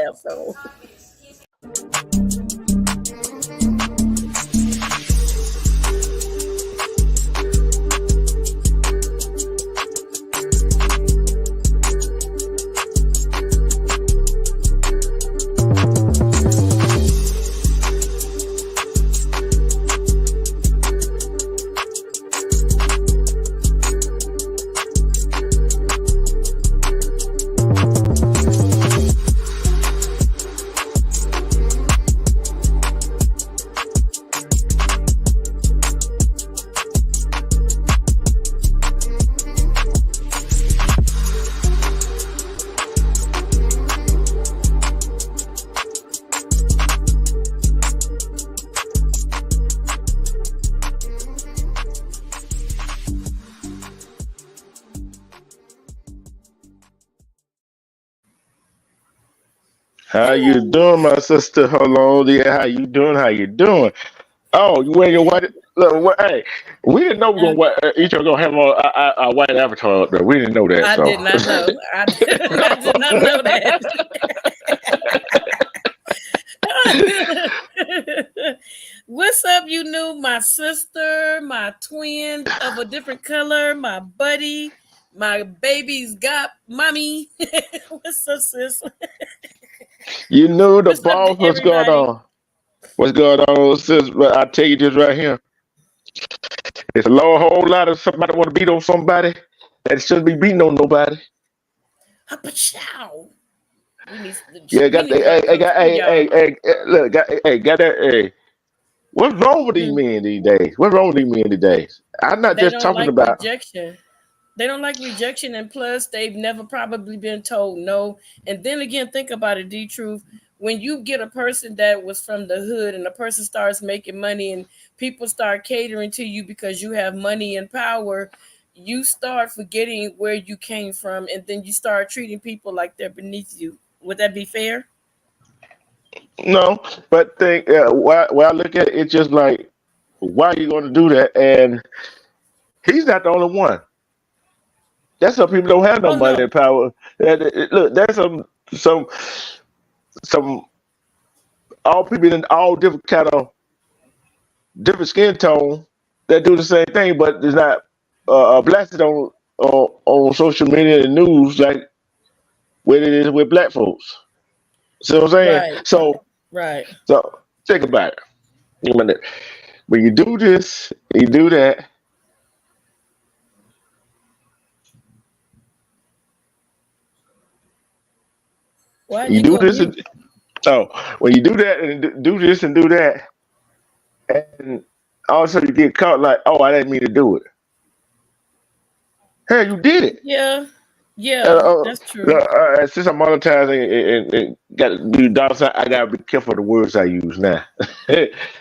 laugh. So. How you doing, my sister? Hello there. How you doing? How you doing? Oh, you wearing your white? Look, hey, we didn't know we were gonna each other gonna have a white avatar up there. We didn't know that. I So did not know. I did not know that. What's up, you new? My sister, my twin of a different color, my buddy, my baby's got mommy. What's up, sis? you knew the What's up boss. to What's going everybody? on? What's going on, sis? But I tell you this right here. It's a whole lot of somebody want to beat on somebody that shouldn't be beating on nobody. Hapachow. Yeah, got the look, got that. Hey, what's wrong with these men these days? What's wrong with these men these days? I'm not They just don't talking like about. rejection. They don't like rejection, and plus, they've never probably been told no. And then again, think about it, D Truth. When you get a person that was from the hood, and the person starts making money, and people start catering to you because you have money and power, you start forgetting where you came from, and then you start treating people like they're beneath you. Would that be fair? No, but think why I look at it, it's just like why are you going to do that? And he's not the only one. That's some people don't have no Oh money no, and power. Look, there's some all people in all different kind of different skin tone that do the same thing, but it's not blasted on social media and news like what it is with black folks. See what I'm saying? right, right. So think about it. When you do this, you do that. Why You you do go this mute? and oh, when you do that and do this and do that, and all of a sudden you get caught like, oh, I didn't mean to do it. Hey, you did it. Yeah, yeah, that's true. Since I'm monetizing and got to be downside, I gotta be careful of the words I use now.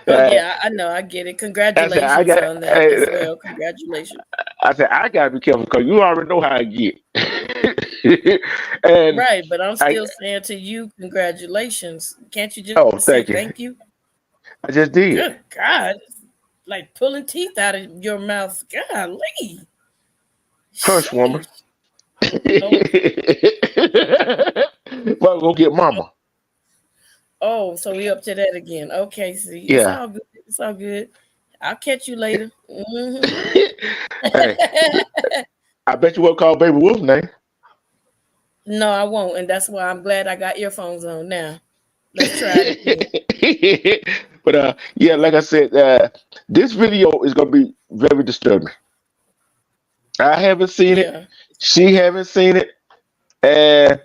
Oh uh, yeah, I know, I get it. I said I Congratulations got. on that as well. Congratulations. I said I gotta be careful because you already know how I get. and Right, but I'm I still saying to you, congratulations. Can't you just oh, say thank you. thank you? I just did. Good God, it's like pulling teeth out of your mouth. Golly, Hush, woman. sheesh. Oh, Well, go get mama. oh, so we up to that again. Okay, see, it's Yeah. all good. It's all good. I'll catch you later. Hey, I bet you won't call Baby Wolf name. No, I won't, and that's why I'm glad I got earphones on now. Let's try it again. But yeah, like I said, this video is gonna be very disturbing. I haven't seen it. Yeah. She haven't seen it, and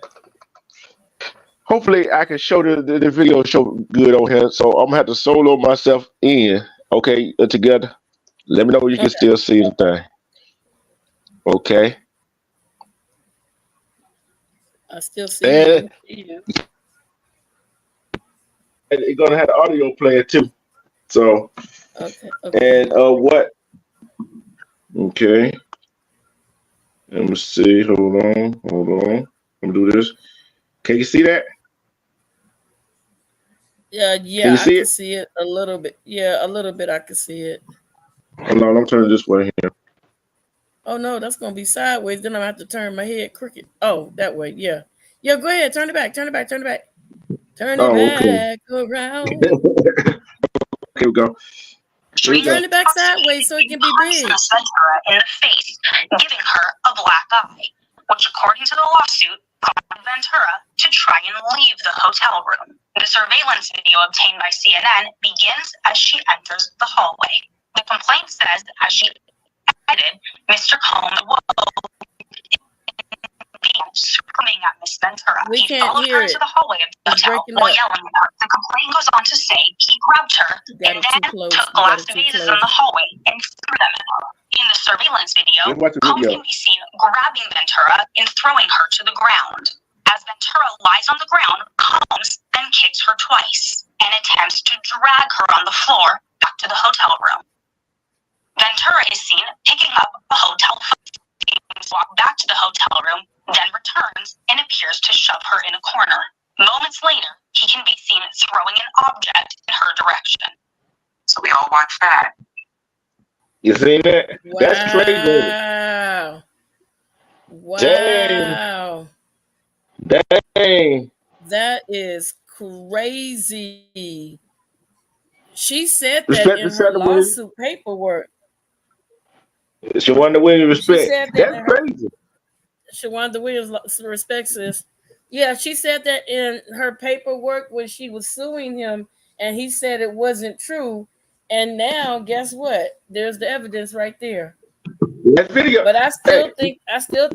hopefully I can show the video show good on here. So I'm gonna have to solo myself in. Okay, together. Let me know if you can Okay. still see the thing. Okay, I still see and, you. and it's gonna have the audio player too. So Okay. and what? Okay, let me see. Hold on. Let me do this. Can you see that? Yeah, Can you yeah, I see can it? see it a little bit. Yeah, a little bit I can see it. Hold on, I'm turning this way here. Oh no, that's gonna be sideways. Then I'm gonna have to turn my head crooked. Oh, that way, yeah. Yeah, go ahead, turn it back, turn it back, turn it back. Turn it Oh, okay. back around. Here we go. Here we go. Turn it back sideways so it can be big. Miss Ventura in the face, giving her a black eye, which, according to the lawsuit, caused Ventura to try and leave the hotel room. The surveillance video obtained by CNN begins as she enters the hallway. The complaint says as she exited, Mr. Combs began screaming at Miss Ventura. We He can't followed hear her it. into the hallway of the It's hotel breaking while up. yelling at her. The complaint goes on to say he grabbed her You got and it too then close. took You got glass it too vases close. in the hallway and threw them at her. In the surveillance video, Let's watch the Combs video. can be seen grabbing Ventura and throwing her to the ground. As Ventura lies on the ground, Combs then kicks her twice and attempts to drag her on the floor back to the hotel room. Ventura is seen picking up a hotel phone, walk back to the hotel room, then returns and appears to shove her in a corner. Moments later, he can be seen throwing an object in her direction. So we all watch that. You see that? That's crazy. Wow. Dang. Wow. Dang. That is crazy. She said that Respect in the her celebrity. lawsuit paperwork. Shawanda Williams She respect. said that in That's her crazy. Shawanda Williams respects this. Yeah, she said that in her paperwork when she was suing him, and he said it wasn't true. And now, guess what? There's the evidence right there. That video. But I still Hey,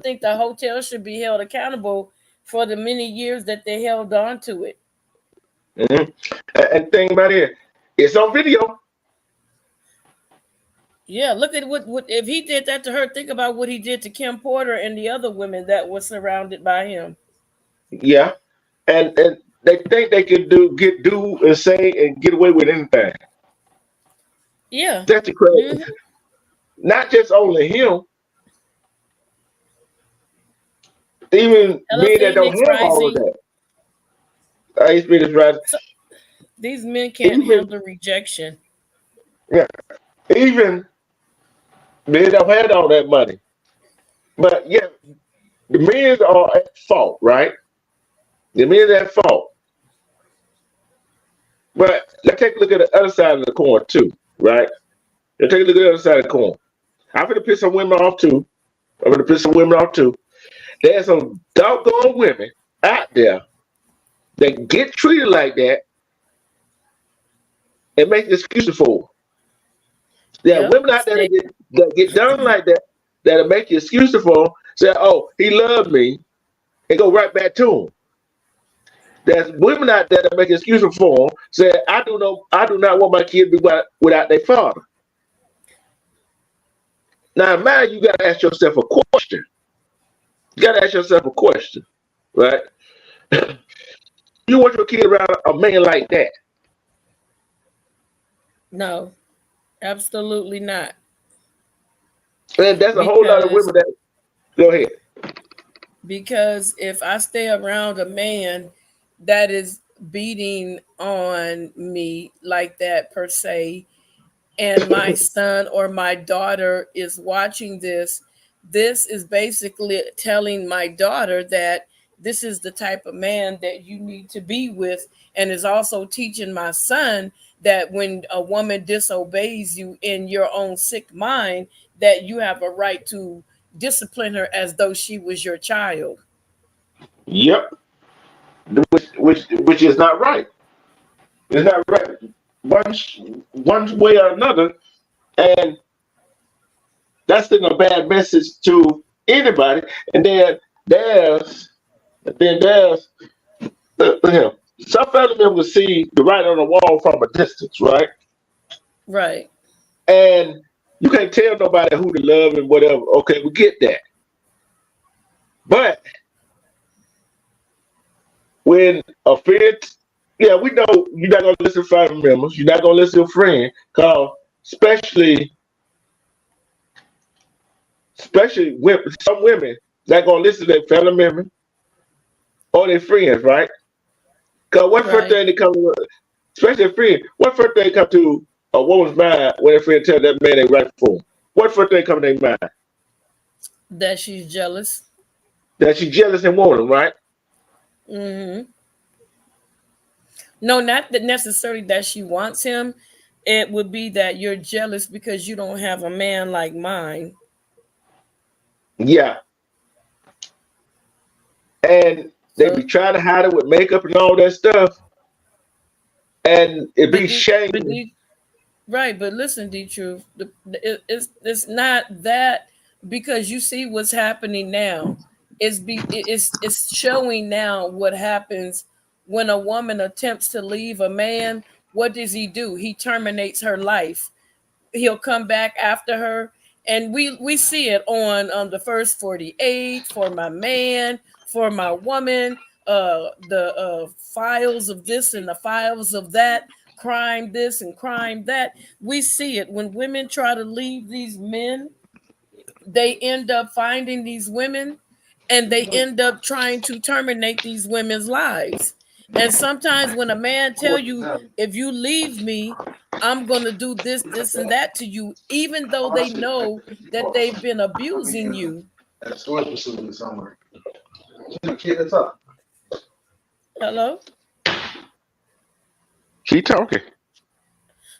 think the hotel should be held accountable for the many years that they held on to it. mhm. And think about it. It's on video. Yeah, look at what if he did that to her. Think about what he did to Kim Porter and the other women that were surrounded by him. Yeah. And they think they can do and say and get away with anything. Yeah. That's the crazy. Mhm. Not just only him, even Hello, men that don't Phoenix have all of Rising. that. I Phoenix Rising. So, these men can't Even handle rejection. yeah, even men don't have all that money. But yeah, the men are at fault, right? The men are at fault. But let's take a look at the other side of the coin too, right? Let's take a look at the other side of the coin. I'm gonna piss some women off too. There's some doggone women out there that get treated like that and make excuses for them. There are Yep. women out there that get done like that, that'll make excuses for them, say, oh, he loved me, and go right back to him. There's women out there that make excuses for them, say, I do not want my kid to be without their father. Now, man, you gotta ask yourself a question. Right? You want your kid around a man like that? No, absolutely not. And that's a whole lot of Because women that go ahead. because if I stay around a man that is beating on me like that per se, and my son or my daughter is watching this is basically telling my daughter that this is the type of man that you need to be with, and is also teaching my son that when a woman disobeys you in your own sick mind, that you have a right to discipline her as though she was your child. Yep. Which is not right. It's not right. One way or another, and that's sending a bad message to anybody. And there's some family members see the writing on the wall from a distance, right? Right. And you can't tell nobody who to love and whatever. Okay, we get that. But when a friend, yeah, we know you're not gonna listen to family members, you're not gonna listen to a friend, cause especially women, some women not gonna listen to their family members or their friends, right? Cause what first Right. thing they come to, especially a friend, what first thing come to a woman's mind when a friend tell that man they right for him? What first thing come to their mind? That she's jealous. That she's jealous and want him, right? Mm-hmm. And that's the whole lot of women that go ahead. Mm-hmm. No, not that necessarily that she wants him. It would be that you're jealous because you don't have a man like mine. Yeah, and they be So, trying to hide it with makeup and all that stuff, and it be but shame. right, but listen, D Truth, it's not that, because you see what's happening now. It's showing now what happens when a woman attempts to leave a man. What does he do? He terminates her life. He'll come back after her, and we see it on the first 48 for my man, for my woman, the files of this and the files of that, crime this and crime that. We see it when women try to leave these men, they end up finding these women, and they end up trying to terminate these women's lives. And sometimes when a man tell you, if you leave me, I'm going to do this, this, and that to you, even though they know that they've been abusing you. At a storage facility somewhere. Kid, that's up. Hello. She talking.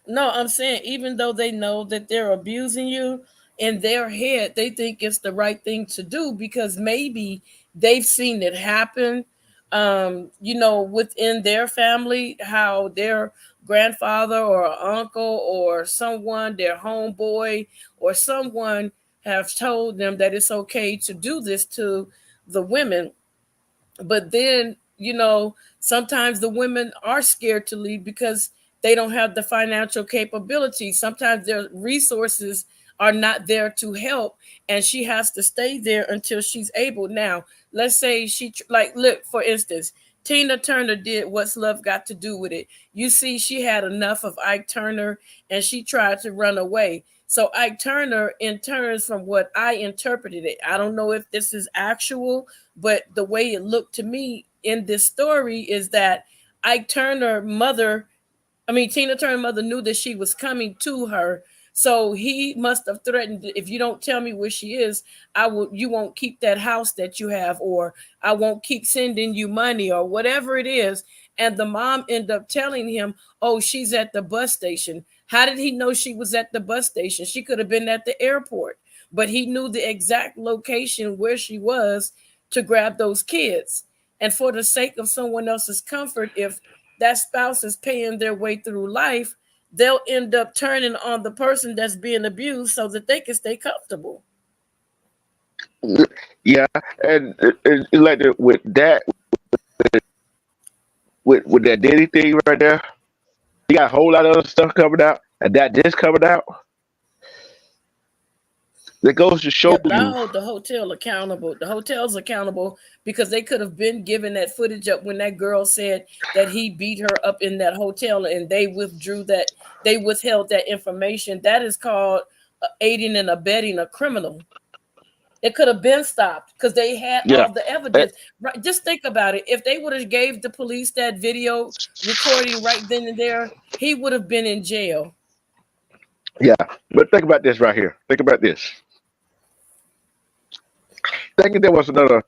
No, I'm saying even though they know that they're abusing you, in their head, they think it's the right thing to do because maybe they've seen it happen, within their family, how their grandfather or uncle or someone, their homeboy or someone, have told them that it's okay to do this to the women. But then, sometimes the women are scared to leave because they don't have the financial capability. Sometimes their resources are not there to help, and she has to stay there until she's able. Now, let's say like, look, for instance, Tina Turner did What's Love Got to Do with It. You see, she had enough of Ike Turner and she tried to run away. So Ike Turner, in turns, from what I interpreted it, I don't know if this is actual, but the way it looked to me in this story is that Ike Turner mother, I mean, Tina Turner mother knew that she was coming to her. So he must have threatened, if you don't tell me where she is, you won't keep that house that you have, or I won't keep sending you money, or whatever it is. And the mom ended up telling him, oh, she's at the bus station. How did he know she was at the bus station? She could have been at the airport, but he knew the exact location where she was to grab those kids. And for the sake of someone else's comfort, if that spouse is paying their way through life, they'll end up turning on the person that's being abused so that they can stay comfortable. Yeah, and it's like with that, with that Diddy thing right there. You got a whole lot of other stuff coming out, and that just coming out. That goes to Yeah, show but I you. hold the hotel accountable. The hotel's accountable because they could have been given that footage up when that girl said that he beat her up in that hotel, and they withdrew that. They withheld that information. That is called aiding and abetting a criminal. It could have been stopped because they had Yeah, all the eh, evidence. Right? Just think about it. If they would have gave the police that video recording right then and there, he would have been in jail. yeah. But think about this right here. Think about this. Think if there was another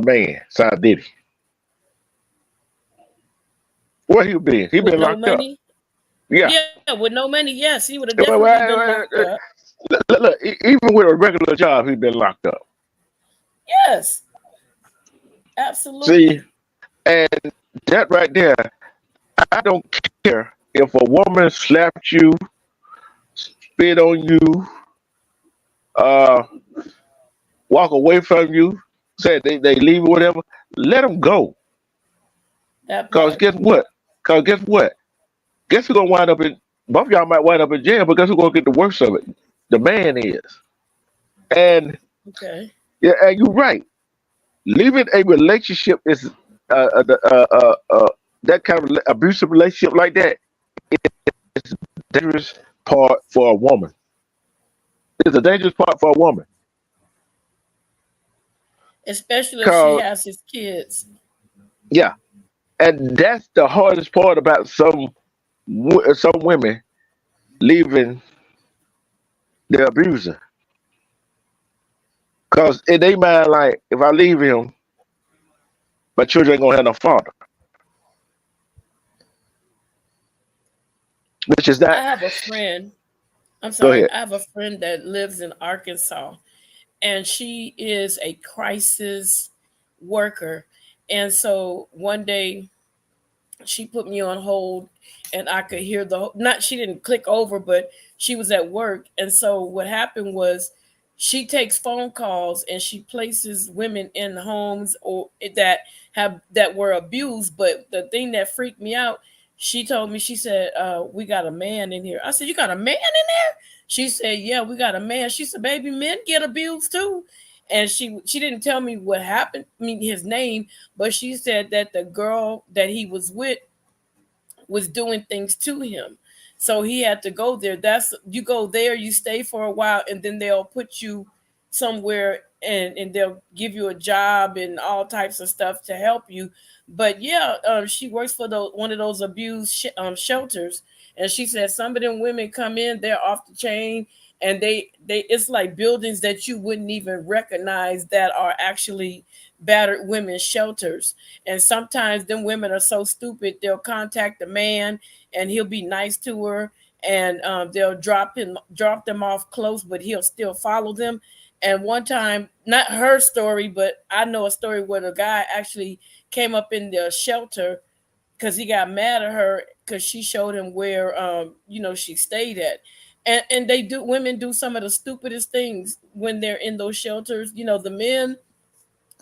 man, Side Diddy. Where he been? He With been no locked up. money. Yeah. Yeah, with no money, yes, he would have Well, definitely been locked up. look, even with a regular job, he been locked up. Yes, See, absolutely. and that right there, I don't care if a woman slapped you, spit on you, uh, walk away from you, said they leave or whatever. Let them go. That Cause part. guess what? Cause guess what? Guess who's gonna wind up in both of y'all might wind up in jail, but guess who's gonna get the worst of it? The man is. And Okay. yeah, and you're right. Leaving a relationship is that kind of abusive relationship like that is a dangerous part for a woman. It's a dangerous part for a woman. Especially if she Cause has his kids. yeah, and that's the hardest part about some women leaving their abuser. Cause in their mind, like if I leave him, my children ain't gonna have no father. which is not. I have a friend. I'm Go sorry. ahead. I have a friend that lives in Arkansas, and she is a crisis worker. And so one day she put me on hold, and I could hear the not she didn't click over, but she was at work. And so what happened was she takes phone calls and she places women in homes or that were abused. But the thing that freaked me out, she told me, she said, we got a man in here. I said, you got a man in there? She said, yeah, we got a man. She said, baby, men get abused too. And she didn't tell me what happened, I mean his name, but she said that the girl that he was with was doing things to him. So he had to go there. That's you go there, you stay for a while, and then they'll put you somewhere, and they'll give you a job and all types of stuff to help you. But yeah, she works for one of those abused shelters, and she said some of them women come in, they're off the chain, and they it's like buildings that you wouldn't even recognize that are actually battered women's shelters. And sometimes them women are so stupid, they'll contact the man and he'll be nice to her, and they'll drop them off close, but he'll still follow them. And one time, not her story, but I know a story where the guy actually came up in the shelter because he got mad at her because she showed him where she stayed at. And they do women do some of the stupidest things when they're in those shelters. The men,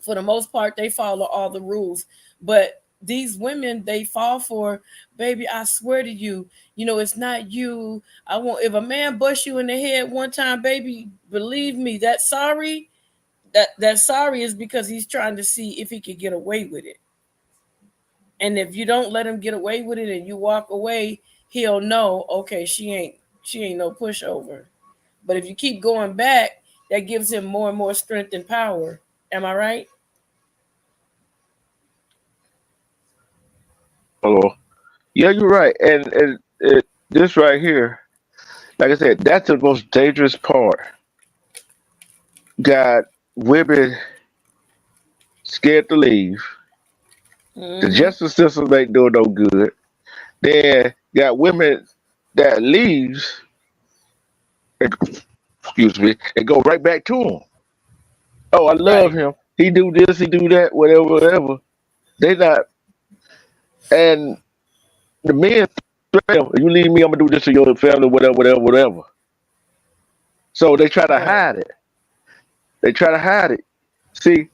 for the most part, they follow all the rules, but these women, they fall for, baby, I swear to you, it's not you. I won't. If a man busts you in the head one time, baby, believe me, that sorry is because he's trying to see if he could get away with it. And if you don't let him get away with it and you walk away, he'll know, okay, she ain't no pushover. But if you keep going back, that gives him more and more strength and power. Am I right? Hello. Yeah, you're right. And this right here, like I said, that's the most dangerous part. Got women scared to leave. The Mm-hmm. justice system ain't doing no good. Then got women that leaves, excuse me, and go right back to him. Oh, I love Right. him. He do this, he do that, whatever, whatever. They not, and the men, you leave me, I'm gonna do this to your family, whatever, whatever, whatever. So they try to Right. hide it. They try to hide it. See,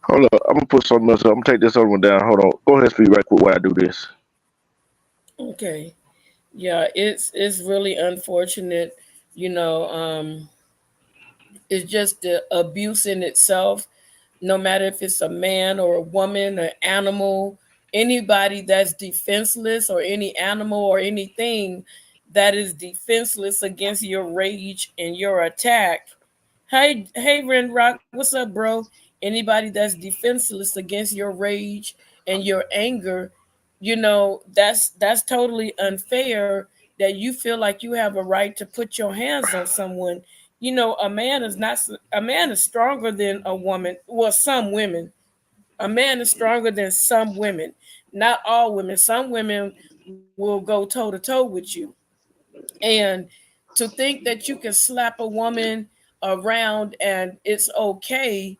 hold up, I'm gonna put something else up. I'm gonna take this other one down. Hold on. Go ahead, speak right quick while I do this. Okay. Yeah, it's really unfortunate. You know, it's just the abuse in itself. No matter if it's a man or a woman, an animal, anybody that's defenseless, or any animal or anything that is defenseless against your rage and your attack. Hey, Ren Rock, what's up, bro? Anybody that's defenseless against your rage and your anger, that's totally unfair. That you feel like you have a right to put your hands on someone. A man is not. A man is stronger than a woman. Well, some women. A man is stronger than some women. Not all women. Some women will go toe to toe with you. And to think that you can slap a woman around and it's okay,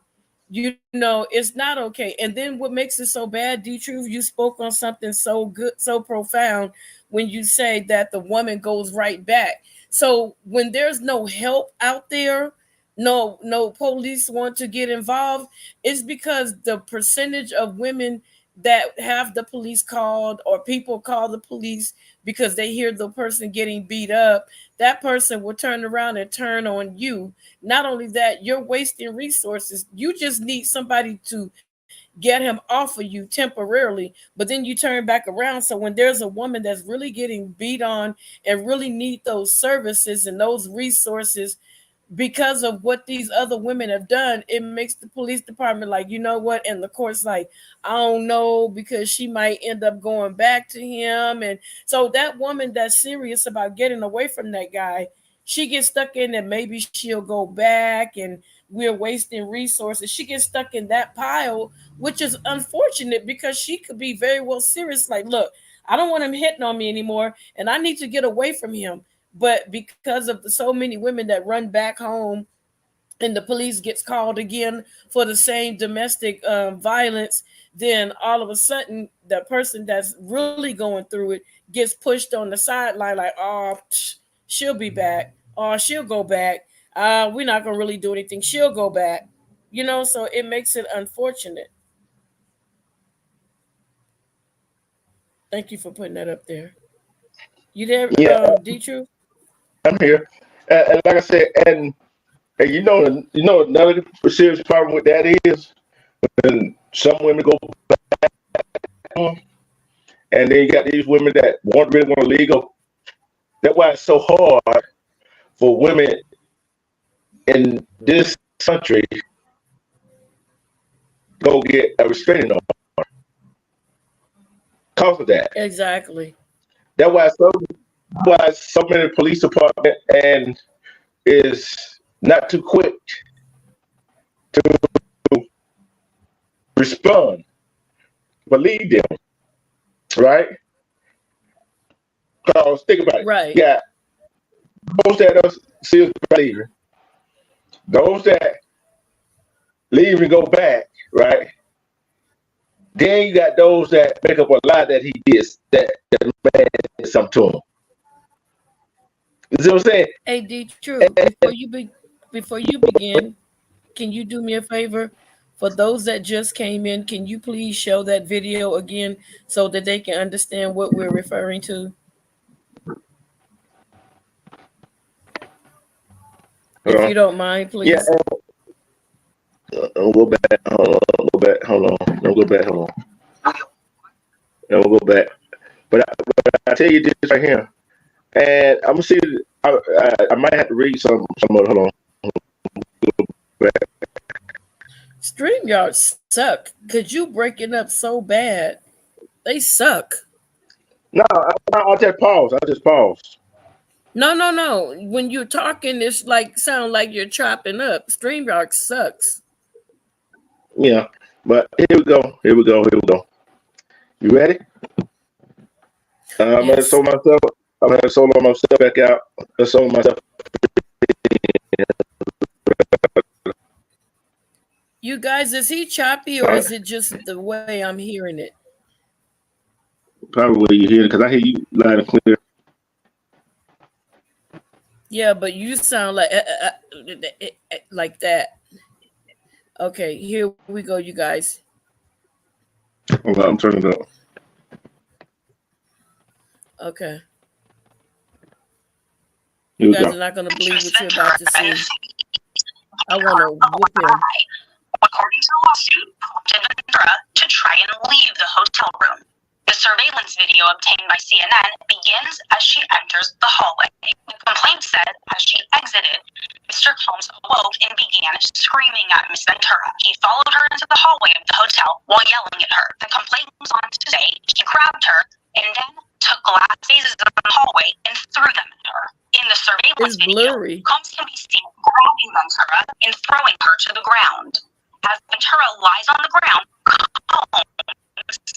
it's not okay. And then what makes it so bad, D Truth, you spoke on something so good, so profound, when you say that the woman goes right back. So when there's no help out there, no police want to get involved, it's because the percentage of women that have the police called, or people call the police because they hear the person getting beat up, that person will turn around and turn on you. Not only that, you're wasting resources. You just need somebody to get him off of you temporarily, but then you turn back around. So when there's a woman that's really getting beat on and really need those services and those resources, because of what these other women have done, it makes the police department like, you know what? And the court's like, I don't know, because she might end up going back to him. And so that woman that's serious about getting away from that guy, she gets stuck in that maybe she'll go back and we're wasting resources. She gets stuck in that pile, which is unfortunate because she could be very well serious. Like, look, I don't want him hitting on me anymore, and I need to get away from him. But because of so many women that run back home and the police gets called again for the same domestic violence, then all of a sudden the person that's really going through it gets pushed on the sideline like, oh, she'll be back, or she'll go back. We're not gonna really do anything. She'll go back. So it makes it unfortunate. Thank you for putting that up there. You there, Yeah, D True? I'm here. And like I said, and another serious problem with that is, and some women go home, and then you got these women that really want to leave. That's why it's so hard for women in this country go get a restraining order because of that. Exactly. That's why so many police department and is not too quick to respond. Believe them, right? Because think about it. Right. Yeah, those that are serious leaving, those that leave and go back, right? Then you got those that make up a lie that he did, that man did something to him. You see what I'm saying? Hey, D True, before you begin, can you do me a favor? For those that just came in, can you please show that video again so that they can understand what we're referring to? If you don't mind, Yeah, please. I'll go back. Hold on. I'll go back. Hold on. And we'll go back. But I tell you this right here, and I'm gonna see. I might have to read some of it. Hold on. StreamYard suck because you breaking up so bad. They suck. No, I'll just pause. No. When you're talking, it's like sound like you're chopping up. StreamYard sucks. Yeah, but here we go. You ready? I'm gonna Yes. solo myself. I'm gonna solo myself back out. Let's solo myself. You guys, is he choppy or is it just the way I'm hearing it? Probably where you hear it, because I hear you loud and clear. Yeah, but you sound like that. Okay, here we go, you guys. Hold on, I'm turning it up. Okay. Here You we guys go. are not going to believe what you're about to see. I want to whoop him. According to the lawsuit, prompted Ventura to try and leave the hotel room. The surveillance video obtained by CNN begins as she enters the hallway. The complaint said as she exited, Mr. Combs awoke and began screaming at Miss Ventura. He followed her into the hallway of the hotel while yelling at her. The complaint goes on to say he grabbed her and then took glass vases in the hallway and threw them at her. In the surveillance video, Combs can be seen grabbing Ventura and throwing her to the ground. As Ventura lies on the ground, Combs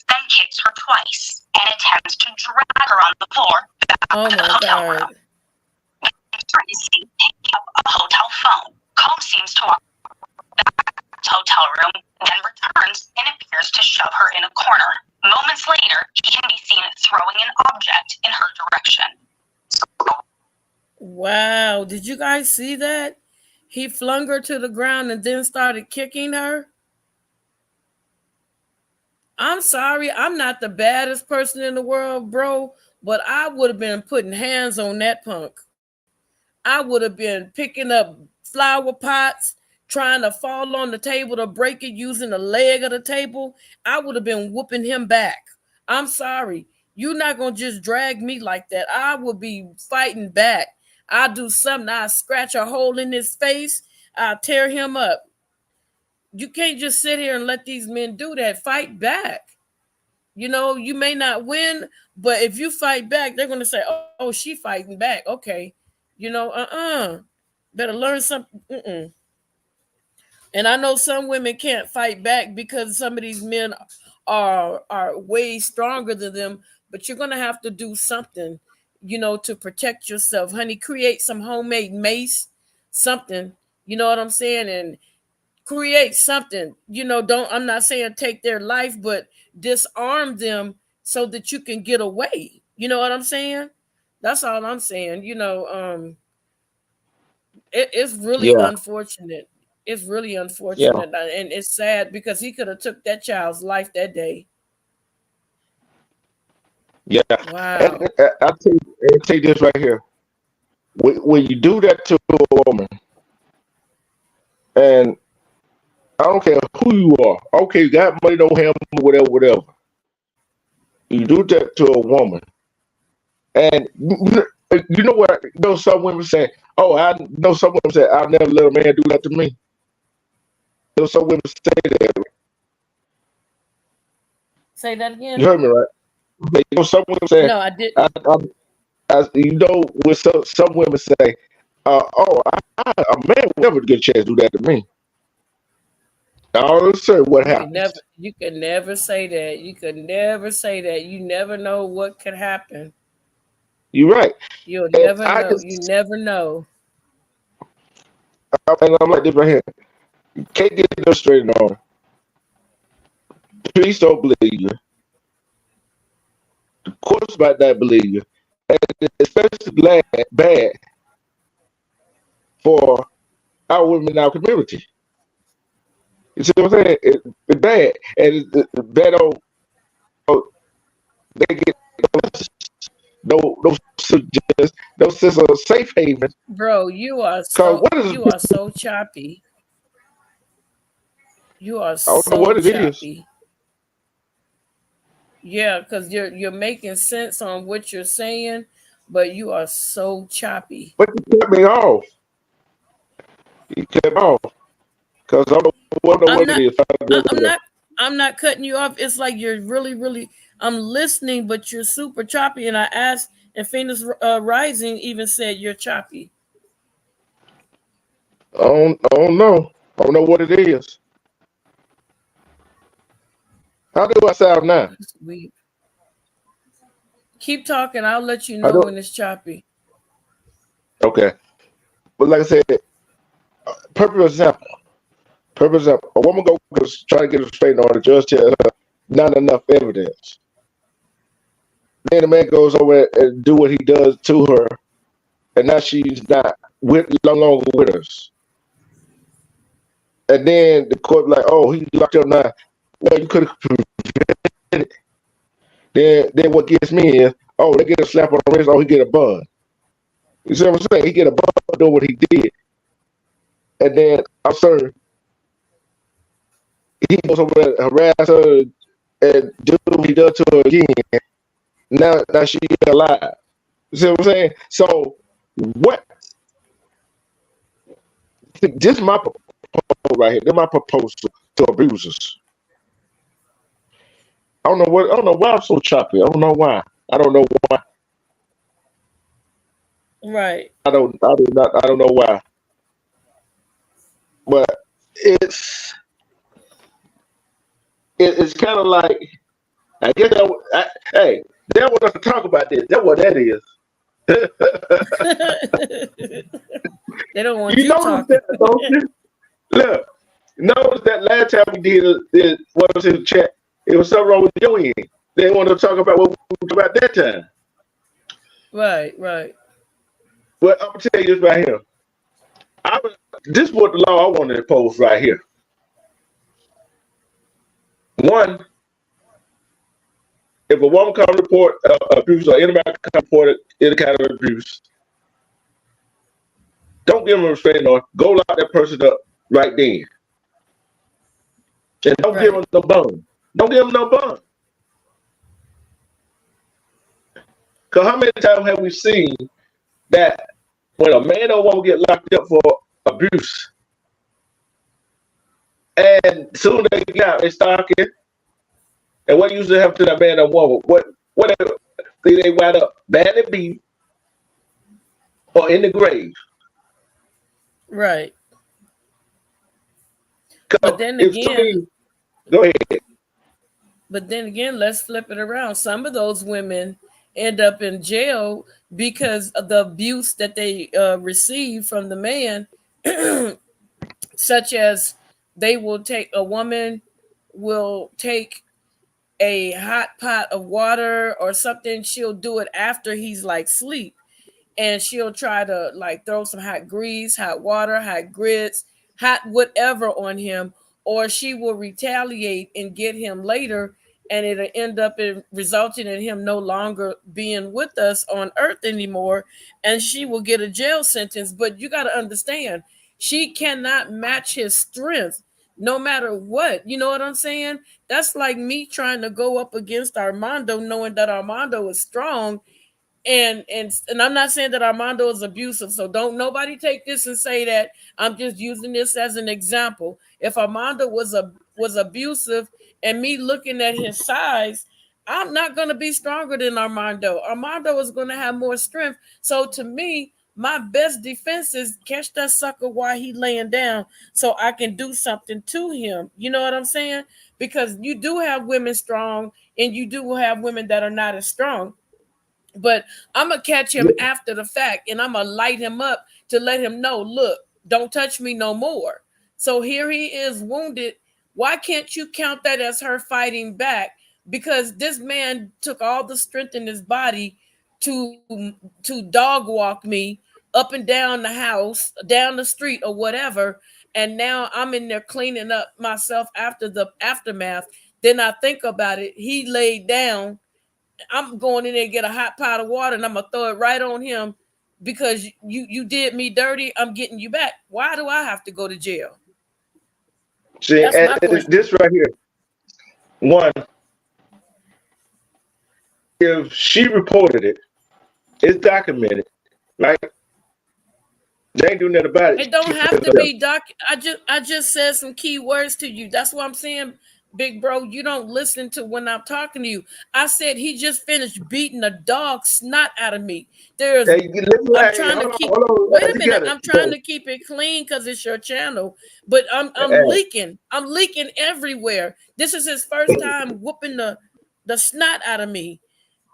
then kicks her twice and attempts to drag her on the floor back to the hotel room. Ventura is seen picking up a hotel phone. Combs seems to walk back to the hotel room, then returns and appears to shove her in a corner. Moments later, he can be seen throwing an object in her direction. Wow, did you guys see that? He flung her to the ground and then started kicking her. I'm sorry, I'm not the baddest person in the world, bro, but I would have been putting hands on that punk. I would have been picking up flower pots, trying to fall on the table to break it using the leg of the table. I would have been whooping him back. I'm sorry. You're not going to just drag me like that. I would be fighting back. I'll do something. I'll scratch a hole in his face. I'll tear him up. You can't just sit here and let these men do that. Fight back. You may not win, but if you fight back, they're going to say, oh, she fighting back. Okay. Better learn something. And I know some women can't fight back because some of these men are way stronger than them, but you're gonna have to do something, to protect yourself, honey. Create some homemade mace, something. You know what I'm saying? And create something. Don't I'm not saying take their life, but disarm them so that you can get away. You know what I'm saying? That's all I'm saying. It's really Yeah, unfortunate. It's really yeah, unfortunate, and it's sad because he could have took that child's life that day. yeah. And Wow. I'll tell you this right here. When you do that to a woman, and I don't care who you are, okay, you got money, don't have money, whatever, whatever. You do that to a woman, and you know what? Some women say, "Oh, I know some women say I'll never let a man do that to me." Some women say that. Say that You again. heard me right? Some women say, No, I didn't. when some women say, "Oh, a man would never get a chance to do that to me." All of a sudden, what happens? You can never say that. You could never say that. You never know what could happen. You're right, You'll and never know. You never know. I'm like this right here. Can't get no straight on. Police don't believe you. The courts might not believe you, and it's especially bad for our women in our community. You see what I'm saying? It's bad, and it's bad on. They get no suggest no sense of safe haven. Bro, Cause what is you are so choppy. You are I don't know so what it is. choppy. Yeah, because you're making sense on what you're saying, but you are so choppy. But you cut me off. You cut me off. Cause I don't know I'm what it not is. I'm not I'm not cutting you off. It's like you're really, really I'm listening, but you're super choppy. And I asked, and Phoenix Rising even said you're choppy. I don't know. I don't know what it is. How do I sound now? We keep talking. I'll let you I know don't. when it's choppy. Okay. But like I said, perfect example. Perfect example. A woman go try to get a straight on. The judge tells her not enough evidence. Then the man goes over and do what he does to her, and now she's not no longer with us. And then the court like, oh, he locked up now. Well, you could have prevented it. Then what gets me is, oh, they get a slap on the wrist, oh, he get a bun. You see what I'm saying? He get a bun doing what he did. And then I'm certain he goes over there, harass her, and do what he does to her again. Now she alive. You see what I'm saying? So what? This is my proposal right here. This is my proposal to abusers. I don't know why I'm so choppy. I don't know why. I don't know why. Right. I don't know why. But it's it's kind of like I guess hey, they want us to talk about this. That's what that is. They don't want You you notice talking. that, don't you? Look, notice that last time we did what was in the chat? It was something wrong with your end. They didn't want to talk about what we talked about that time. Right, right. But I'm gonna tell you this right here. This was the law I wanted to post right here. One, if a woman come report abuse or anybody come report any kind of abuse, don't give them a restraining order. Go lock that person up right then. And don't give Right. them no bond. Don't give them no bond. Because how many times have we seen that when a man or woman get locked up for abuse, and soon they get out, they start again, and what usually happens to that man or woman? What they wind up badly beat or in the grave? Right. But Because then if too again, many, go ahead. But then again, let's flip it around. Some of those women end up in jail because of the abuse that they receive from the man, such as they will take a woman will take a hot pot of water or something. She'll do it after he's like sleep, and she'll try to like throw some hot grease, hot water, hot grits, hot whatever on him, or she will retaliate and get him later, and it'll end up in resulting in him no longer being with us on earth anymore, and she will get a jail sentence. But you got to understand, she cannot match his strength no matter what. You know what I'm saying? That's like me trying to go up against Armando, knowing that Armando is strong, and I'm not saying that Armando is abusive, so don't nobody take this and say that. I'm just using this as an example. If Armando was abusive and me looking at his size, I'm not going to be stronger than Armando. Armando is going to have more strength. So to me, my best defense is catch that sucker while he laying down so I can do something to him. You know what I'm saying? Because you do have women strong and you do have women that are not as strong. But I'm gonna catch him after the fact, and I'm gonna light him up to let him know, look, don't touch me no more. So here he is wounded. Why can't you count that as her fighting back? Because this man took all the strength in his body to dog walk me up and down the house, down the street, or whatever. And now I'm in there cleaning up myself after the aftermath. Then I think about it. He laid down. I'm going in there and get a hot pot of water, and I'm gonna throw it right on him because you did me dirty. I'm getting you back. Why do I have to go to jail? See, That's my question. this right here. One, if she reported it, it's documented, right? They ain't doing nothing about it. It don't have to be I just said some key words to you. That's what I'm saying, big bro. You don't listen to when I'm talking to you. I said he just finished beating a dog snot out of me. I'm trying to keep. Wait a minute. I'm trying to keep it clean because it's your channel. But I'm leaking. I'm leaking everywhere. This is his first time whooping the snot out of me.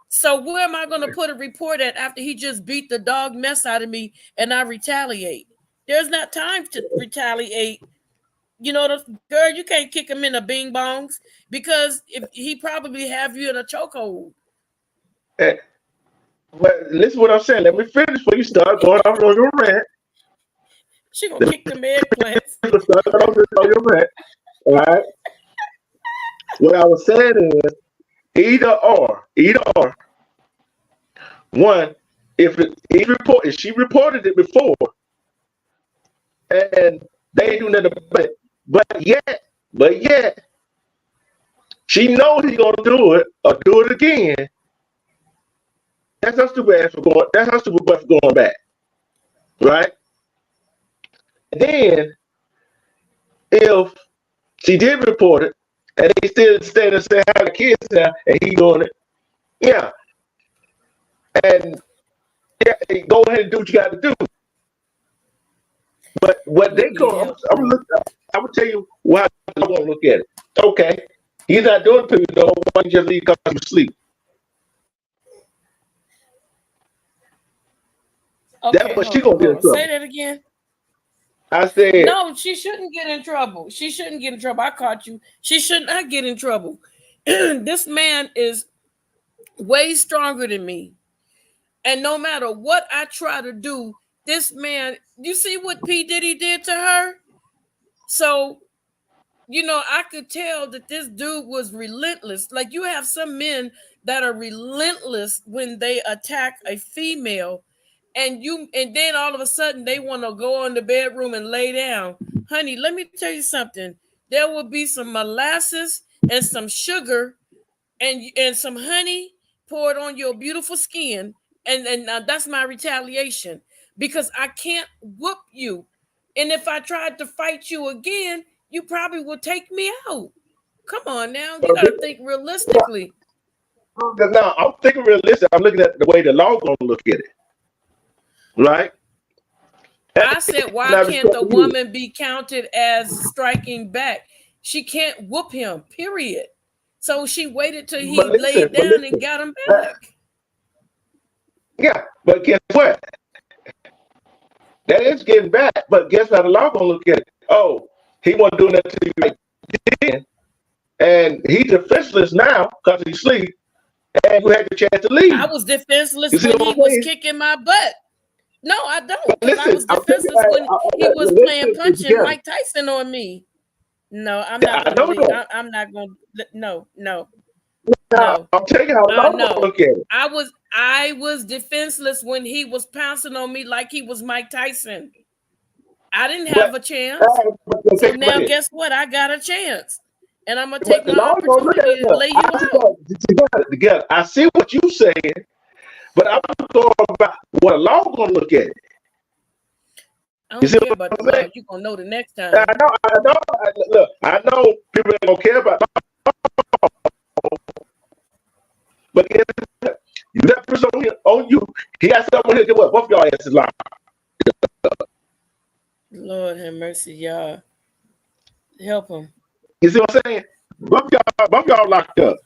So where am I going to put a report at after he just beat the dog mess out of me and I retaliate? There's not time to retaliate. You know, girl, you can't kick him in the bing bongs because if he probably have you in a chokehold. But listen what I'm saying. Let me finish before you start going off on your rant. She gonna kick them eggplants. On your rant. All right. What I was saying is either or. One, if she reported it before, and they ain't do nothing about it, but yet, she knows he's gonna do it or do it again. That's her stupid ass for going. That's her stupid butt for going back, right? And then, if she did report it, and they still stay and say how the kids now, and he doing it, yeah. And yeah, go ahead and do what you got to do. But what they call, I'm gonna tell you why I want to look at it. Okay, he's not doing it to you though. Why don't you just leave because you sleep? Okay, that's what she gonna get in trouble. Say that again. I said no. She shouldn't get in trouble. She shouldn't get in trouble. I caught you. She should not get in trouble. This man is way stronger than me. And no matter what I try to do, this man, you see what P. Diddy did to her? So, you know, I could tell that this dude was relentless. Like you have some men that are relentless when they attack a female, and then all of a sudden they want to go in the bedroom and lay down. Honey, let me tell you something. There will be some molasses and some sugar and some honey poured on your beautiful skin. And that's my retaliation because I can't whoop you. And if I tried to fight you again, you probably will take me out. Come on now. You got to think realistically. No, I'm thinking realistic. I'm looking at the way the law going to look at it. Right? I said, why can't the woman be counted as striking back? She can't whoop him, period. So she waited till But he listen, laid down and got him uh, back. yeah. But guess what? That is getting back. But guess how the law gonna look at it? Oh, he wasn't doing that to you right then, and he's defenseless now because he's asleep, and you had the chance to I leave. was defenseless You see when what he I'm was saying? kicking my butt. No, I don't, But because I listen, was I'm telling defenseless when he you, was playing listen punch and together. Mike Tyson on me. No, I'm Yeah, not I gonna know leave. that. I'm not gonna. No, no, Now, no. I'm telling you how the law gonna No. look at it. I was defenseless when he was pouncing on me like he was Mike Tyson. I didn't have But, a chance. but So think about now it. guess what? I got a chance. And I'm gonna take But the my law gonna look at opportunity it. to Look, lay I you just out. got it together. I see what you saying, but I'm talking about what the law gonna look at it. I You don't see care what about the I'm law. saying? You're gonna know the next I time. know, I know. Look, I know people ain't gonna care about, but guess what? You that person on you, he got someone here. Get what? Both y'all asses locked. Lord have mercy, y'all. Help him. You see what I'm saying? Both y'all locked up.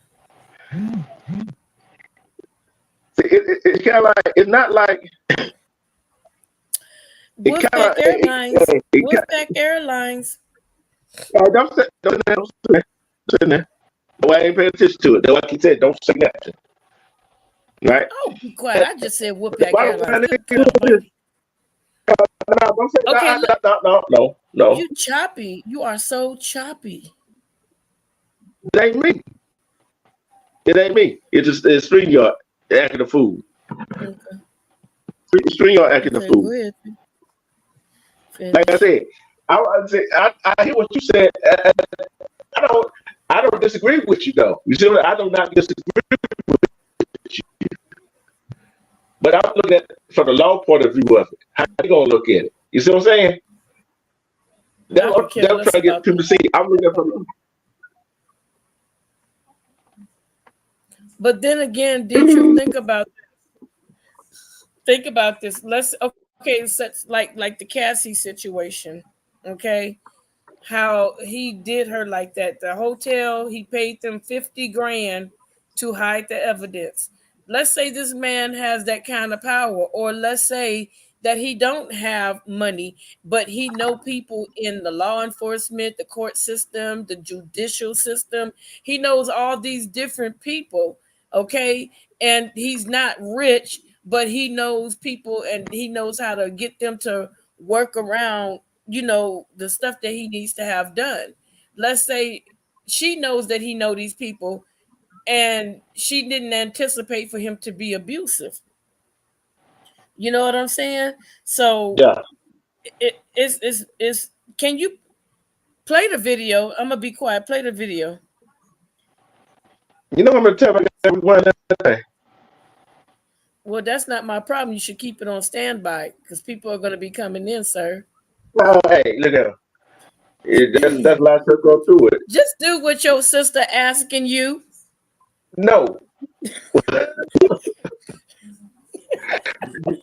See, it's kind of like it's not like it kind Wolfpack of Airlines. Wolfpack Airlines. don't say don't say that. Why I ain't paying attention to it? Like he said, don't say nothing. Right? Oh, be quiet. I just said The Wolfpack bottom Airlines. line Good is, God Almighty. no, don't say Okay, look, no. you choppy. You are so choppy. It ain't me. It ain't me. It's StreamYard acting the fool. Okay, StreamYard acting the okay, go fool. ahead. Like I Finish. said, I hear what you said. I don't I don't disagree with you though. You see what I do not disagree with you. But I'm looking at it from the law point of view of it. How you gonna look at it? You see what I'm saying? I could care They'll less try to get about people that. to see. I'm looking at it from But then again, D Truth, think about this. Let's okay, so it's like the Cassie situation. Okay. How he did her like that. The hotel, he paid them 50 grand to hide the evidence. Let's say this man has that kind of power, or let's say that he don't have money, but he know people in the law enforcement, the court system, the judicial system. He knows all these different people, okay? And he's not rich, but he knows people and he knows how to get them to work around, the stuff that he needs to have done. Let's say she knows that he know these people and she didn't anticipate for him to be abusive. You know what I'm saying? So yeah. it's can you play the video? I'm gonna be quiet. Play the video. You know what I'm gonna tell everyone that thing. Well, that's not my problem. You should keep it on standby because people are gonna be coming in, sir. Oh, hey, look at him. That's last to go through it. Just do what your sister asking you. No.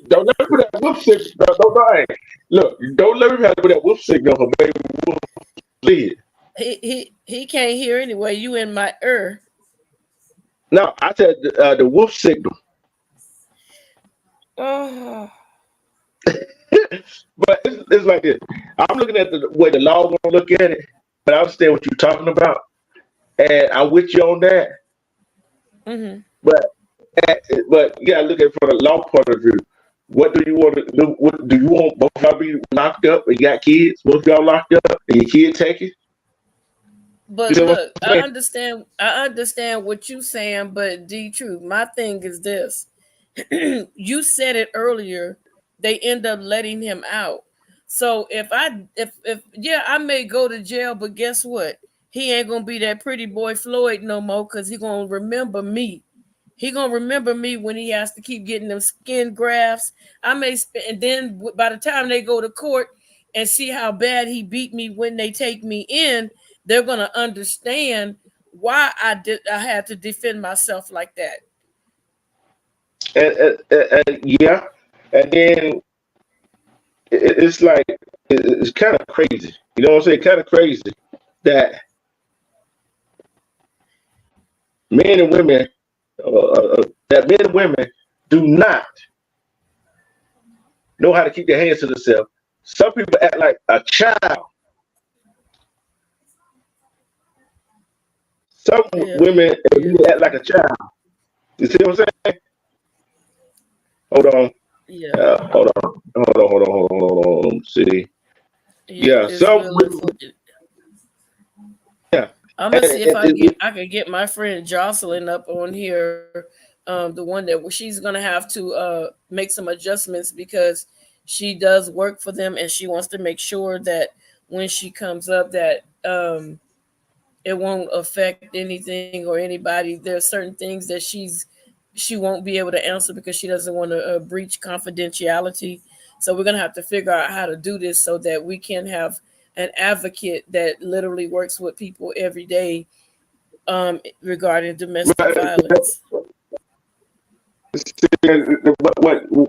Don't let me put that wolf signal. Hey, look, don't let me have to put that wolf signal for baby wolf lead. He can't hear anyway. You in my ear. No, I said the wolf signal. Oh, But it's like this. I'm looking at the way the law gonna look at it, but I understand what you're talking about, and I'm with you on that. mm-hmm. But but you gotta look at it from the law point of view. What do you want to do? What do you want both of y'all be locked up and you got kids? Both of y'all locked up and your kid taken? You But see what look, I'm saying? I understand what you're saying, but D Truth, my thing is this. You said it earlier, they end up letting him out. So if yeah, I may go to jail, but guess what? He ain't gonna be that pretty boy Floyd no more because he gonna remember me. He gonna remember me when he has to keep getting them skin grafts. I may spend, and then by the time they go to court and see how bad he beat me when they take me in, they're gonna understand why I had to defend myself like that. And yeah, and then it's like it's kind of crazy. You know what I'm saying? Kind of crazy that men and women, that men and women do not know how to keep their hands to themselves. Some people act like a child. Some women and men act like a child. You see what I'm saying? Hold on. Yeah. Hold on. Let me see. Yeah, some women. Yeah. I'm gonna see if I could get my friend Jocelyn up on here, the one that she's gonna have to make some adjustments because she does work for them and she wants to make sure that when she comes up that it won't affect anything or anybody. There's certain things that she won't be able to answer because she doesn't want to breach confidentiality. So we're gonna have to figure out how to do this so that we can have an advocate that literally works with people every day regarding domestic violence.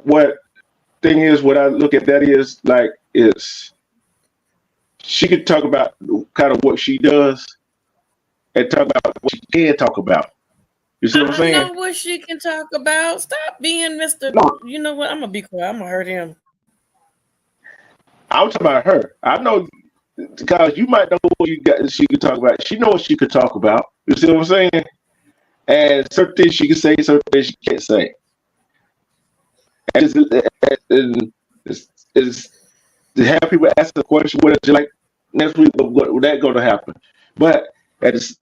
What thing is? What I look at that is like is she could talk about kind of what she does and talk about what she can talk about. You see what I'm saying? I know what she can talk about. Stop being Mr. No. You know what? I'm gonna be quiet. I'm gonna hurt him. I'm talking about her. I know because you might know what she could talk about. She knows what she could talk about. You see what I'm saying? And certain things she can say, certain things she can't say. And it's to have people ask the question, what is it like next week? What that going to happen? But this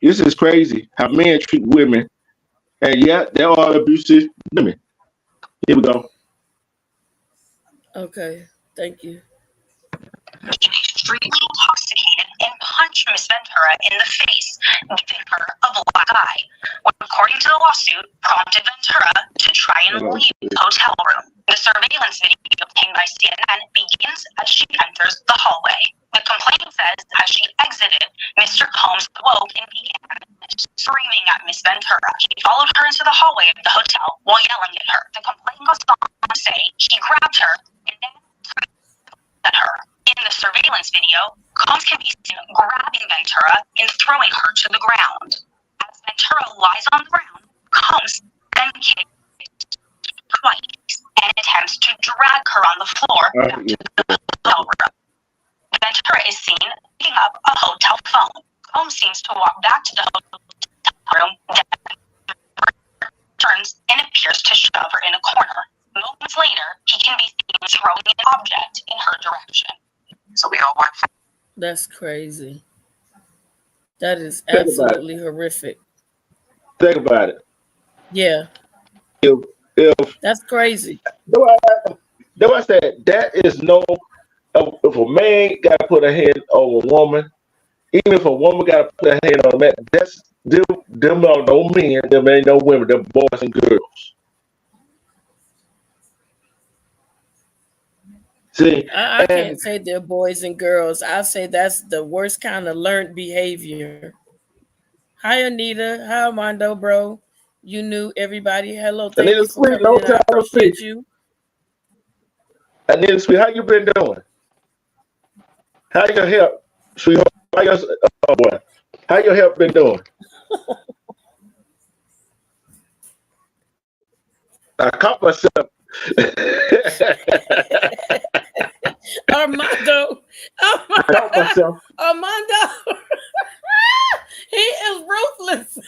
is crazy how men treat women, and yeah, there are abusive women. Here we go. Okay, thank you. Extremely intoxicated and punched Miss Ventura in the face, giving her a black eye, which, according to the lawsuit, prompted Ventura to try and leave the hotel room. The surveillance video obtained by CNN begins as she enters the hallway. The complaint says as she exited, Mr. Combs woke and began screaming at Miss Ventura. He followed her into the hallway of the hotel while yelling at her. The complaint goes on to say he grabbed her and then at her. In the surveillance video, Combs can be seen grabbing Ventura and throwing her to the ground. As Ventura lies on the ground, Combs then kicks twice and attempts to drag her on the floor back to the hotel room. Ventura is seen picking up a hotel phone. Combs seems to walk back to the hotel room, then returns and appears to shove her in a corner. Moments later, he can be seen throwing an object in her direction. So we all want. That's crazy. That is absolutely horrific. Think about it. Yeah. If that's crazy. Though I said that is no. If a man got to put a hand on a woman, even if a woman got to put a hand on a man, that's them are no men, them ain't no women, them boys and girls. See, I can't say they're boys and girls. I say that's the worst kind of learned behavior. Hi, Anita. Hi, Armando, bro. You knew everybody. Hello, thank you for coming in. I appreciate you. Anita, sweet, how you been doing? How your help, sweetheart? How your help been doing? I caught myself. Armando. He is ruthless.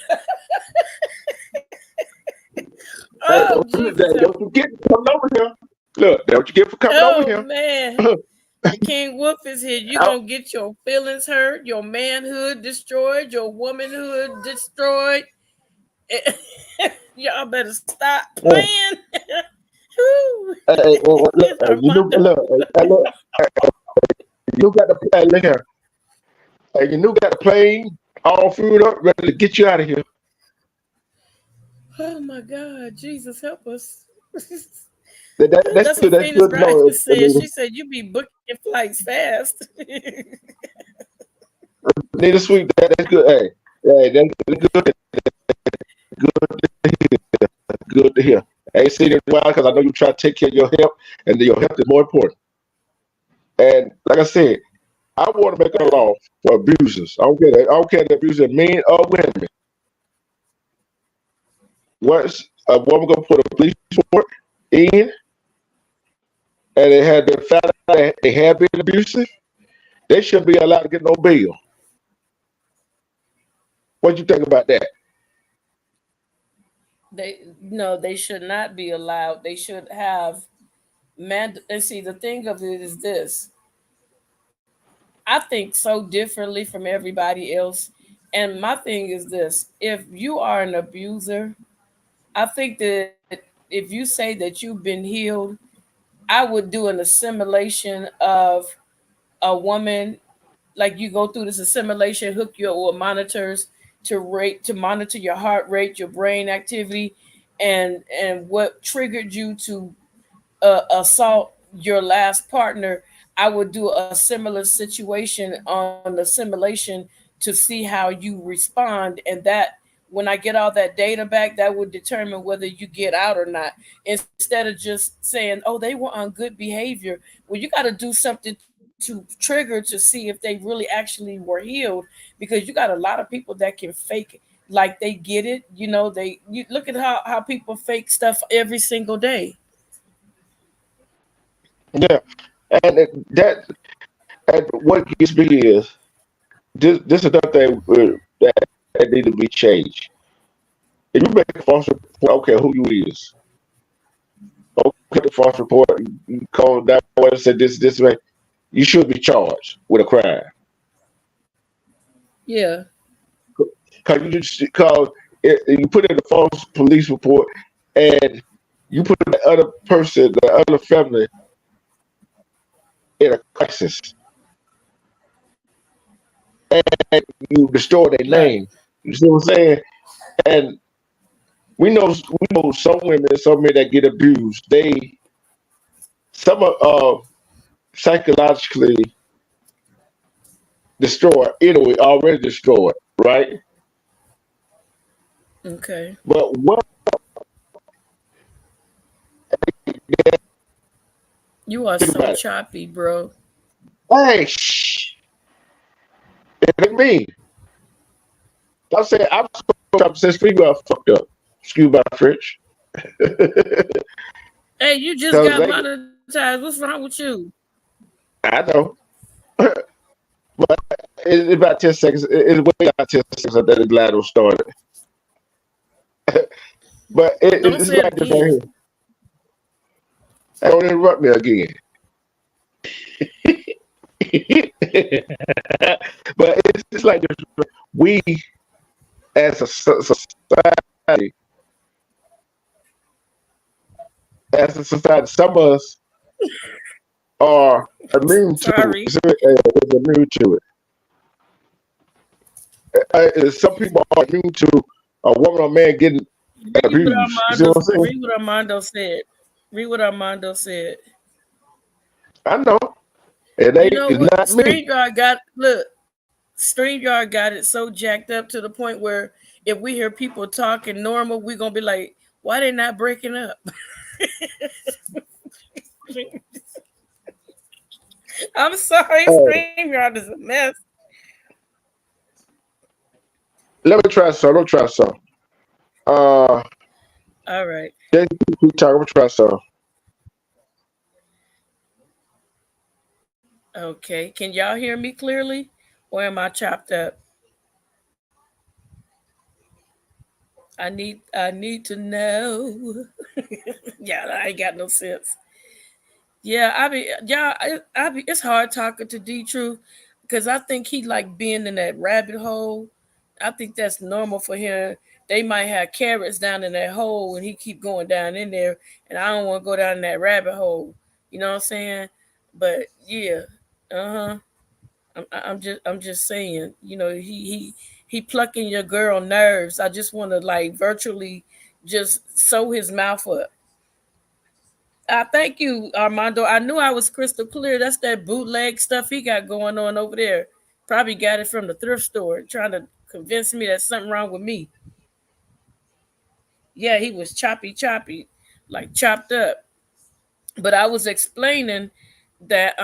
Don't you get coming over here. Look, don't you get for coming over here. Oh, man. King Wolf is here. You're going to get your feelings hurt, your manhood destroyed, your womanhood destroyed. Y'all better stop playing. You got the plane. Look here. You got the plane all food up, ready to get you out of here. Oh my God, Jesus help us. That's what Phoenix good. said. She said you be booking flights fast. Nita Sweet, that's good. Hey, that's good. Good to hear. I ain't seen it in a while because I know you try to take care of your health, and your health is more important. And like I said, I want to make a Right. law for abusers. I don't care the abuser, men or women. Once a woman gonna put a police report in, and it had been found out that they had been abusive, they shouldn't be allowed to get no bail. What you think about that? They no, they should not be allowed. They should have and see the thing of it is this. I think so differently from everybody else. And my thing is this: if you are an abuser, I think that if you say that you've been healed, I would do an assimilation of a woman, like you go through this assimilation, hook you up with monitors to monitor your heart rate, your brain activity, and what triggered you to assault your last partner. I would do a similar situation on the simulation to see how you respond, and that when I get all that data back, that would determine whether you get out or not. Instead of just saying, "Oh, they were on good behavior," well, you got to do something to trigger to see if they really actually were healed, because you got a lot of people that can fake like they get it. You look at how people fake stuff every single day. Yeah, and and what gets me is this is another thing that need to be changed. If you make a false report, I don't care who you is. Okay, the false report, you call that one and say this way, you should be charged with a crime. Yeah. Because you put in a false police report and you put the other person, the other family in a crisis, and you destroy their Right. name. You see what I'm saying? And we know some women, some men that get abused. Some are psychologically destroyed, anyway, already destroyed, right? Okay. But what You are think so about it? choppy, bro. Hey, shh, it ain't me. I'm saying I'm so upset. Speak about fucked up. Excuse my French. Hey, you just Cause got they, monetized. What's wrong with you? I know, but it's about 10 seconds. It's way about 10 seconds after the Glado started. But Don't it's say it like this right again. here. Don't interrupt me again. But it's just like this. We as a society, some of us are immune to Sorry. it. Is immune to it. Some people are immune to a woman or man getting Read what abused. You see Armando what I'm saying? read what Armando said. Read what Armando said. I know. It You ain't. know It's what? not me. StreamYard got it so jacked up to the point where if we hear people talking normal, we're gonna be like, why they not breaking up? I'm sorry, Uh, StreamYard is a mess. Let me try some. Let me try some. Uh, All right. just keep talking. Let me try some. Okay. Can y'all hear me clearly? Or am I chopped up? I need to know. Yeah, I ain't got no sense. Yeah, it's hard talking to D Truth because I think he like being in that rabbit hole. I think that's normal for him. They might have carrots down in that hole and he keep going down in there, and I don't want to go down in that rabbit hole. You know what I'm saying? But yeah, uh huh. I'm just saying. He plucking your girl nerves. I just want to like virtually just sew his mouth up. Thank you, Armando. I knew I was crystal clear. That's that bootleg stuff he got going on over there. Probably got it from the thrift store, trying to convince me that something wrong with me. Yeah, he was choppy, like chopped up. But I was explaining that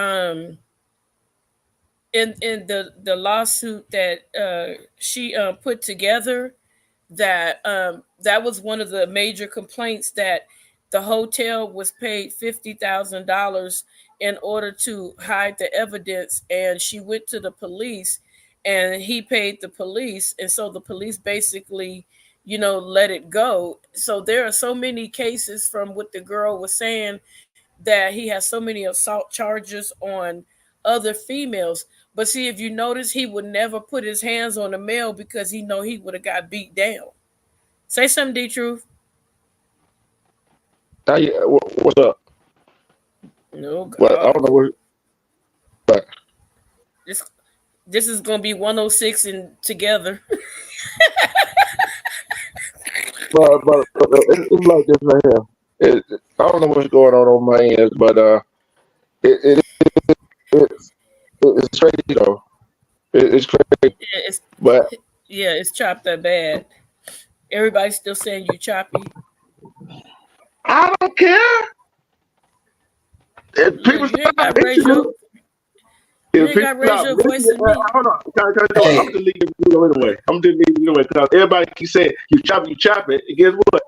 in the lawsuit that she put together, that was one of the major complaints, that the hotel was paid $50,000 in order to hide the evidence, and she went to the police, and he paid the police, and so the police basically, let it go. So there are so many cases from what the girl was saying, that he has so many assault charges on other females. But see, if you notice, he would never put his hands on a male because he know he would have got beat down. Say something, D Truth. What's up? No But I don't God. know what. But This this is gonna be 106 and together. it's like this right here. I don't know what's going on my end, but it it's it's crazy though. It's crazy, Yeah, but it's chopped that bad. Everybody's still saying you choppy. I don't care. If Look, people you ain't stop got to raise listening, your you if ain't people got to raise stop your voice listening, at me. hold on. I'm Hey, just leaving the video anyway. I'm just leaving the anyway because everybody keeps saying you chop it. And guess what?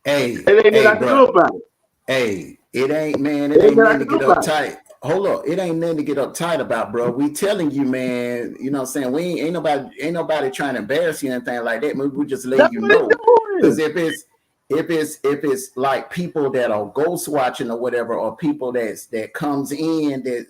hey, It ain't nothing hey, I can do bro. about it. Hey, it ain't, man. It It ain't ain't nothing I nothing to can do get about it. uptight. Hold up, it ain't nothing to get uptight about, bro. We telling you, man. You know what I'm saying? We ain't nobody trying to embarrass you or anything like that. We just letting That's you what it's know. Because doing. if it's like people that are ghost watching or whatever, or people that comes in, that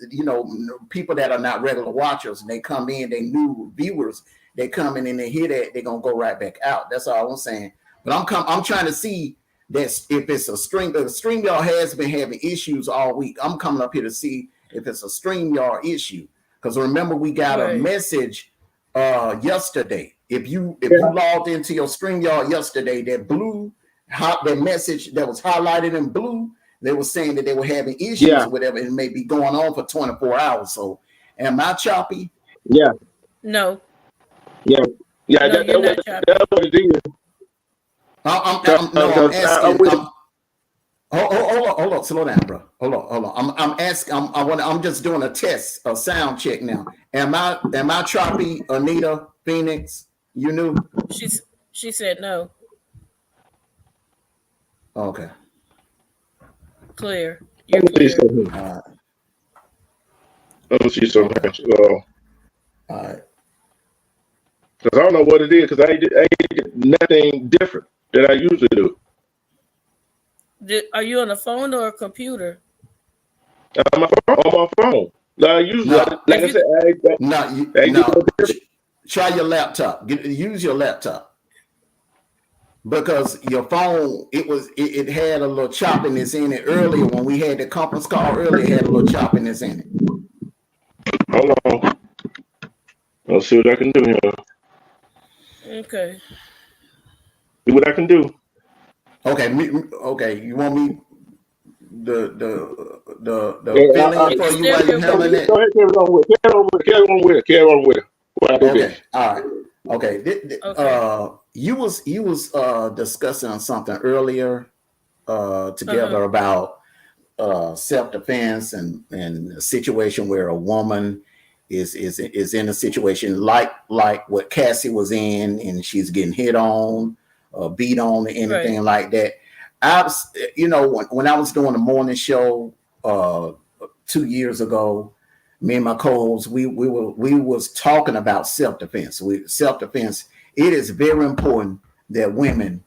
people that are not regular watchers, and they come in, they new viewers, they come in and they hear that, they're gonna go right back out. That's all I'm saying. But I'm trying to see that if it's a stream. The StreamYard has been having issues all week. I'm coming up here to see if it's a StreamYard issue. Because remember, we got a Right. message yesterday. If you Yeah, logged into your StreamYard yesterday, that message that was highlighted in blue, they were saying that they were having issues yeah, or whatever. It may be going on for 24 hours. So am I choppy? yeah, No, yeah, yeah. no, you're not That's choppy. what it is. No, I'm Because I'm asking. with it. Hold on, slow down, bro. Hold on. I'm asking. I'm just doing a test, a sound check now. Am I choppy, Anita, Phoenix? You knew? She's she said no. Okay. Clear. You're Let me see clear. something. All right. Let me see something. Okay. Because All right. I don't know what it is. Because I ain't did nothing different that I usually do. Are you on a phone or a computer? On my phone. Like usually, No, like If I you said, no, I ain't do no no. different. Try your laptop. Use your laptop because your phone. It had a little choppiness in it earlier when we had the conference call earlier. It had a little choppiness in it. Hold on. Let's see what I can do here. okay. See what I can do. Okay. Okay. You want me the Yeah, fill in You for can you stay up while you here with handling me. it? go ahead, carry on with it. What I do Okay, best. all right. Okay, Okay. you was discussing on something earlier Uh-huh. together about self defense and a situation where a woman is in a situation like what Cassie was in, and she's getting hit on, beat on, or Right. anything like that. I was, when I was doing the morning show uh, 2 years ago, me and my co-hosts, we was talking about self-defense. Self-defense, it is very important that women,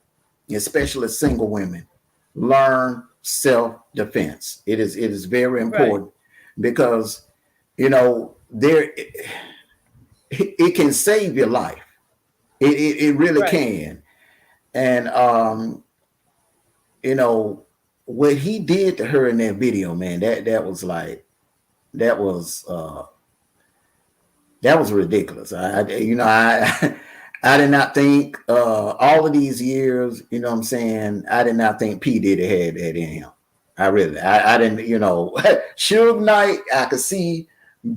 especially single women, learn self-defense. It is very Right. important because there it can save your life. It really Right. can. And you know what he did to her in that video, man, that was like that was uh that was ridiculous. I did not think all of these years, what I'm saying, I did not think P Diddy had that in him. I didn't, Suge Knight, I could see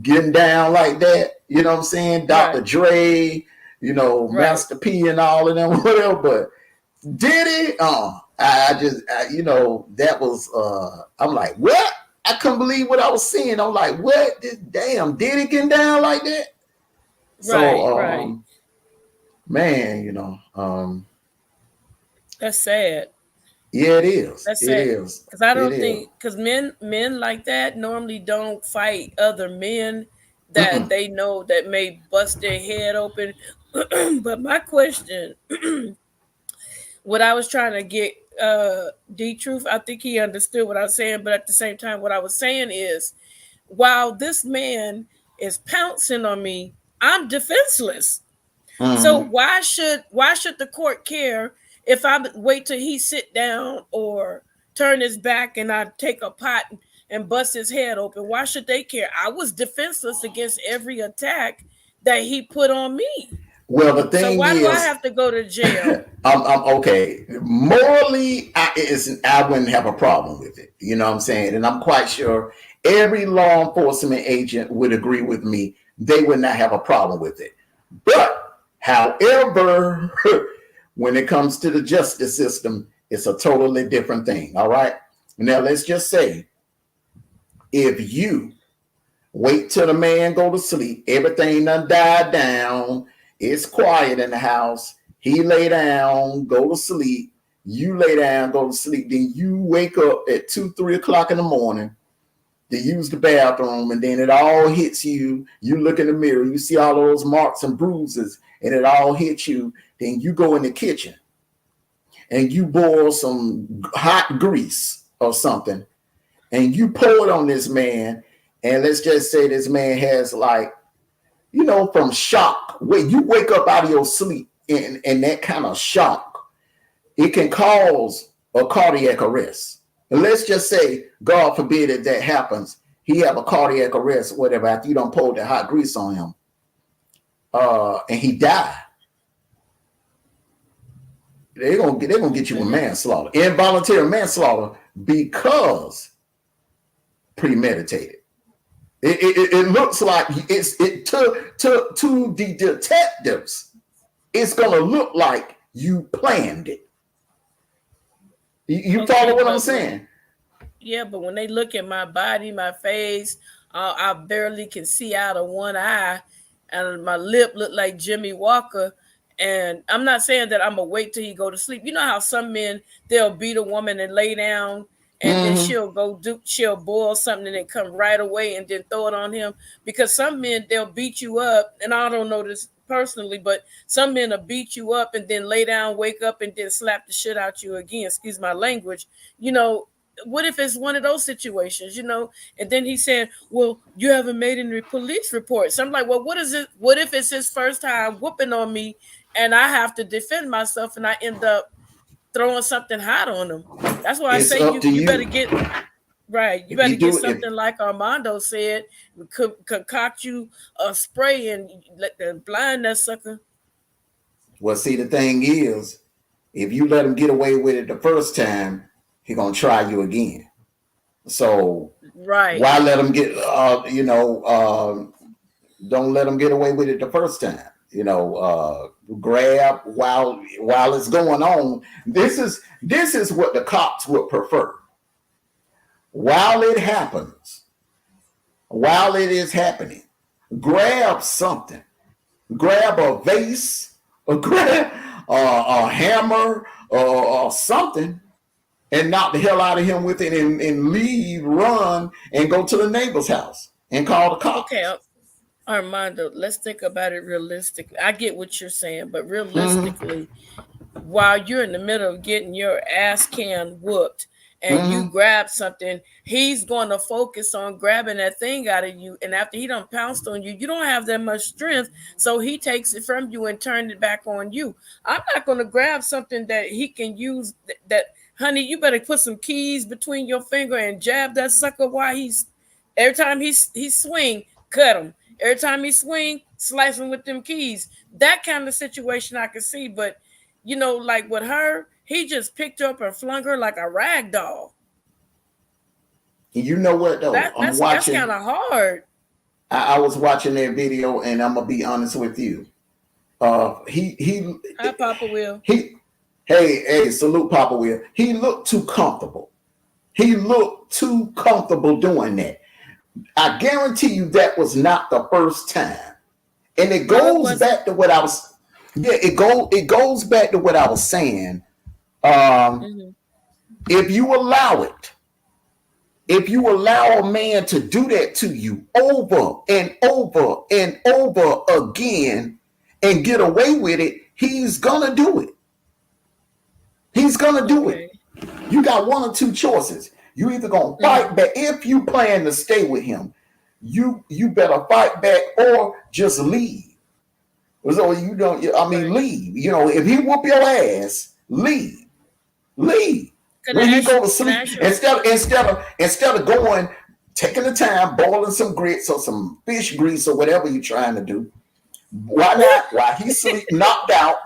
getting down like that, what I'm saying? Dr. Right. Dre, Right. Master P and all of them, whatever, but Diddy, that was I'm like, what? I couldn't believe what I was seeing. I'm like, what? This damn Diddy getting down like that? So, Right. man, That's sad. yeah, it is. That's It sad. is. Because I It don't is. think, because men like that normally don't fight other men that Mm-mm. they know that may bust their head open. But my question, what I was trying to get D Truth, I think he understood what I was saying, but at the same time, what I was saying is, while this man is pouncing on me, I'm defenseless. So Mm-hmm. why should the court care if I wait till he sit down or turn his back and I take a pot and bust his head open? Why should they care? I was defenseless against every attack that he put on me. Well, the So thing why do I is, have to go to jail? I'm okay. Morally, I wouldn't have a problem with it. You know what I'm saying? And I'm quite sure every law enforcement agent would agree with me. They would not have a problem with it. But, however, when it comes to the justice system, it's a totally different thing. All right. Now, let's just say if you wait till the man go to sleep, everything done died down, it's quiet in the house, he lay down, go to sleep, you lay down, go to sleep, then you wake up at 2, 3 o'clock in the morning to use the bathroom, and then it all hits you. You look in the mirror, you see all those marks and bruises, and it all hits you. Then you go in the kitchen and you boil some hot grease or something, and you pour it on this man. And let's just say this man has, like, from shock, when you wake up out of your sleep in that kind of shock, it can cause a cardiac arrest. And let's just say, God forbid, if that happens, he have a cardiac arrest, whatever, after you don't pour the hot grease on him, and he die. They're gonna get you with manslaughter, involuntary manslaughter, because premeditated. It looks like it to the detectives. It's gonna look like you planned it. You follow what I'm saying? Yeah, but when they look at my body, my face, I barely can see out of one eye, and my lip look like Jimmy Walker. And I'm not saying that I'm gonna wait till he go to sleep. You know how some men, they'll beat a woman and lay down, and then Mm-hmm. she'll boil something and then come right away and then throw it on him. Because some men, they'll beat you up, and I don't know this personally, but some men will beat you up and then lay down, wake up, and then slap the shit out you again. Excuse my language. You know, what if it's one of those situations, And then he said, well, you haven't made any police reports. So I'm like, well, what is it? What if it's his first time whooping on me and I have to defend myself and I end up throwing something hot on him? That's why I It's say up to you better you. get right. You If better you get do it, something like Armando said, concoct you a spray and let the blind that sucker. well, see, the thing is, if you let him get away with it the first time, he gonna try you again. So Right. why let him get? Don't let him get away with it the first time. Grab while it's going on. This is what the cops would prefer. While it happens, while it is happening, grab something. Grab a vase, or grab a hammer, or something, and knock the hell out of him with it, and leave, run, and go to the neighbor's house and call the Okay, cops. Armando, let's think about it realistically. I get what you're saying, but Mm-hmm. realistically, while you're in the middle of getting your ass can whooped and you Mm-hmm. grab something, he's going to focus on grabbing that thing out of you. And after he done pounced on you, you don't have that much strength. So he takes it from you and turns it back on you. I'm not going to grab something that he can use that, honey, you better put some keys between your finger and jab that sucker while every time he swing, cut him. Every time he swing, slice him with them keys. That kind of situation I can see, but like with her, he just picked her up and flung her like a rag doll. You know what though? That that's kind of hard. I was watching that video, and I'm gonna be honest with you. He Hi, Papa Will. he. Hey, salute Papa Will. He looked too comfortable. He looked too comfortable doing that. I guarantee you that was not the first time. And it No, it goes wasn't. back to what I was, yeah, it goes back to what I was saying. Um, Hmm. if you allow it, if you allow a man to do that to you over and over and over again and get away with it, he's gonna do it. He's gonna do it. Okay. You got one or two choices. You either gonna Hmm. fight back if you plan to stay with him. You better fight back or just leave. So you don't. I mean, Right. leave. You know, if he whoop your ass, leave. Leave. Can When I he ask you? go to Can I sleep, ask you? instead of going, taking the time, boiling some grits or some fish grease or whatever you're trying to do. Why not? While he sleep knocked out,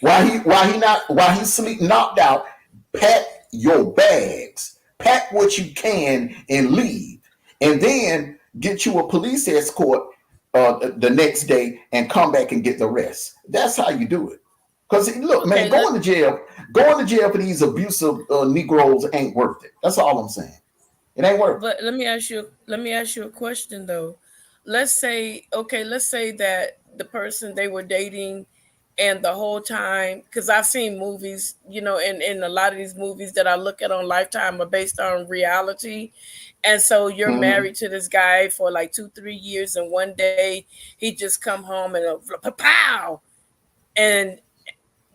while he sleep knocked out, pack your bags, pack what you can, and leave, and then get you a police escort the next day and come back and get the rest. That's how you do it. Because look, man, Okay. Let going to jail for these abusive Negroes ain't worth it. That's all I'm saying. It ain't worth it. But let me ask you. Let me ask you a question though. Let's say, okay, let's say that the person they were dating, and the whole time, because I've seen movies, and a lot of these movies that I look at on Lifetime are based on reality. And so you're Mm-hmm. married to this guy for like 2, 3 years, and one day he just come home and pow, and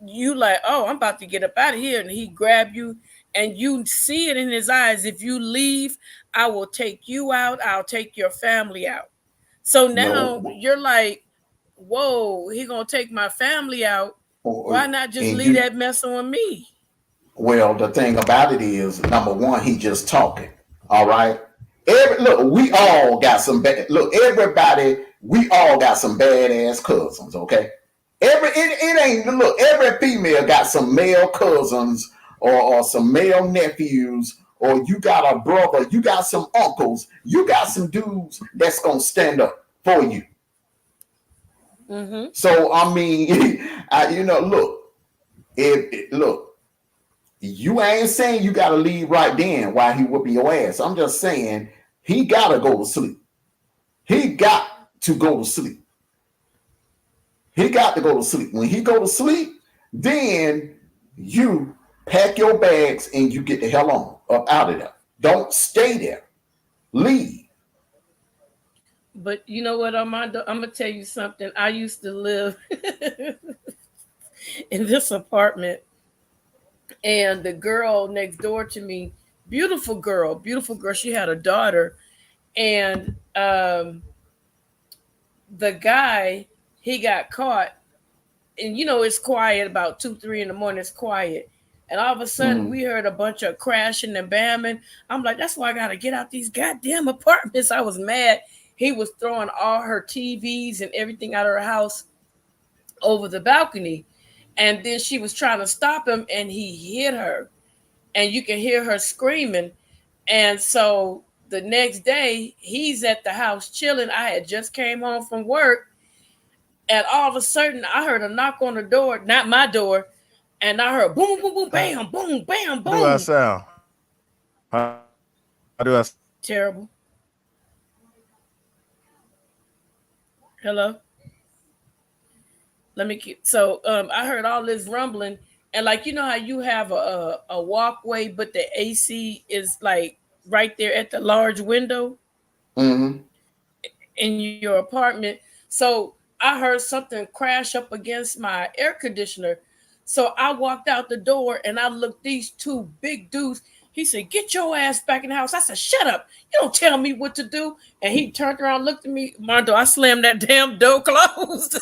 you like, oh, I'm about to get up out of here, and he grab you, and you see it in his eyes. If you leave, I will take you out. I'll take your family out. So now No, you're like, whoa, he gonna take my family out. Why not just and leave you that mess on me? Well, the thing about it is, number one, he just talking. All right. Look, we all got some bad. Look, everybody, we all got some badass cousins. Okay. It ain't look. Every female got some male cousins or some male nephews, or you got a brother, you got some uncles, you got some dudes that's gonna stand up for you. Mm-hmm. So I mean, look, look, you ain't saying you gotta leave right then while he whooping your ass. I'm just saying he gotta go to sleep. He got to go to sleep. He got to go to sleep. When he go to sleep, then you pack your bags and you get the hell on up out of there. Don't stay there. Leave. But you know what, Armando? I'm gonna tell you something. I used to live in this apartment, and the girl next door to me, beautiful girl. She had a daughter, and the guy, he got caught, and it's quiet about 2, 3 in the morning. It's quiet, and all of a sudden Mm, we heard a bunch of crashing and bamming. I'm like, that's why I gotta get out these goddamn apartments. I was mad. He was throwing all her TVs and everything out of her house over the balcony, and then she was trying to stop him, and he hit her, and you can hear her screaming. And so the next day he's at the house chilling. I had just came home from work, and all of a sudden I heard a knock on the door, not my door, and I heard boom, boom, boom, How bam, boom, bam, do I boom. sound? How do I sound? Terrible. Hello. Let me keep. So I heard all this rumbling, and like, how you have a walkway, but the AC is like right there at the large window mm-hmm. in your apartment. So I heard something crash up against my air conditioner. So I walked out the door and I looked these two big dudes. He said, "Get your ass back in the house." I said, "Shut up. You don't tell me what to do." And he turned around, looked at me. Mondo, I slammed that damn door closed.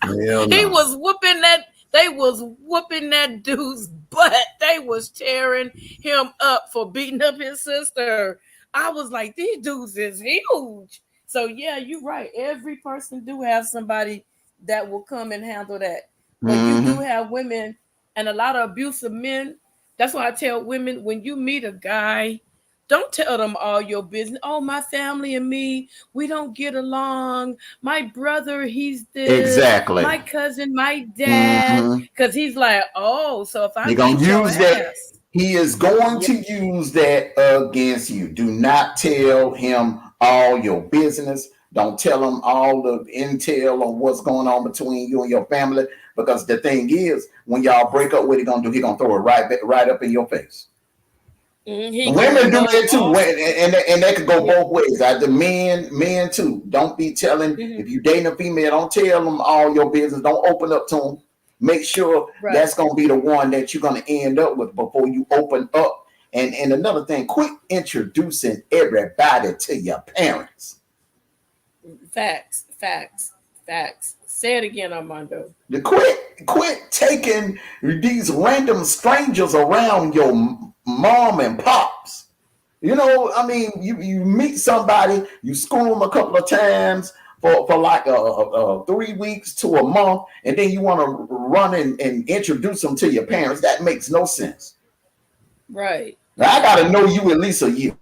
Hell He no. was whooping that. They was whooping that dude's butt. They was tearing him up for beating up his sister. I was like, these dudes is huge. So yeah, you're right. Every person do have somebody that will come and handle that. But you do Mm-hmm. have women and a lot of abusive men. That's why I tell women, when you meet a guy, don't tell them all your business. Oh, my family and me, we don't get along. My brother, he's this. Exactly. My cousin, my dad. Mm-hmm. Because he's like, oh, so if I They're gonna beat your use that. ass. He is going to use that against you. Do not tell him all your business. Don't tell him all the intel on what's going on between you and your family. Because the thing is, when y'all break up, what he gonna do? He gonna throw it right up in your face. Women do that too, and they could go both ways. The men too. Don't be telling if you dating a female, don't tell them all your business. Don't open up to them. Make sure that's gonna be the one that you're gonna end up with before you open up. And another thing, quit introducing everybody to your parents. Facts. Say it again, Armando. Quit taking these random strangers around your mom and pops. You know, I mean, you meet somebody, you school them a couple of times for like 3 weeks to a month, and then you want to run and introduce them to your parents. That makes no sense. Right. Now, I got to know you at least a year.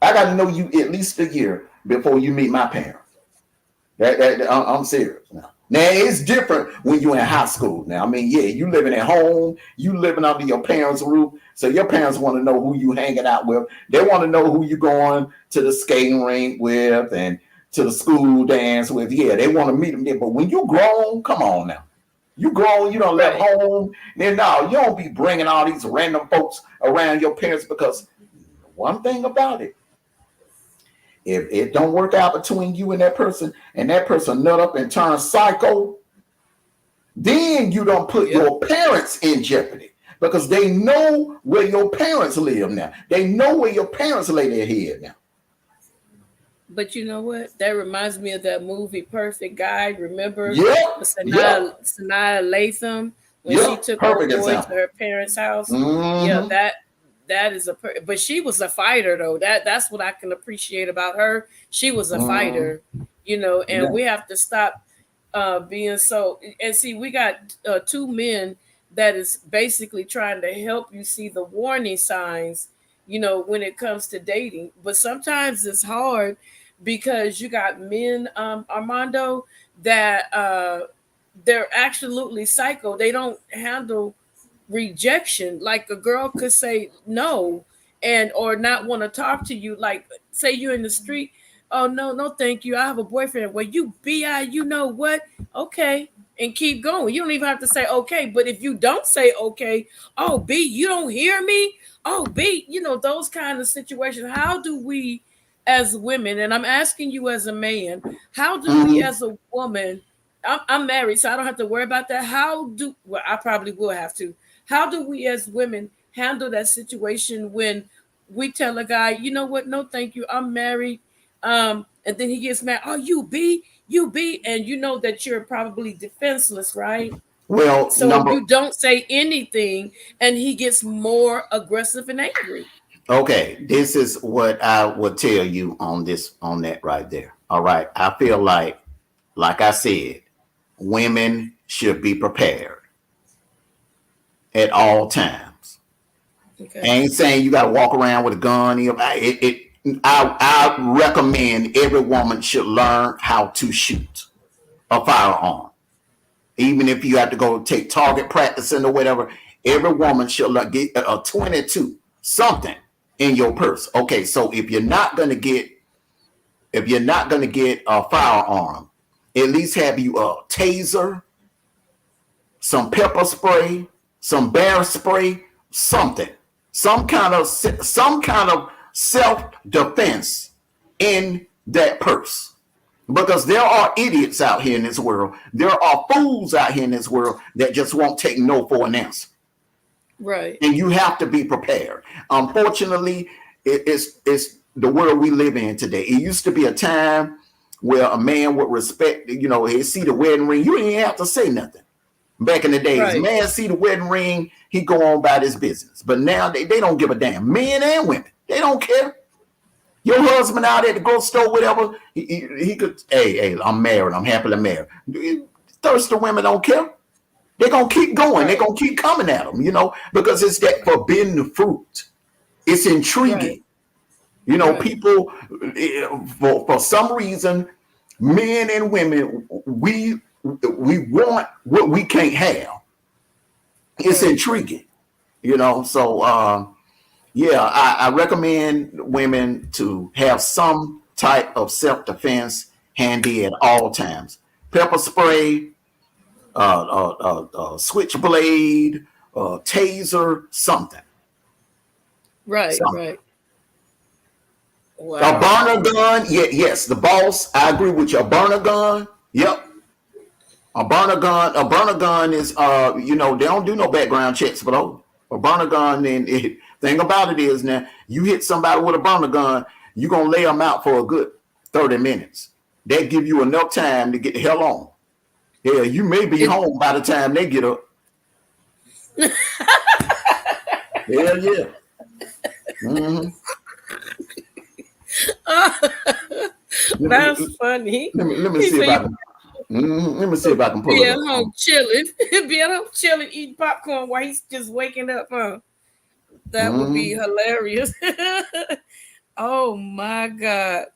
I got to know you at least a year before you meet my parents. I'm serious now. Now, it's different when you're in high school. Now, I mean, yeah, you living at home, you living under your parents' roof. So your parents want to know who you hanging out with. They want to know who you going to the skating rink with and to the school dance with. Yeah, they want to meet them there. But when you grown, come on now. You grown, you don't left home. Then no, you don't be bringing all these random folks around your parents, because one thing about it, if it don't work out between you and that person nut up and turn psycho, then you don't put your parents in jeopardy, because they know where your parents live now. They know where your parents lay their head now. But you know what? That reminds me of that movie Perfect Guy. Remember? Sanaa Latham, when she took her boy to her parents' house. Yeah, that is but she was a fighter though. That's what I can appreciate about her. She was a fighter, you know, and we have to stop being so. And see, we got 2 men that is basically trying to help you see the warning signs, you know, when it comes to dating. But sometimes it's hard because you got men, Armando, that they're absolutely psycho. They don't handle rejection. Like a girl could say no and or not want to talk to you. Like say you're in the street, oh no thank you, I have a boyfriend. Well, you you know what, okay, and keep going. You don't even have to say okay. But if you don't say okay, oh B, you don't hear me, oh B, you know, those kind of situations. How do we as women, and I'm asking you as a man, how do we as a woman, I'm married so I don't have to worry about that. Well, I probably will have to. How do we as women handle that situation when we tell a guy, you know what, no thank you, I'm married, and then he gets mad, oh you B, and you know that you're probably defenseless, right? Well, so you don't say anything and he gets more aggressive and angry. Okay, this is what I would tell you on that right there. All right, I feel like I said, women should be prepared at all times. Okay. I ain't saying you got to walk around with a gun. I recommend every woman should learn how to shoot a firearm. Even if you have to go take target practicing or whatever, every woman should get a 22, something in your purse. Okay, so if you're not gonna get a firearm, at least have you a taser, some pepper spray, some bear spray, something, some kind of self-defense in that purse. Because there are idiots out here in this world. There are fools out here in this world that just won't take no for an answer. Right. And you have to be prepared. Unfortunately, it's the world we live in today. It used to be a time where a man would respect, you know, he'd see the wedding ring. You didn't even have to say nothing. Back in the days, right. Man see the wedding ring, he go on about his business. But now they don't give a damn. Men and women, they don't care. Your husband out at the grocery store, whatever, he could, hey, I'm married, I'm happily married. Thirsty women don't care. They're going to keep going. Right. They're going to keep coming at them, you know, because it's that forbidden fruit. It's intriguing. Right. You know, right. People, for some reason, men and women, we want what we can't have. It's intriguing. So yeah, I recommend women to have some type of self-defense handy at all times. Pepper spray, switchblade, taser, something. Right, Something. right. A Wow. burner gun, yes, the boss. I agree with you. A burner gun, yep. A burner gun is they don't do no background checks for those. A burner gun, and thing about it is now you hit somebody with a burner gun, you're gonna lay them out for a good 30 minutes. That give you enough time to get the hell on. Yeah, you may be It, home by the time they get up. Hell yeah. Mm-hmm. that's funny. Let me He see said if you I can. Let me see if I can pull be it at up. home chilling, be at home chilling, eating popcorn while he's just waking up. Huh? That would be Mm-hmm. hilarious. Oh my god.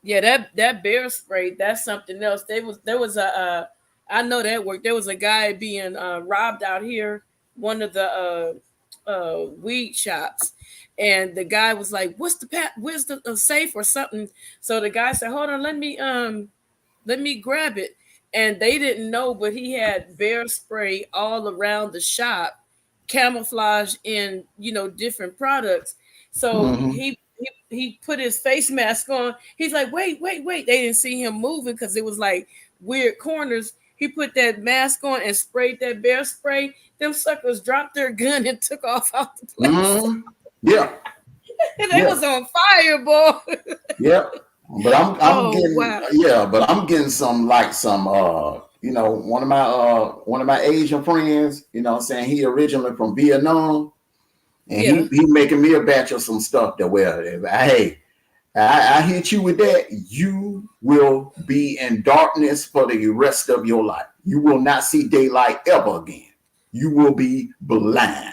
Yeah, that bear spray, that's something else. There was I know that worked. There was a guy being robbed out here, one of the weed shops, and the guy was like, Where's the safe or something?" So the guy said, "Hold on, let me grab it." And they didn't know, but he had bear spray all around the shop, camouflage in different products. So Mm-hmm. he put his face mask on. He's like, wait, wait, wait. They didn't see him moving because it was like weird corners. He put that mask on and sprayed that bear spray. Them suckers dropped their gun and took off out the place. Mm-hmm. Yeah. And they Yeah. was on fire, boy. Yeah, but I'm Oh getting, wow. but I'm getting some one of my Asian friends, what I'm saying, he originally from Vietnam, and Yeah. he making me a batch of some stuff that hey, I hit you with that, you will be in darkness for the rest of your life. You will not see daylight ever again. You will be blind.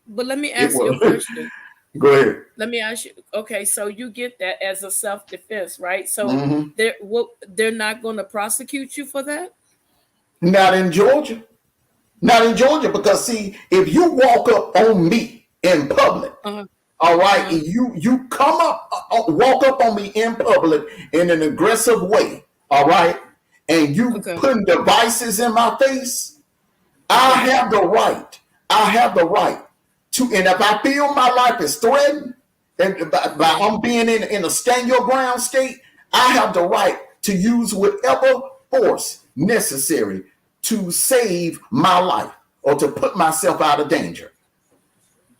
But let me It ask you a will. question. Go ahead. Let me ask you. Okay, so you get that as a self defense, right? So Hmm. they're not going to prosecute you for that. Not in Georgia. Not in Georgia, because see, if you walk up on me in public, Uh huh. all Uh right, huh. you come up, walk up on me in public in an aggressive way, all right, and you Okay. putting devices in my face, I Okay. have the right. I have the right to, and if I feel my life is threatened, and by Okay. I'm being in a stand your ground state, I have the right to use whatever force necessary to save my life or to put myself out of danger.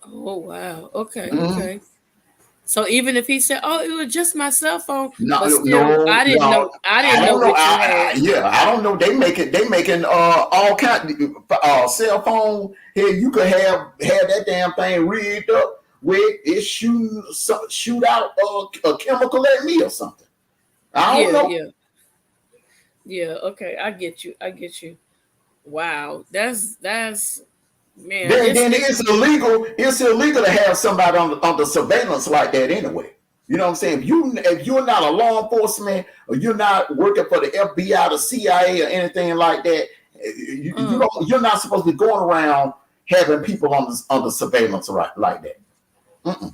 Oh wow. Okay. Mhm. Okay. So even if he said, "Oh, it was just my cell phone," No, but still, no, I didn't no. know. I I didn't know don't know. what you had. Yeah, I don't know. They making all kind cell phone. Here, you could have that damn thing rigged up where it shoot out a chemical at me or something. I don't Yeah. know. Yeah. Yeah. Okay. I get you. I get you. Wow. That's man. Then it's illegal. It's illegal to have somebody on the surveillance like that anyway. You know what I'm saying? If you're not a law enforcement or you're not working for the FBI, the CIA, or anything like that, uh, you're not supposed to be going around having people on the surveillance right like that. Mm-mm.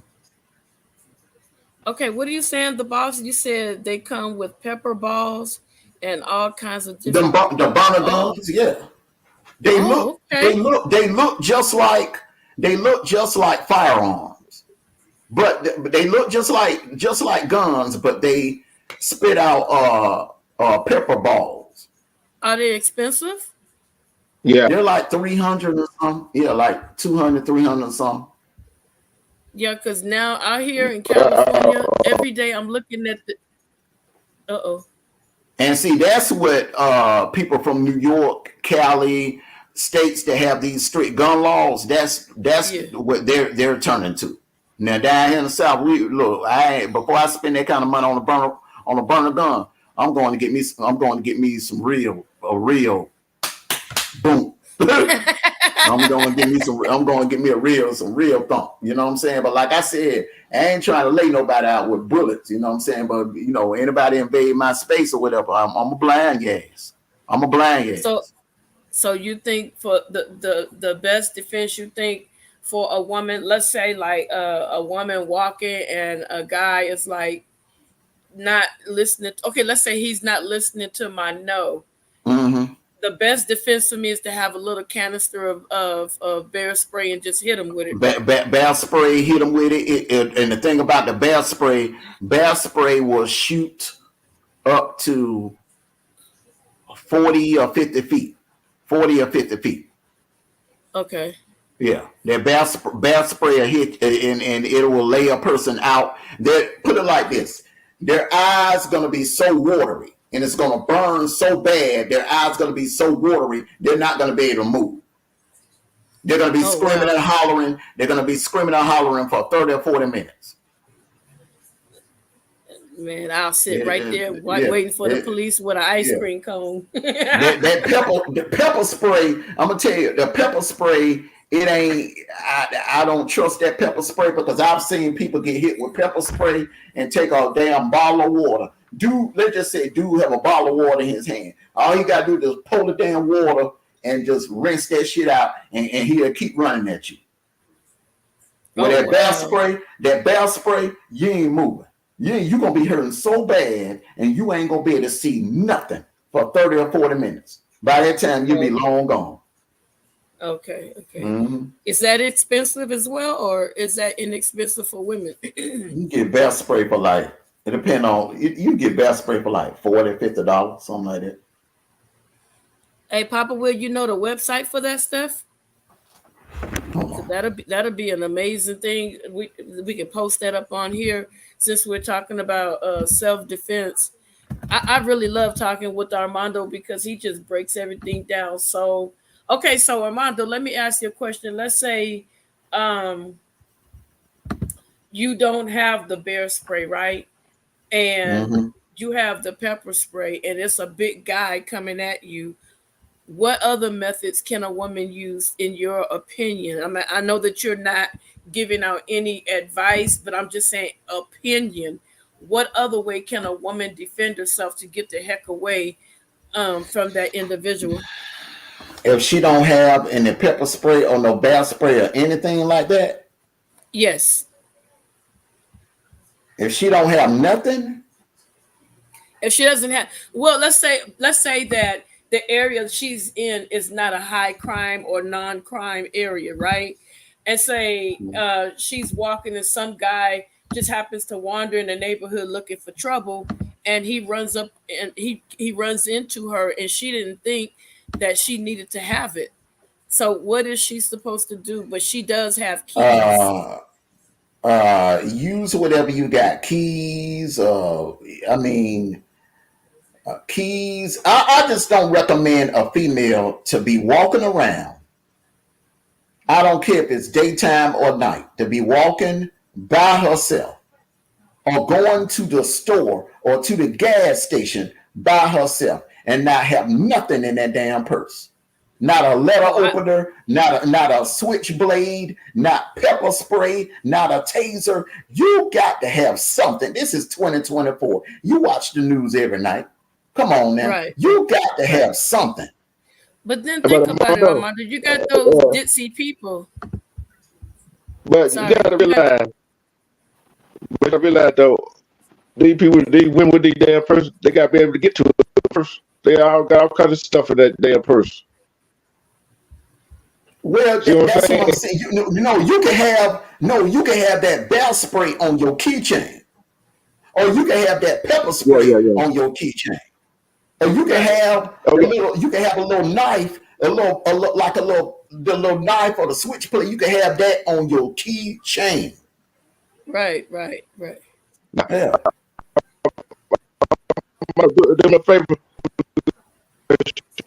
okay. What are you saying? The boss? You said they come with pepper balls and all kinds of different. The burner Oh. guns, yeah. They look Oh. Okay. they look just like firearms, but they look just like guns, but they spit out pepper balls. Are they expensive? Yeah. They're like 300 or something. Yeah, like 200, 300 or something. Yeah, because now out here in Uh, California, every day I'm looking at the. Uh oh. And see, that's what people from New York, Cali, states that have these strict gun laws. That's Yeah. what they're turning to. Now down here in the South, we look. Before I spend that kind of money on a burner gun, I'm going to get me a real boom. I'm going to get me some real thump. You know what I'm saying? But like I said, I ain't trying to lay nobody out with bullets. You know what I'm saying? But anybody invade my space or whatever, I'm a blind yes. I'm a blind So yes. So you think for the best defense, you think for a woman, let's say like a woman walking and a guy is like not listening. Okay, let's say he's not listening to my no. Mm-hmm. The best defense for me is to have a little canister of bear spray and just hit him with it. Bear spray, hit them with it. And the thing about the bear spray will shoot up to 40 or 50 feet. 40 or 50 feet. Okay. Yeah, that bear spray will hit and it will lay a person out. Put it like this: their eyes gonna be so watery, and it's gonna burn so bad. Their eyes gonna be so watery, they're not gonna be able to move. They're gonna be screaming and hollering. They're gonna be screaming and hollering for 30 or 40 minutes. Man, I'll sit right there waiting for the police with an ice cream cone. The pepper spray. I'm gonna tell you, the pepper spray. It ain't. I don't trust that pepper spray because I've seen people get hit with pepper spray and take a damn bottle of water. Let's just say, dude have a bottle of water in his hand. All you gotta do is pour the damn water and just rinse that shit out, and he'll keep running at you. With that bear spray, you ain't moving. You gonna be hurting so bad, and you ain't gonna be able to see nothing for 30 or 40 minutes. By that time, you'll be long gone. Okay. Mm-hmm. Is that expensive as well, or is that inexpensive for women? You get bear spray for like, it depends on, you get bear spray for like $40, $50, something like that. Hey, Papa, Will, you know the website for that stuff? So that'll be an amazing thing. We can post that up on here since we're talking about self-defense. I really love talking with Armando because he just breaks everything down. So, okay, so Armando, let me ask you a question. Let's say you don't have the bear spray, right? And you have the pepper spray, and it's a big guy coming at you. What other methods can a woman use, in your opinion? I mean, I know that you're not giving out any advice, but I'm just saying opinion. What other way can a woman defend herself to get the heck away from that individual? If she don't have any pepper spray or no bear spray or anything like that? Yes. If she don't have nothing? If she doesn't have, well, let's say that the area she's in is not a high crime or non-crime area, right? And say she's walking and some guy just happens to wander in the neighborhood looking for trouble, and he runs up and he runs into her, and she didn't think that she needed to have it. So what is she supposed to do? But she does have keys. Use whatever you got. Keys, keys. I just don't recommend a female to be walking around. I don't care if it's daytime or night, to be walking by herself or going to the store or to the gas station by herself and not have nothing in that damn purse. Not a letter opener, not a switchblade, not pepper spray, not a taser. You got to have something. This is 2024. You watch the news every night. Come on now. Right. You got to have something. But then think about it, Armando. You got those ditzy people. But you gotta realize though, these women with these damn purse, they gotta be able to get to it first. They all got all kinds of stuff in that damn purse. Well, that's what I'm saying. You can have that bear spray on your keychain, or you can have that pepper spray on your keychain, or you can have a little knife, the little knife or the switchblade. You can have that on your keychain. Right. Yeah. Do me a favor.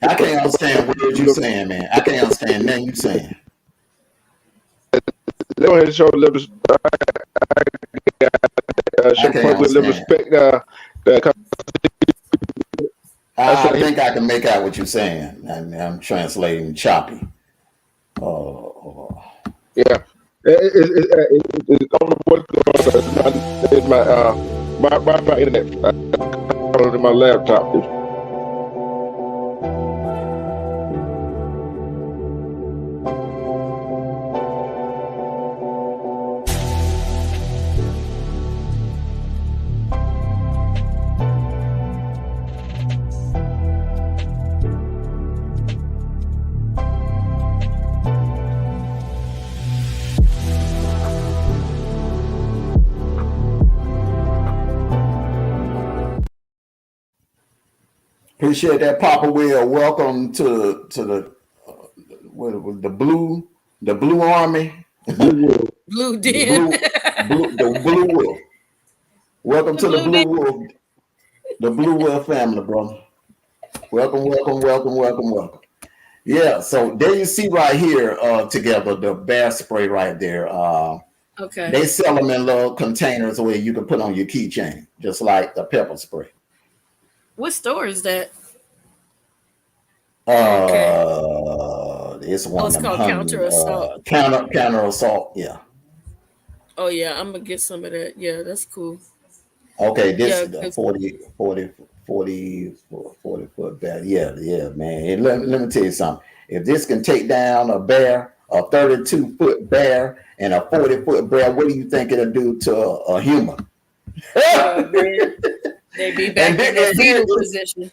I can't understand what you're saying, man. I can't understand nothing you're saying. Go ahead and show a little respect. I think I can make out what you're saying. I'm translating choppy. Yeah. It's on the voice. It's my internet. My laptop. Appreciate that, Papa Will. Welcome to the what was the blue army, Blue Wolf. Blue the Den. the blue wolf. Welcome The to the Blue Den. blue wolf, the blue wolf family, bro. Welcome, welcome, welcome, welcome, welcome. Yeah, so there you see right here, together the bear spray right there. Okay. They sell them in little containers where you can put on your keychain, just like the pepper spray. What store is that? Okay. It's Oh, one of it's them called Counter Assault. counter assault. Yeah. Oh yeah, I'm gonna get some of that. Yeah, that's cool. Okay, this Yeah, is the cause 40 foot bear. Yeah, yeah, man. And let me tell you something. If this can take down a bear, a 32-foot bear, and a 40-foot bear, what do you think it'll do to a human? man, they be And back then in the and here fetal is position.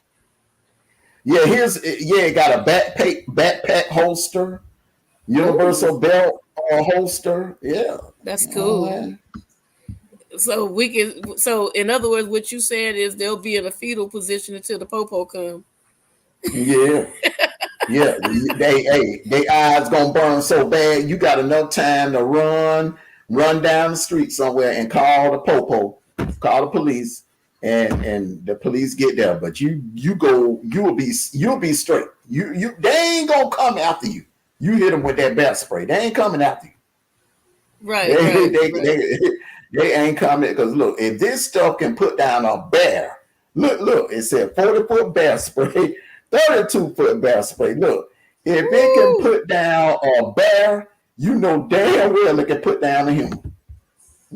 it got a backpack holster, Ooh, universal belt holster. Yeah. that's cool. Uh, So we can. So in other words, what you said is they'll be in a fetal position until the popo come. yeah. Yeah, they eyes gonna burn so bad. You got enough time to run down the street somewhere and call the popo, call the police, and the police get there. But you go, you'll be straight. They ain't gonna come after you. You hit them with that bat spray. They ain't coming after you. Right, They right, they right. they, they ain't coming because look, if this stuff can put down a bear, look, it said 40-foot bear spray, 32-foot bear spray. Look, if it can Woo! put down a bear, you know damn well it can put down a human.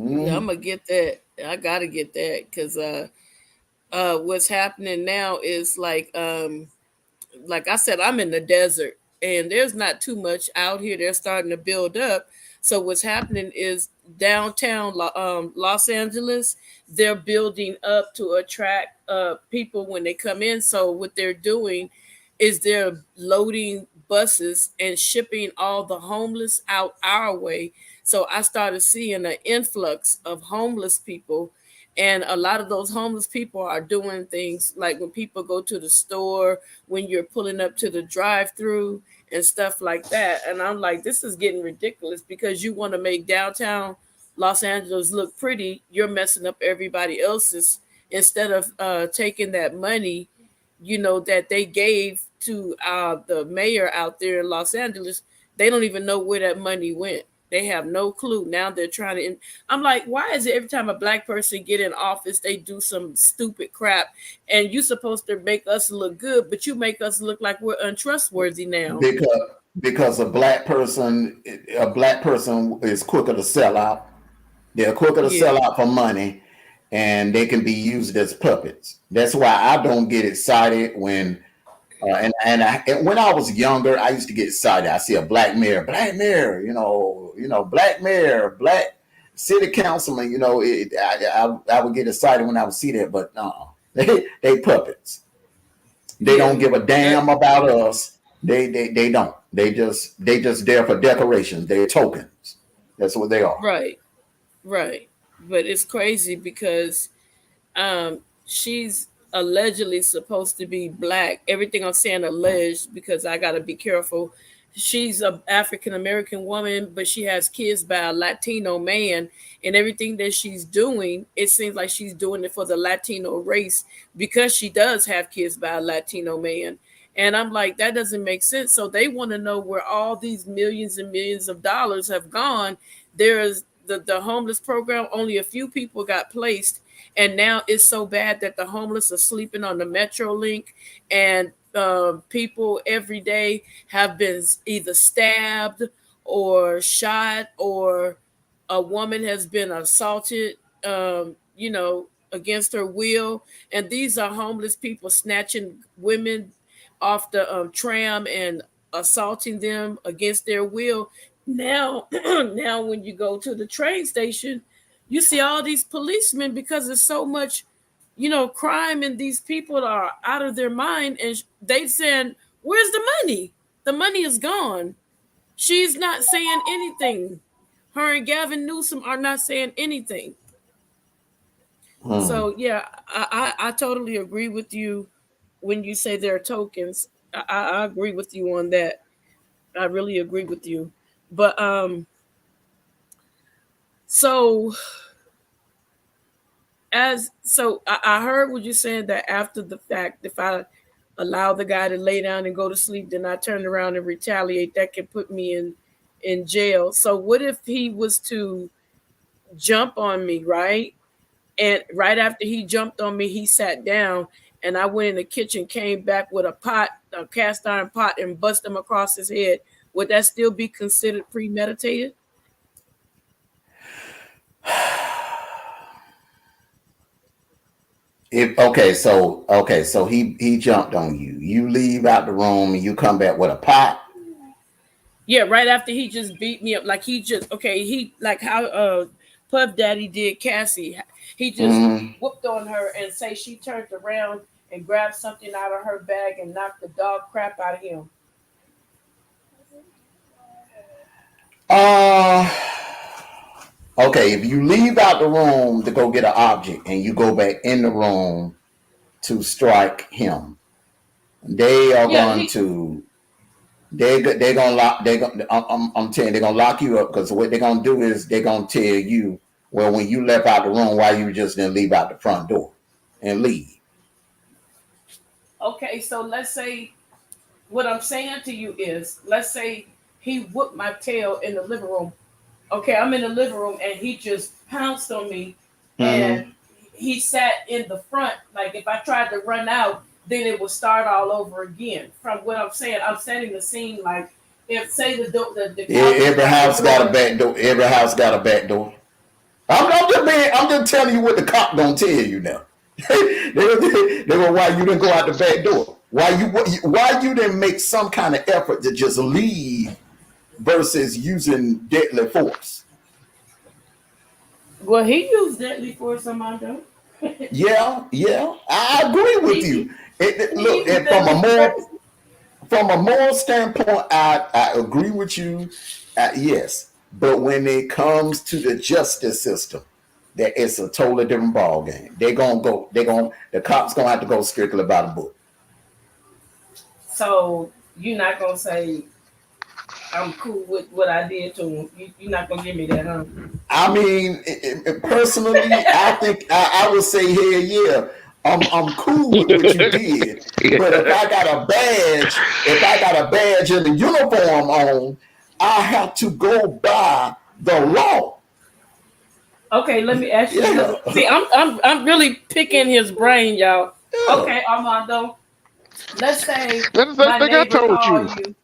Yeah, I'm Mm-hmm. gonna get that. I gotta get that because what's happening now is like I said, I'm in the desert and there's not too much out here. They're starting to build up. So what's happening is downtown Los Angeles, they're building up to attract people when they come in. So what they're doing is they're loading buses and shipping all the homeless out our way. So I started seeing an influx of homeless people, and a lot of those homeless people are doing things like when people go to the store, when you're pulling up to the drive-through and stuff like that. And I'm like, this is getting ridiculous because you want to make downtown Los Angeles look pretty. You're messing up everybody else's instead of taking that money, that they gave to the mayor out there in Los Angeles. They don't even know where that money went. They have no clue. Now they're trying to. I'm like, why is it every time a black person get in office, they do some stupid crap, and you supposed to make us look good, but you make us look like we're untrustworthy now. Because because a black person is quicker to sell out. They're quicker to Yeah, sell out for money, and they can be used as puppets. That's why I don't get excited when and when I was younger, I used to get excited. I see a black mayor, black mayor, black city councilman. I would get excited when I would see that, but they puppets. They don't yeah. give a That damn about us. They don't. They just there for decorations. They're tokens. That's what they are. right, right. But it's crazy because she's allegedly supposed to be black. Everything I'm saying alleged because I got to be careful. She's a African American woman, but she has kids by a Latino man, and everything that she's doing, it seems like she's doing it for the Latino race because she does have kids by a Latino man. And I'm like, that doesn't make sense. So they want to know where all these millions and millions of dollars have gone. There's the homeless program, only a few people got placed, and now it's so bad that the homeless are sleeping on the Metro Link, and people every day have been either stabbed or shot, or a woman has been assaulted, against her will. And these are homeless people snatching women off the tram and assaulting them against their will. Now, now when you go to the train station, you see all these policemen because there's so much, crime, and these people are out of their mind, and they saying, "Where's the money? The money is gone." She's not saying anything. Her and Gavin Newsom are not saying anything. Hmm. So yeah, I totally agree with you when you say they're tokens. I agree with you on that. I really agree with you. But so I heard what you said that after the fact, if I allow the guy to lay down and go to sleep, then I turn around and retaliate. That can put me in jail. So what if he was to jump on me, right? And right after he jumped on me, he sat down, and I went in the kitchen, came back with a pot, a cast iron pot, and bust him across his head. Would that still be considered premeditated? So he jumped on you. You leave out the room and you come back with a pot. Yeah, right after he just beat me up, like he just he like how Puff Daddy did Cassie. He just Mhm. whooped on her and say she turned around and grabbed something out of her bag and knocked the dog crap out of him. Uh, okay. If you leave out the room to go get an object and you go back in the room to strike him, they are Yeah, going he to they gonna lock they gonna I'm telling you, they're gonna lock you up because what they're gonna do is they're gonna tell you, well, when you left out the room, why you just didn't leave out the front door and leave. okay. So let's say what I'm saying to you is, let's say he whooped my tail in the living room. Okay, I'm in the living room and he just pounced on me, and Mm-hmm. he sat in the front. Like if I tried to run out, then it would start all over again. From what I'm saying, I'm setting the scene. Like if say the couch is Every by the house got a door. back door. Every house got a back door. I'm just telling you what the cop gonna tell you now. They go, why you didn't go out the back door? Why you didn't make some kind of effort to just leave versus using deadly force? Well, he used deadly force on my door. Yeah, I agree with he, you. he Look, used deadly force. from a moral standpoint, I agree with you. Yes, but when it comes to the justice system, that it's a totally different ball game. The cops gonna have to go strictly by the book. So you're not gonna say I'm cool with what I did to him. You're not gonna give me that, huh? I mean, personally, I think I would say, hell yeah, I'm cool with what you did. But if I got a badge and a uniform on, I have to go by the law. Okay, let me ask you Yeah, another. See, I'm really picking his brain, y'all. yeah. Okay, Armando. Let's say That's the same my thing I neighbor told you. called you.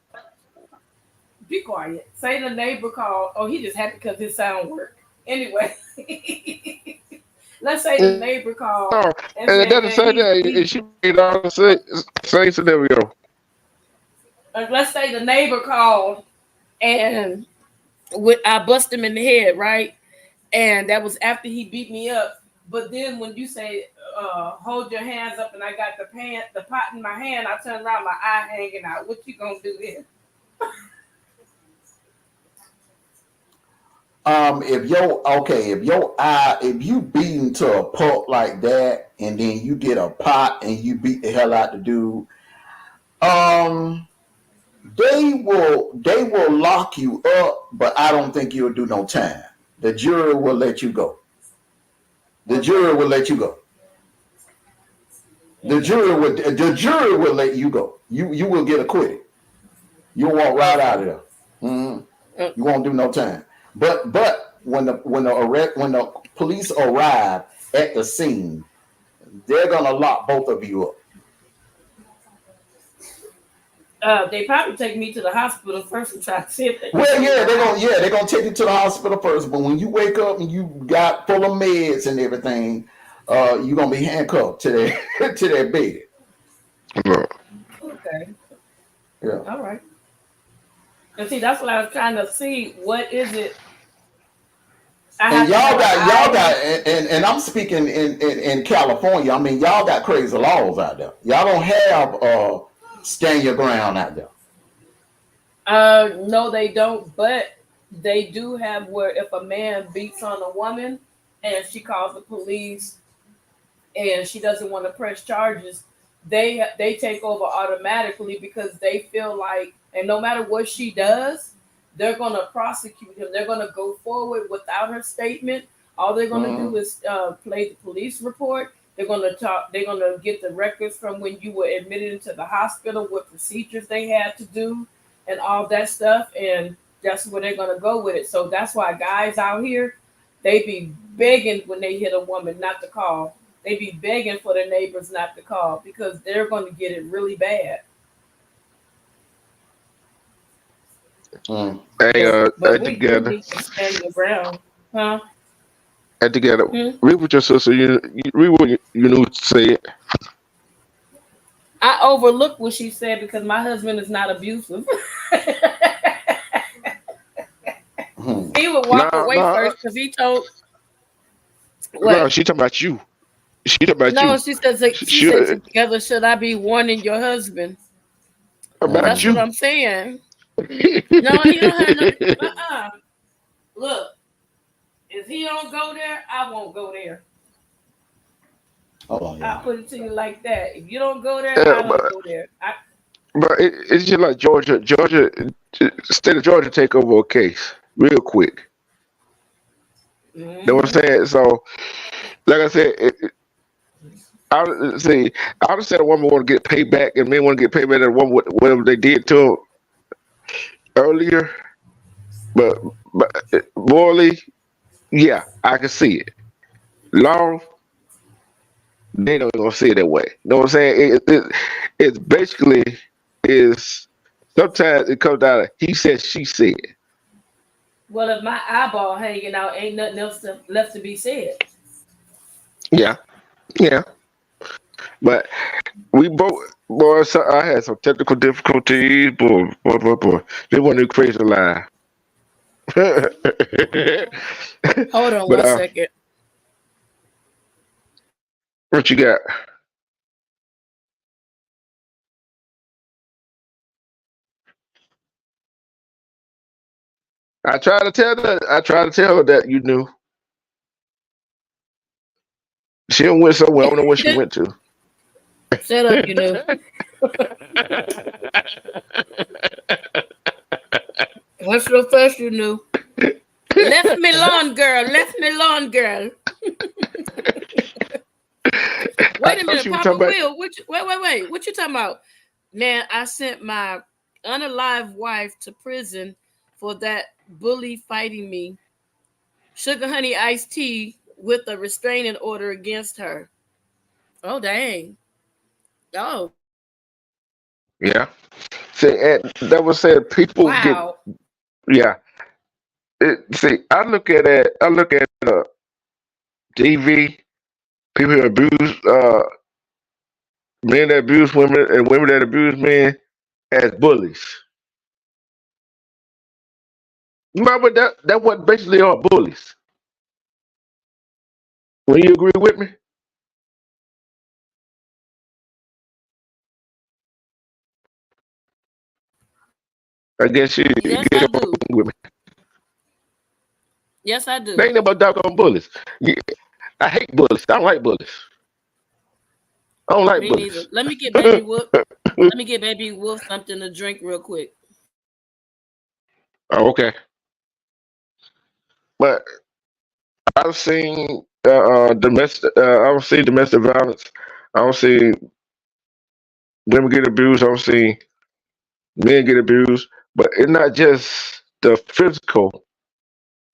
Be quiet. Say the neighbor called. Oh, he just happy because his sound worked. Anyway, let's say the neighbor called No, and and said that's the that same thing. And she made all the same scenario. let's say the neighbor called and I bust him in the head, right? And that was after he beat me up. But then when you say hold your hands up and I got the pot in my hand, I turn around, my eye hanging out. What you gonna do then? If you beaten to a pulp like that, and then you get a pot and you beat the hell out the dude, um, they will lock you up, but I don't think you'll do no time. The jury will let you go. The Okay. jury will let you go. Okay. The jury will let you go. You will get acquitted. You'll walk right out Okay. of there. Mhm. Uh, You won't do no time. But when the police arrive at the scene, they're gonna lock both of you up. they probably take me to the hospital first and try to see if they can Well, save my eye. they're gonna take you to the hospital first. But when you wake up and you got full of meds and everything, you're gonna be handcuffed to that to that bed. No. Okay. Yeah. All right. And see, that's what I was trying to see. What is it? I And have to have an y'all eye. got, and I'm speaking in California. I mean, y'all got crazy laws out there. Y'all don't have stand your ground out there. No, they don't. But they do have where if a man beats on a woman and she calls the police and she doesn't want to press charges, they take over automatically because they feel like, and no matter what she does, they're gonna prosecute him. They're gonna go forward without her statement. All they're gonna do is play the police report. They're gonna talk. They're gonna get the records from when you were admitted into the hospital, what procedures they had to do, and all that stuff. And that's where they're gonna go with it. So that's why guys out here, they be begging when they hit a woman not to call. They be begging for the neighbors not to call because they're going to get it really bad. Hey, But at we together, need to stand your ground, huh? at together. Hmm? Read what your sister. Read what you knew to say it. I overlooked what she said because my husband is not abusive. He would walk No, away no, first because he told no. what? She talking about you. She talking about No, you. she She said together should I be warning your husband? about That's what you. I'm saying. No, he don't have no. Look, if he don't go there, I won't go there. Oh I'll yeah. put it to you like that. If you don't go there, uh, I don't but go there. but it's just like Georgia. State of Georgia take over a case real quick. You know what Hmm. I'm saying? So, like I said, I would see. I would say a woman want to get paid back, and men want to get paid back at a woman whatever they did to them earlier. But morally, yeah, I can see it. Law, they don't gonna see it that way. You know what I'm saying? It's basically is sometimes it comes down to he said, she said. Well, if my eyeball hanging out, ain't nothing else left to be said. Yeah, yeah. But we both, boy. So I had some technical difficulties, boy. They want to crazy line. but Hold on one second. what you got? I tried to tell her that you knew. She went somewhere. I don't know where she went to. Shut up, you know. What's the first you knew? Left me alone, girl. Left me alone, girl. I Wait a know minute, she was Papa talking about. Will. Wait. What you talking about? Man, I sent my unalive wife to prison for that bully fighting me. Sugar honey iced tea with a restraining order against her. Oh dang. Oh Yeah. See, and that was said. People get. wow. Yeah. See, I look at it. I look at TV. People who abuse men that abuse women and women that abuse men as bullies. Remember that what basically are bullies. Will you agree with me? I guess you Yes, get I along do. with me. Yes, I They do. ain't about doggone bullies. I hate bullies. I don't like bullies. I don't like Me neither. bullies. Let me get baby Wolf. Let me get baby Wolf something to drink real quick. Oh, okay, but I've seen domestic. I don't see domestic violence. I don't see women get abused. I don't see men get abused. But it's not just the physical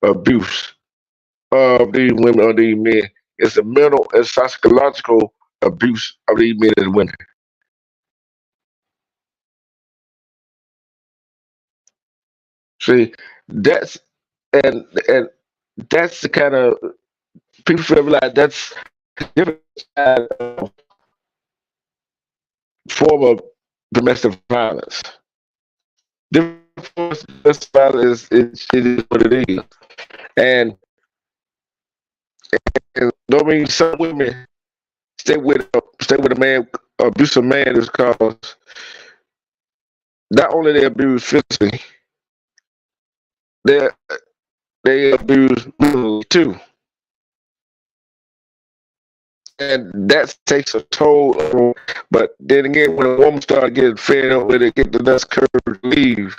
abuse of these women or these men. It's the mental and psychological abuse of these men and women. See, that's and that's the kind of people feel like that's different side of form of domestic violence. Different forms of domestic violence it is what it is. And, and don't mean some women stay with a man abusive man is because not only they abuse physically, they they abuse mentally too. and that takes a toll. But then again, when a woman starts getting fed up with it, get the nuts curved, leave.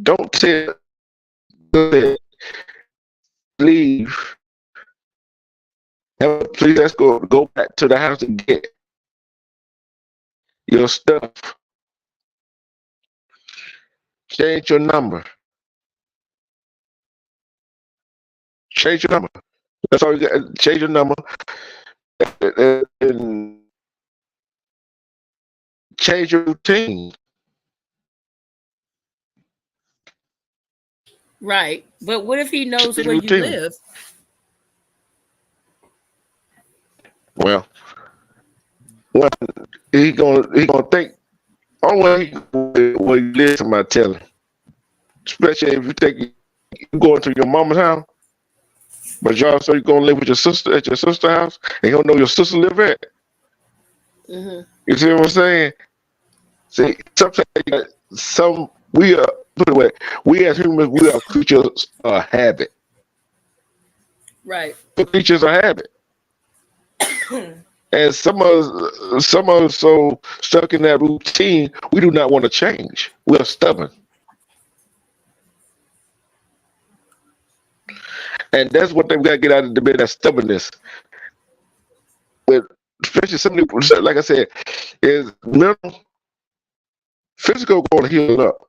Don't tell her, leave. Please, let's go back to the house and get your stuff. Change your number. Change your number. That's all you got. Change your number and change your routine. Right. But what if he knows Change where your you routine. live? Well, he gonna think. Only when you listen to my telling. Especially if you think you going to your mama's house, but y'all say you're gonna live with your sister at your sister's house, and you don't know your sister live at. Mm-hmm. You see what I'm saying? See, sometimes we are, put it away, we as humans, we are creatures of habit. Right. We're creatures of habit. And some of us so stuck in that routine, we do not want to change. We are stubborn. And that's what they've got to get out of the bed, that stubbornness. But especially some people, like I said, is mental, physical going to heal up.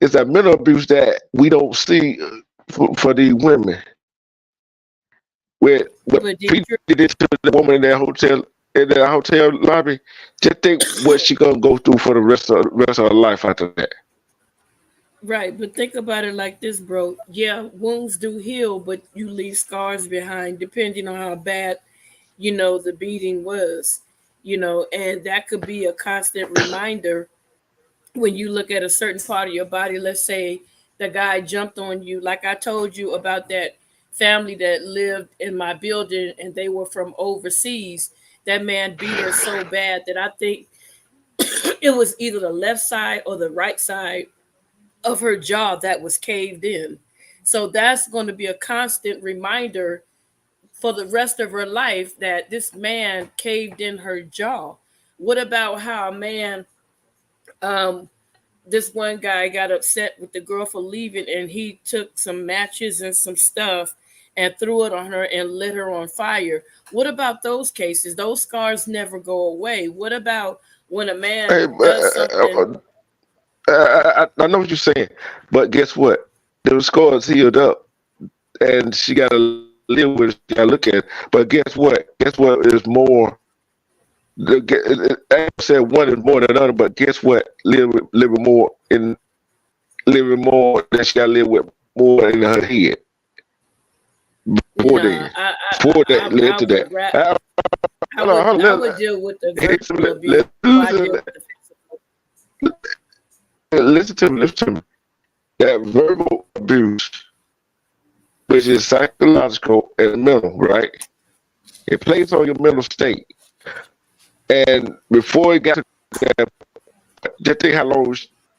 It's that mental abuse that we don't see for these women. Where people did to the woman in that hotel lobby, just think what she gonna go through for the rest of her life after that. Right, but think about it like this, bro. Yeah, wounds do heal, but you leave scars behind depending on how bad, the beating was, and that could be a constant reminder when you look at a certain part of your body. Let's say the guy jumped on you, like I told you about that family that lived in my building and they were from overseas. That man beat her so bad that I think it was either the left side or the right side of her jaw that was caved in. So that's going to be a constant reminder for the rest of her life that this man caved in her jaw. What about how a man, this one guy got upset with the girl for leaving and he took some matches and some stuff and threw it on her and lit her on fire? What about those cases? Those scars never go away. What about when a man does something? I know what you're saying, but guess what? Those scars healed up, and she got to live with it. She got to look at it. But guess what? Guess what is more? I said one is more than another, but guess what? Living more than she got to live with more in her head. Before that led to that. I would deal with the verbal abuse. Listen to me. That verbal abuse, which is psychological and mental, right? It plays on your mental state. And before it got to that, just think how long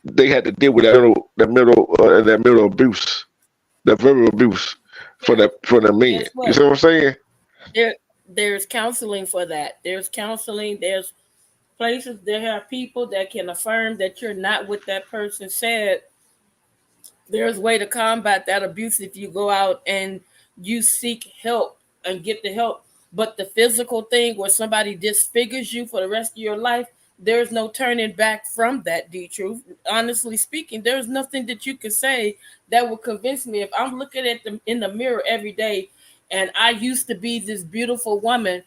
they had to deal with that mental abuse, that verbal abuse for the men. You see what I'm saying? There's counseling for that. There's counseling. There's places. There are people that can affirm that you're not what that person said. There's a way to combat that abuse if you go out and you seek help and get the help. But the physical thing where somebody disfigures you for the rest of your life, there's no turning back from that, D-Truth. Honestly speaking, there's nothing that you can say that will convince me. If I'm looking at them in the mirror every day and I used to be this beautiful woman,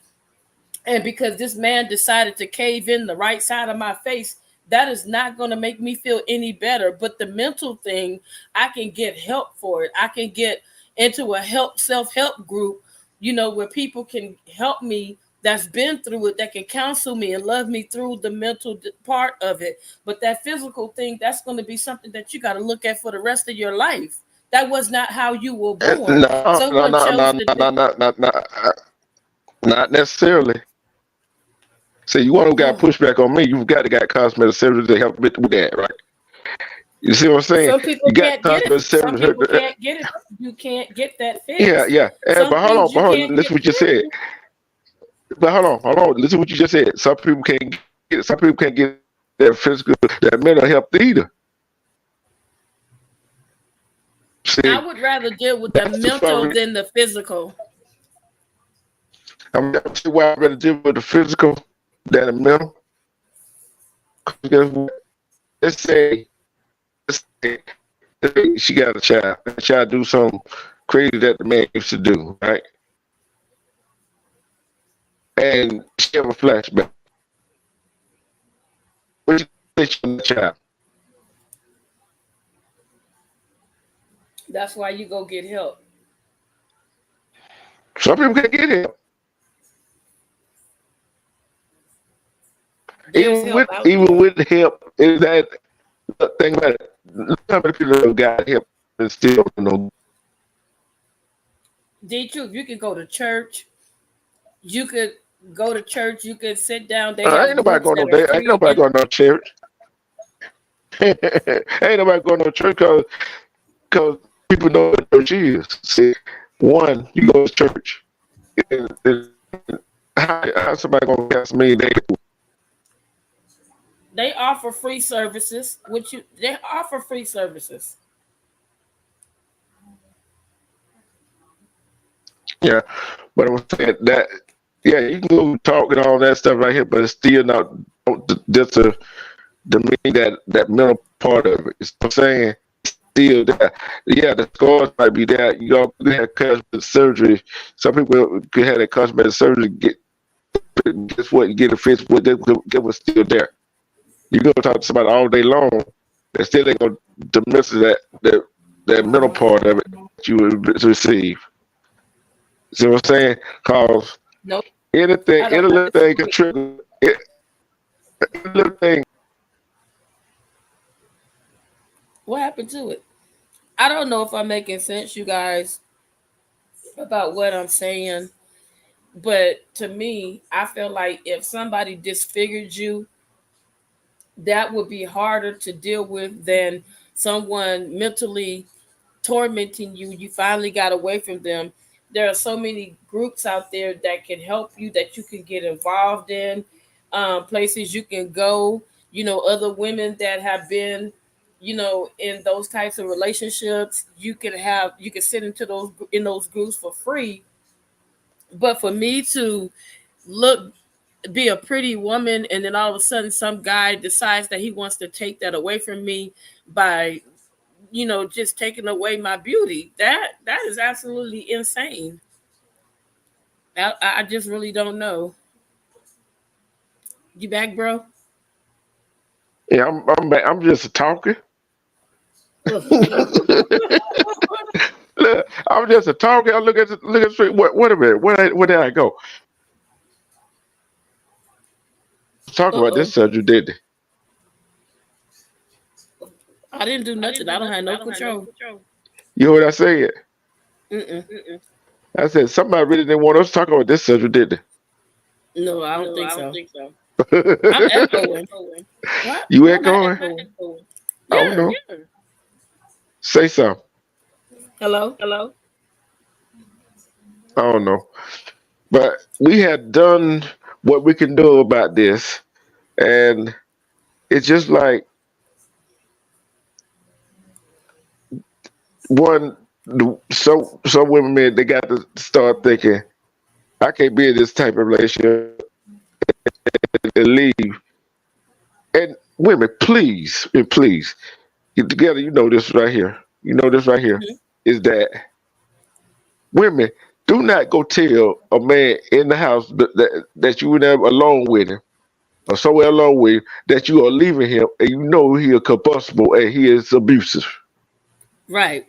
and because this man decided to cave in the right side of my face, that is not going to make me feel any better. But the mental thing, I can get help for it. I can get into a self-help group, where people can help me that's been through it, that can counsel me and love me through the mental part of it. But that physical thing, that's going to be something that you got to look at for the rest of your life. That was not how you were born. Not necessarily. See, you want to got pushback on me, you've got to got cosmetic surgery to help with that, right? You see what I'm saying? Some people You got can't get customers it. Some selling her. people can't get it. You can't get that Yeah, fixed. yeah. Some But hold on, things but you hold on. can't Listen get what you said. fixed. But hold on. Listen what you just said. Some people can't get it. Some people can't get that physical, that mental health either. I See, would rather deal with the that's the mental fun. than the physical. I'm gonna tell you why I'd rather deal with the physical than the mental. 'Cause guess what? Let's say, let's say, let's say she got a child. The child do something crazy that the man used to do, right? And she have a flashback. What you think on the child? That's why you go get help. Some people can't get help. There's help out Even there. with help, is that thing about it? Look how many people have got help and still no. D truth, you could go to church. You could go to church. You could sit down. They Ain't have nobody groups going no that are day. Ain't free. nobody going no church. Ain't nobody going no church because people know what church is. See, one, you go to church. And how somebody gonna cast me? They offer free services. They offer free services. Yeah, but I'm saying that. Yeah, you can go talk and all that stuff right here, but it's still not just to me that mental part of it. It's what I'm saying still there. Yeah, the scars might be there. You know, you have cosmetic surgery. Some people could have that cosmetic surgery. Guess what? You get a fix, but get what's still there. You go talk to somebody all day long, they still ain't gonna diminish that mental part of it that you would receive. See what I'm saying? Cause Nope. anything, I any don't. I little thing can disagree. trigger. Any little thing. What happened to it? I don't know if I'm making sense, you guys, about what I'm saying. But to me, I feel like if somebody disfigured you, that would be harder to deal with than someone mentally tormenting you. You finally got away from them. There are so many groups out there that can help you, that you can get involved in, places you can go. Other women that have been, in those types of relationships. You can sit into those groups for free. But for me to look be a pretty woman and then all of a sudden some guy decides that he wants to take that away from me by just taking away my beauty, that is absolutely insane. I just really don't know. You back, bro? Yeah, I'm just talking. Look, I'm just a talking. I look at the street. Wait a minute. Where did I go? Talk about this Uh-oh. subject, didn't they? I didn't do nothing. I don't have no control. You know what I said? Mm-mm. I said somebody really didn't want us to talk about this subject, did No, I don't think so. I'm they? echoing. What? You Why am I echoing? echoing? I don't Yeah. know. Say something. Hello. I don't know. But we had done what we can do about this, and it's just like one. Some women, man, they got to start thinking, I can't be in this type of relationship and leave. And women, please, and please get together. You know this right here. You know this right here Mhm. is that women do not go tell a man in the house that you were there alone with him or somewhere alone with him that you are leaving him and you know he is combustible and he is abusive. Right.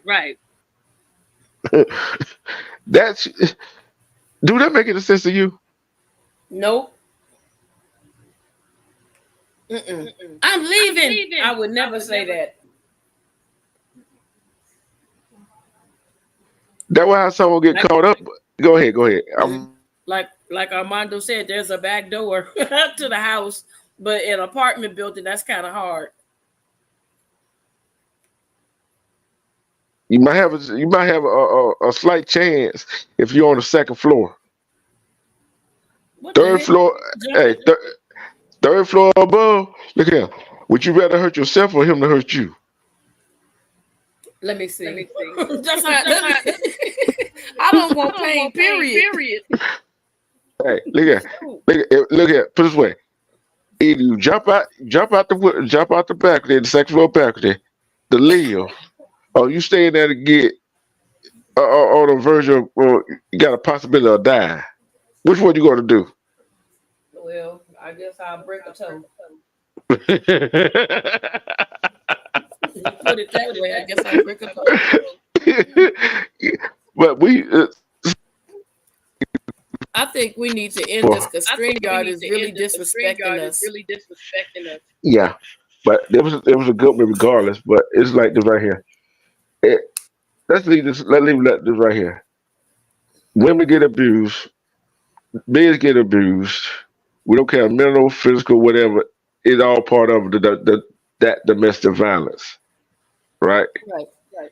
That's do that make any sense to you? Nope. Mm-mm. I'm leaving. I would never say that. That's why someone get Like caught up. Go ahead, go ahead. like Armando said, there's a back door to the house, but in an apartment building, that's kind of hard. you might have a slight chance if you're on the second floor. What the Third heck? floor, hey, Jumping? third floor above. Look here. Would you rather hurt yourself or him to hurt you? Let me see. Just I don't want pain. Period. Hey, look here. Shoot. Look here. Put it this way. Either you jump out the balcony, the second floor balcony, to live, or you stay in there to get on the verge of, you got a possibility of dying. Which one you going to do? Well, I guess I'll break a toe. You put it that way. I guess I'll break a toe. But I think we need to end this because StreamYard is really disrespecting us. yeah, but it was a good one regardless. But it's like this right here. It, let's leave this. Let this right here. Women get abused. Men get abused. We don't care mental, physical, whatever. It's all part of that domestic violence, right? Right. Right.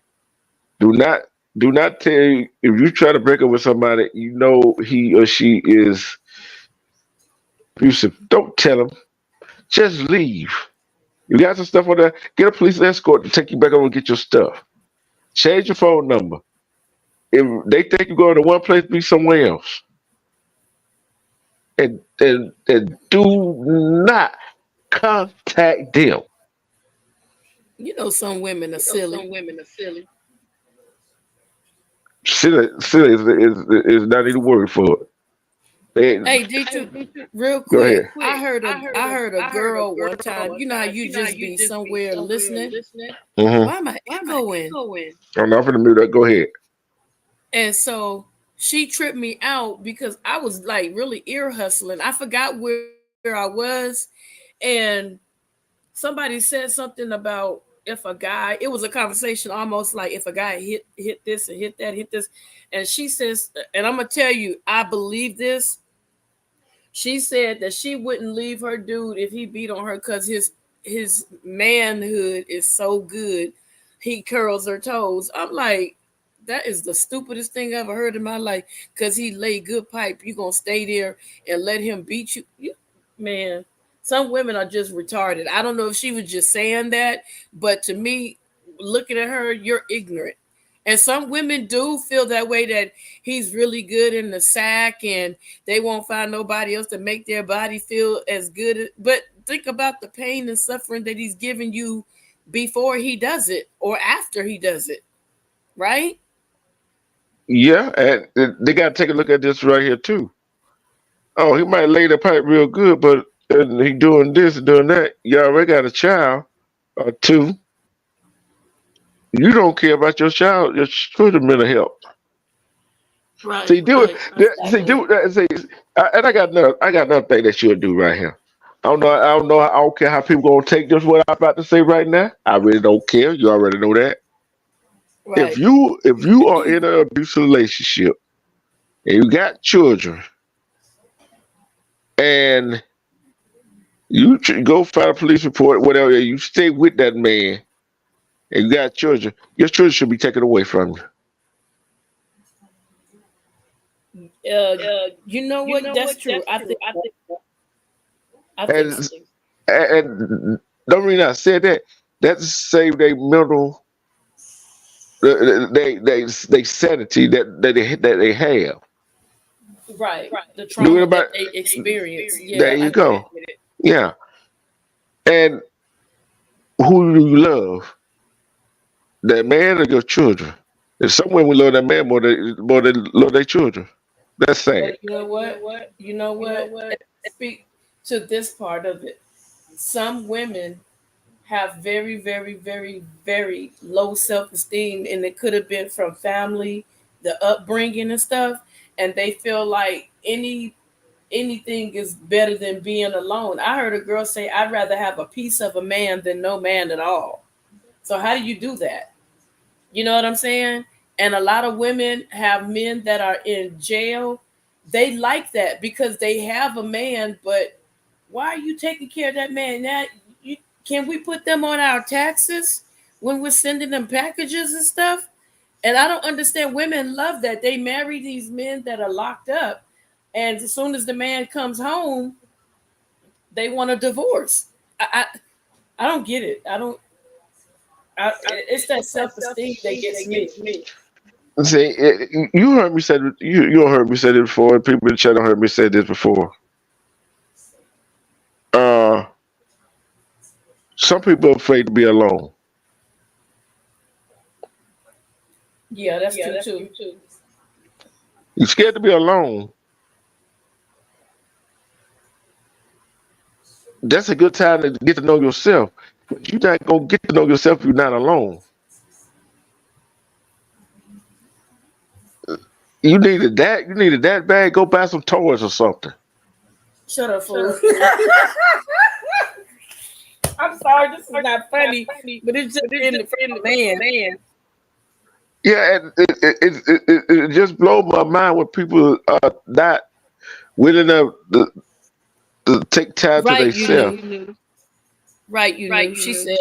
Do not do not tell you if you try to break up with somebody, you know he or she is abusive. Don't tell him. Just leave. You got some stuff on there. Get a police escort to take you back over and get your stuff. Change your phone number. If they think you're going to one place, be somewhere else. And do not contact them. You know, some women are silly. Silly is not even word for it. Hey, D2, real Go quick. ahead. I heard a girl one time. You know how you just be somewhere listening. Mm-hmm. Why am I echoing? I'm not gonna mute that. Go ahead. And so she tripped me out because I was like really ear hustling. I forgot where I was, and somebody said something about if a guy. It was a conversation almost like if a guy hit this and hit that, hit this, and she says, and I'm gonna tell you, I believe this. She said that she wouldn't leave her dude if he beat on her because his manhood is so good. He curls her toes. I'm like, that is the stupidest thing I ever heard in my life. Because he lay good pipe, you gonna stay there and let him beat you? Man, some women are just retarded. I don't know if she was just saying that, but to me, looking at her, you're ignorant. And some women do feel that way that he's really good in the sack and they won't find nobody else to make their body feel as good. But think about the pain and suffering that he's giving you before he does it or after he does it, right? Yeah, and they got to take a look at this right here too. Oh, he might lay the pipe real good, but he doing this and doing that. You already got a child or two. You don't care about your children's mental health. Right, See, do it. right, See, exactly. do that. See, and I got another thing that you'll do right here. I don't know. I don't know. I don't care how people gonna take this. What I'm about to say right now. I really don't care. You already know that. Right. If you are in an abusive relationship and you got children and go file a police report, whatever, you stay with that man and you got children, your children should be taken away from you. Uh, you know what? That's true. I think And so. and the reason I said that, that's save their mental, they sanity that they have. Right. The Do it trauma about that they experience. there Yeah, you I get it. go. Yeah. And who do you love? That man or your children? And some women love that man more than love their children. That's sad. But you know what? You know what? Speak to this part of it. Some women have very, very, very, very low self esteem, and it could have been from family, the upbringing and stuff, and they feel like anything is better than being alone. I heard a girl say, "I'd rather have a piece of a man than no man at all." So how do you do that? You know what I'm saying? And a lot of women have men that are in jail. They like that because they have a man, but why are you taking care of that man? Now, you, can we put them on our taxes when we're sending them packages and stuff? And I don't understand. Women love that. They marry these men that are locked up, and as soon as the man comes home, they want a divorce. I don't get it. I don't. It's that self esteem that gets me. See, you heard me say you don't heard me say this before. People in the chat don't heard me say this before. Uh, some people are afraid to be alone. Yeah, that's true too. You're scared to be alone. That's a good time to get to know yourself. But you're not gonna get to know yourself if you're not alone. You needed that. You needed that bad. Go buy some toys or something. Shut up, fool. I'm sorry, this is not funny, but it's just in the man. Yeah, and it just blows my mind when people are not willing to take time to Right, you themselves. knew. Right, you knew. She said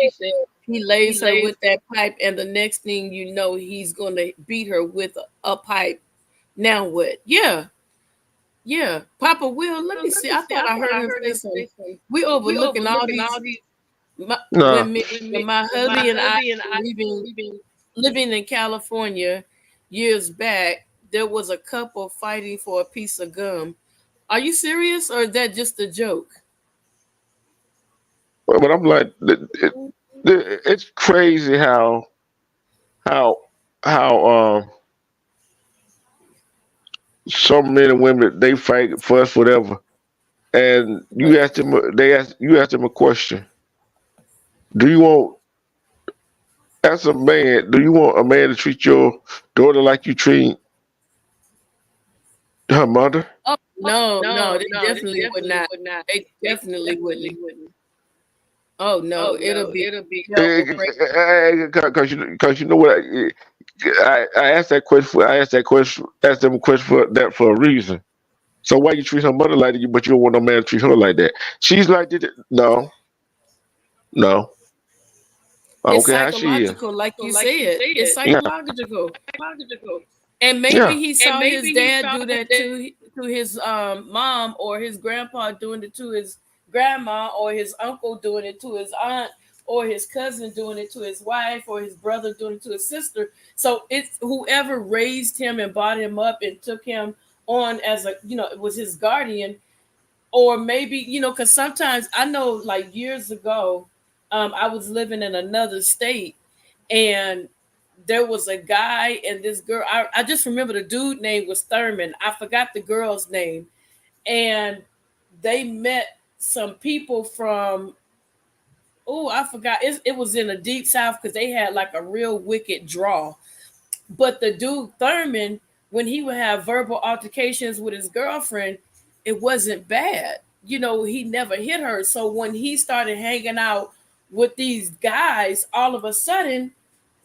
he lays her with that pipe, and the next thing you know, he's gonna beat her with a pipe. Now what? Yeah. Yeah. Papa Will, let me see. I thought I heard him say something. We overlooking all these No, when my hubby and I were living in California years back, there was a couple fighting for a piece of gum. Are you serious, or is that just a joke? but I'm like, it's crazy how how some men and women they fight fuss whatever, and you ask them a question. Do you want as a man? Do you want a man to treat your daughter like you treat her mother? Oh no, they definitely would not. They definitely wouldn't. Oh no, it'll be terrible. Because you know what I asked that question. Asked them a question for that for a reason. So why you treat her mother like that, but you don't want no man to treat her like that? She's like, no, no. I don't It's care how she is. psychological, like you said. It's Yeah, psychological. And maybe yeah. he saw his dad do that to his mom, or his grandpa doing it to his grandma, or his uncle doing it to his aunt, or his cousin doing it to his wife, or his brother doing it to his sister. So it's whoever raised him and brought him up and took him on as a, it was his guardian. Or maybe, because sometimes I know, like years ago, I was living in another state, and there was a guy and this girl. I just remember the dude name was Thurman. I forgot the girl's name. And they met some people from, oh, I forgot. It was in the deep south, because they had like a real wicked draw. But the dude Thurman, when he would have verbal altercations with his girlfriend, it wasn't bad. He never hit her. So when he started hanging out with these guys, all of a sudden,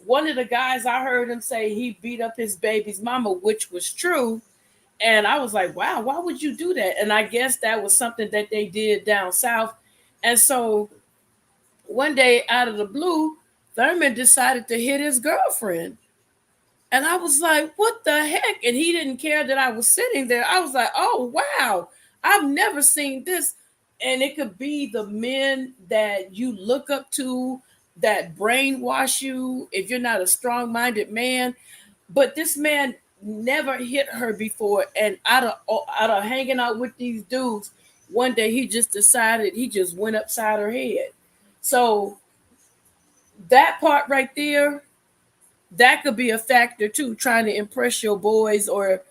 one of the guys, I heard him say he beat up his baby's mama, which was true. And I was like, wow, why would you do that? And I guess that was something that they did down south. And so one day, out of the blue, Thurman decided to hit his girlfriend. And I was like, what the heck? And he didn't care that I was sitting there. I was like, oh, wow, I've never seen this. And it could be the men that you look up to that brainwash you if you're not a strong minded man. But this man never hit her before. And out of hanging out with these dudes, one day he just decided he just went upside her head. So that part right there, that could be a factor too, trying to impress your boys, or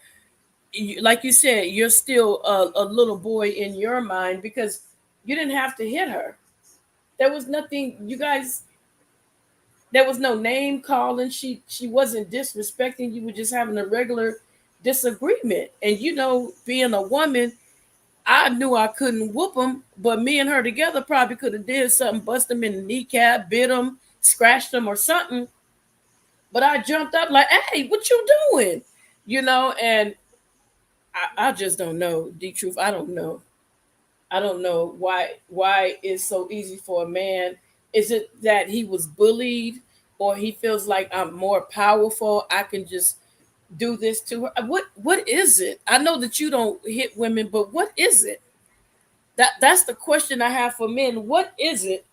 like you said, you're still a little boy in your mind, because you didn't have to hit her. There was nothing, you guys, there was no name calling. She wasn't disrespecting you. Were just having a regular disagreement. And being a woman, I knew I couldn't whoop him, but me and her together probably could have did something, bust him in the kneecap, bit him, scratched him or something. But I jumped up like, hey, what you doing? And I just don't know. The truth, I don't know. I don't know why it's so easy for a man. Is it that he was bullied? or he feels like I'm more powerful. I can just do this to her. What is it? I know that you don't hit women, but what is it? That's the question I have for men. What is it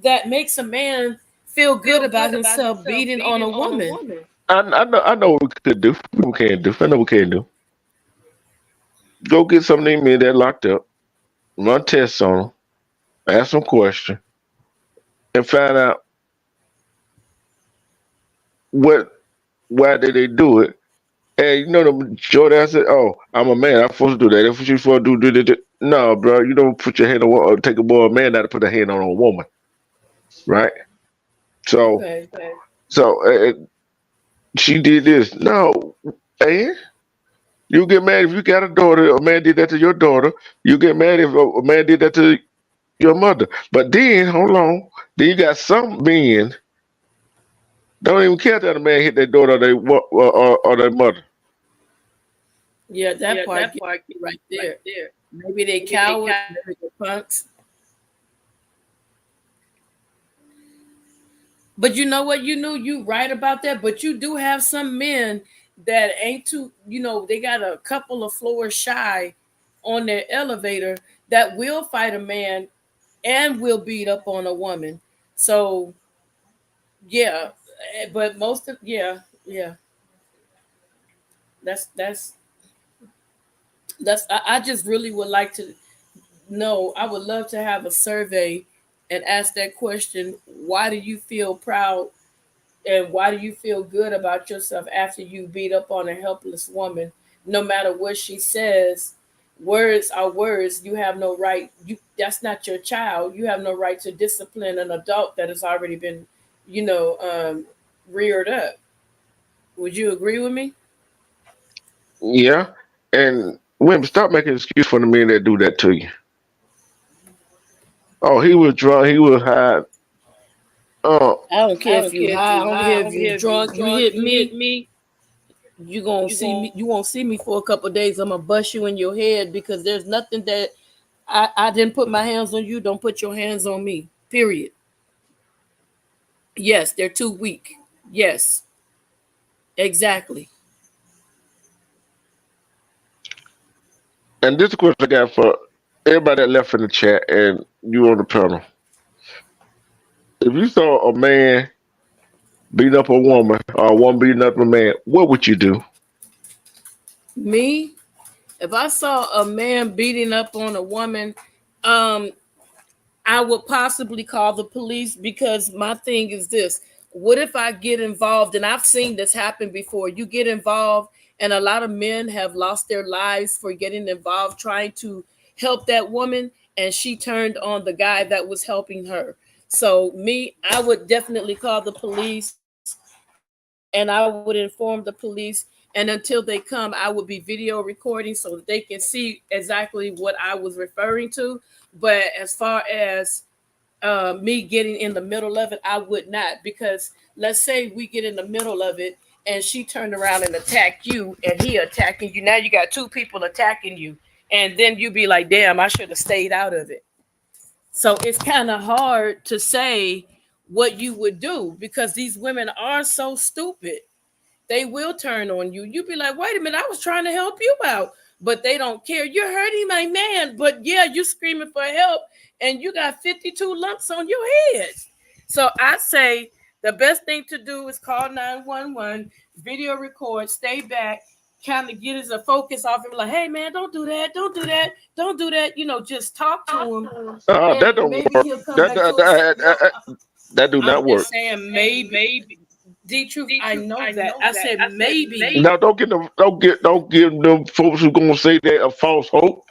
that makes a man feel good about himself beating on a woman? I know what we could do. We can do. I know what we can do. Go get some of these men that locked up, run tests on them, ask some questions, and find out what why did they do it. And you know the majority I said, "Oh, I'm a man. I'm supposed to do that. That's what you supposed to do." No, bro, you don't put your hand on or take a boy, a man, not to put a hand on a woman, right? So, Okay. so she did this. No, and you get mad if you got a daughter. A man did that to your daughter. You get mad if a man did that to your mother. But then, hold on. Then you got some men don't even care that a man hit their daughter or their mother. Yeah, that part get you right there. Maybe they cowards, maybe they punks. But you know what? You knew you right about that. But you do have some men that ain't too, they got a couple of floors shy on their elevator that will fight a man and will beat up on a woman. So yeah, but most of yeah, that's I just really would like to know. I would love to have a survey and ask that question. Why do you feel proud and why do you feel good about yourself after you beat up on a helpless woman? No matter what she says, words are words. You have no right. That's not your child. You have no right to discipline an adult that has already been, you know, um, reared up. Would you agree with me? Yeah, and women, stop making excuse for the men that do that to you. Oh, he was drunk. He was high. Oh, I don't care if you high. I don't care if you drunk. You hit me. You gonna see me. You won't see me for a couple of days. I'm gonna bust you in your head because there's nothing that I didn't put my hands on you. Don't put your hands on me. Period. Yes, they're too weak. Yes, exactly. and this is a question I got for everybody that left in the chat and you on the panel. If you saw a man beat up a woman or a woman beating up a man, what would you do? Me, if I saw a man beating up on a woman, um, I would possibly call the police because my thing is this. What if I get involved? And I've seen this happen before. You get involved, and a lot of men have lost their lives for getting involved, trying to help that woman, and she turned on the guy that was helping her. So, me, I would definitely call the police and I would inform the police. And until they come, I would be video recording so that they can see exactly what I was referring to. But as far as me getting in the middle of it, I would not. Because let's say we get in the middle of it and she turned around and attacked you and he attacking you. Now you got two people attacking you. And then you be like, damn, I should have stayed out of it. So it's kind of hard to say what you would do because these women are so stupid. They will turn on you. You be like, wait a minute, I was trying to help you out. But they don't care. You're hurting my man. But yeah, you screaming for help and you got 52 lumps on your head. So I say the best thing to do is call 911, video record, stay back, kind of get us a focus off him, like, hey man, don't do that, don't do that, don't do that. Just talk to him That and don't maybe work. he'll come That back that to us. that, that, that do I'm not work. just saying maybe. D truth, I know that. I said maybe. Now don't give them folks who gonna say that a false hope.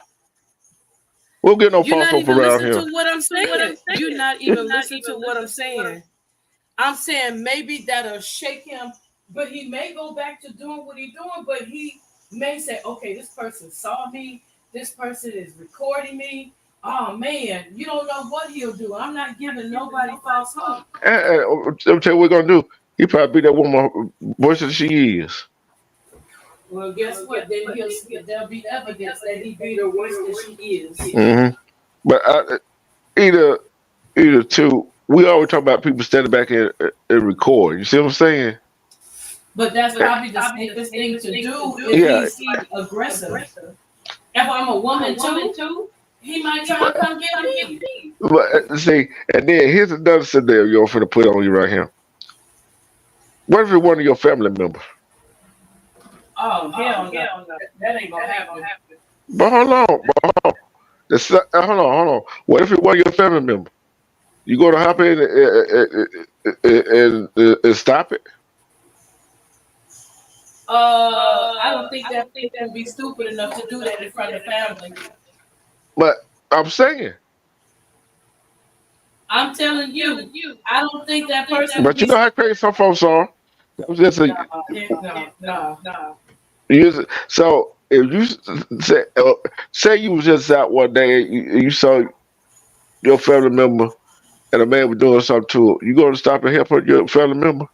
We'll get no You're false not hope even around listening here. to what I'm saying. You're not even listening to what I'm saying. I'm saying maybe that'll shake him, but he may go back to doing what he's doing, but he may say, okay, this person saw me, this person is recording me. Oh man, you don't know what he'll do. I'm not giving nobody false hope. I'll tell you what we're gonna do. He probably be that woman worse than she is. Well, guess what? Then there'll be evidence that he beat her worse than she is. Hmm But either either two. we always talk about people standing back and record. You see what I'm saying? But that's probably the safest thing to do if Yeah, he's aggressive. If I'm a woman too, he might try to come get me. but see, and then here's another scenario I'm finna put on you right here. What if it's one of your family members? Oh hell no, that ain't gonna happen. But hold on, hold on. What if it was your family member? You gonna hop in and stop it? I don't think that people would be stupid enough to do that in front of family. But I'm saying, I'm telling you, I don't think that person would but you be know how crazy some folks are. That was just a no. so if you say you was just out one day and you saw your family member and a man was doing something to her, you gonna stop and help your family member?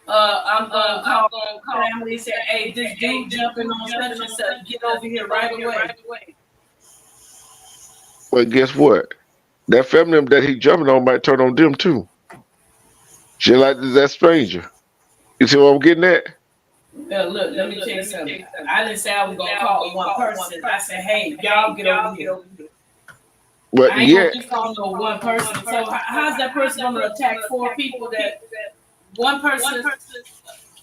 I'm gonna call family and say, hey, this dude jumping on such and such, get over here right away. Well, guess what? That family member that he jumping on might turn on them too. Just like that stranger. You see what I'm getting at? Look, let me tell you something. I didn't say I was gonna call one person. I said, hey, y'all get over here. But I ain't yeah, gonna just call no one person. So how's that person gonna attack four people that one person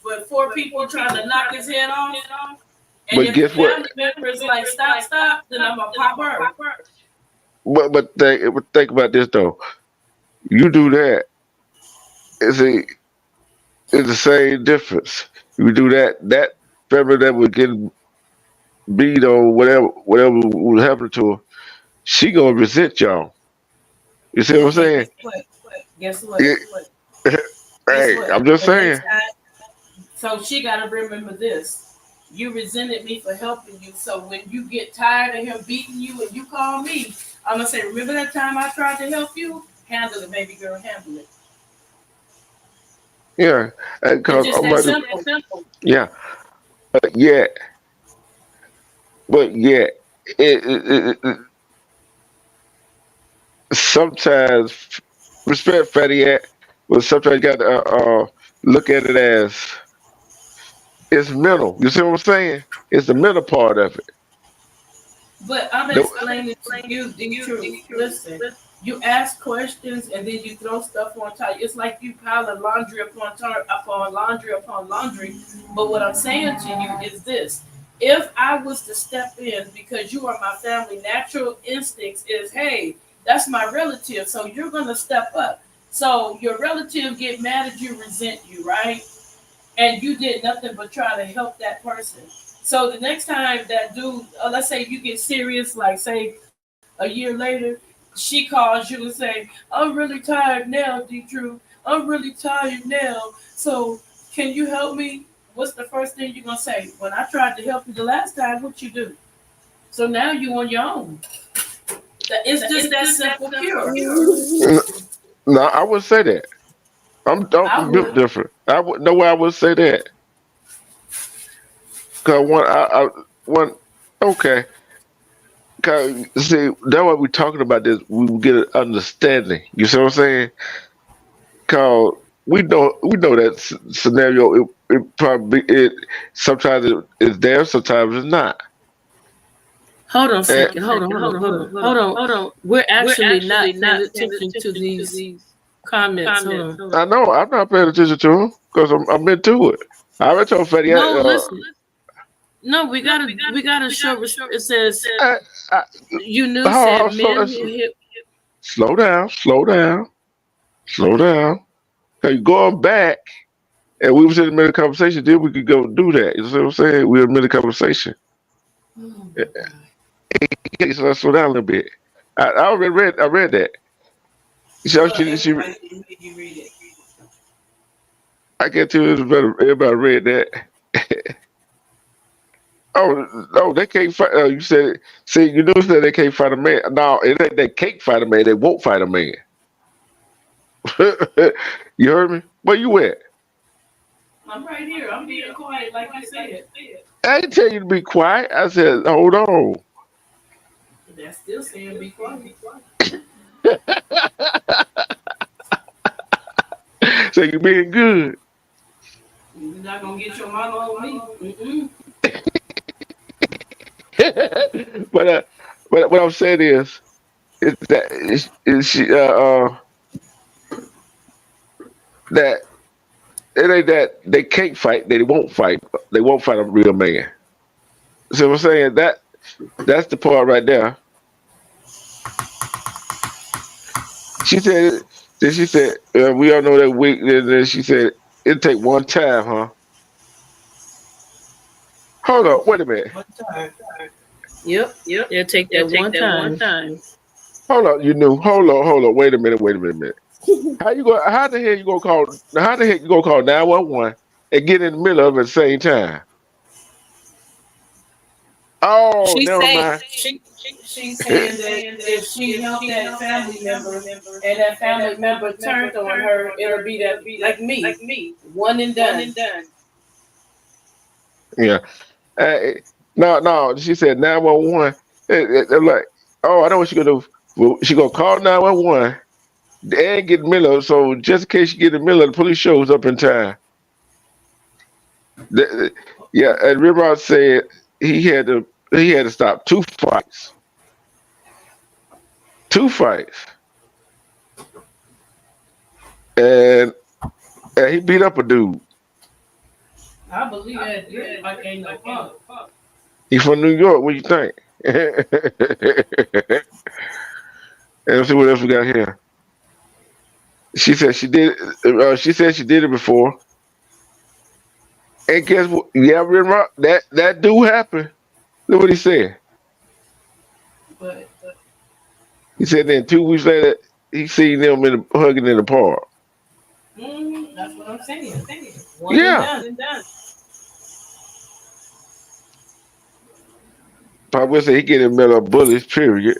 with four people trying to knock his head off? And but if the guess what? family member is like, stop, then I'm gonna pop her. But think about this though. You do that, it's the same difference. You do that family that was getting beat or whatever was happening to her, she gonna resent y'all. You see what I'm Okay, saying? Guess what? Yeah, Guess hey, what? I'm just The next saying. time, so she gotta remember this. You resented me for helping you. So when you get tired of him beating you and you call me, I'm gonna say, remember that time I tried to help you? Handle it, baby girl, handle it. Yeah, It's because just I'm that about to, simple. yeah, but yet, but yet, it sometimes respect fatty at, but sometimes you got to look at it as it's mental. You see what I'm saying? It's the mental part of it. But I'm No, explaining to you the truth. Listen, you ask questions and then you throw stuff on top. It's like you piling laundry upon laundry upon laundry. But what I'm saying to you is this. If I was to step in because you are my family, natural instincts is, hey, that's my relative. So you're going to step up. So your relative get mad at you, resent you, right? And you did nothing but try to help that person. So the next time that dude, let's say you get serious, like say a year later, she calls you and say, "I'm really tired now, D. Drew. I'm really tired now. So can you help me?" What's the first thing you're gonna say? When I tried to help you the last time, what you do? So now you on your own. It's just that simple, pure. no, I wouldn't say that. I I'm built would. different. I would no way I would say that. Cause one, okay. Cause see, that's why we're talking about this. We will get an understanding. You see what I'm saying? Cause we know that scenario. It probably it sometimes it's there, sometimes it's not. Hold on a And second. Hold on. We're actually not paying attention to these comments. Hold on. I know I'm not paying attention to them because I'm into it. I already told Fatty. No, listen. No, we gotta show respect. It says I, I, you knew hold said on, men who hit. slow down. Cause you going back, and we was in the middle of conversation. Then we could go do that. You see what I'm saying? We were in the middle of conversation. Oh my Yeah, god. so let's slow down a little bit. I already read. I read that. Well, She everybody didn't hear you read it. I get to it better. Everybody read that. Oh no, they can't fight. You said, see, you know, said they can't fight a man. No, it ain't they can't fight a man. They won't fight a man. You heard me? Where you at? I'm right here. I'm being quiet, like you said. I didn't tell you to be quiet. I said, hold on. That's still saying be quiet. say you being good. You're not gonna get your mama on me. Mm-mm. but but what I'm saying is that is she that it ain't that they can't fight, they won't fight. They won't fight a real man. So I'm saying that's the part right there. She said she said we all know that weak. Then she said it take one time, huh? Hold on, wait a minute. One time. Yep. It'll take It'll that take one that one time. time. Hold on, you knew. Hold on. Wait a minute. How you go? How the hell you gonna call? How the heck you gonna call 911 and get in the middle of it at the same time? Oh, She never say mind. she's saying that if she helped that family member and that family member turned on her, it'll be that like me, one and done. Yeah. Uh, no. She said 911. They're like, oh, I know what she gonna do. Well, she gonna call 911 and get in the middle of it. So just in case she get in the middle of the police shows up in time. The- yeah, and Rimrod said he had to stop two fights, and he beat up a dude. I believe that. Yeah, like ain't no fuck. He from New York. What you think? And let's see what else we got here. She said she did. She said she did it before. And guess what? Yeah, Rimrod, that do happen. Look what he said. But He said then 2 weeks later he seen them hugging in the park. that's what I'm saying. One and Yeah. done. Probably say he get in the middle of bullets, period.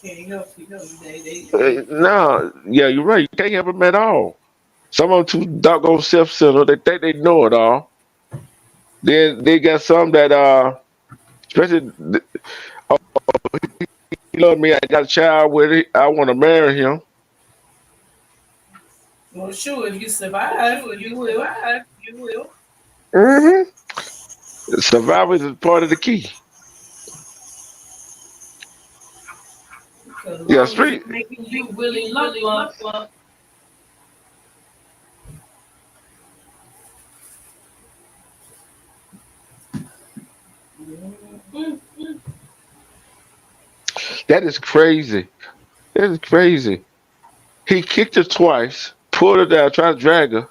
Can't help you. No, yeah, you're right. You can't help them at all. Some of them too doggone self-centered. They think they know it all. Then they got some that especially oh, he love me. I got a child with it. I want to marry him. Well, sure, if you survive, you will. Hmm. Survival is part of the key. Because as Yeah, long as street. it's making you really luck. Mm. That is crazy. That is crazy. He kicked her twice, pulled her down, tried to drag her.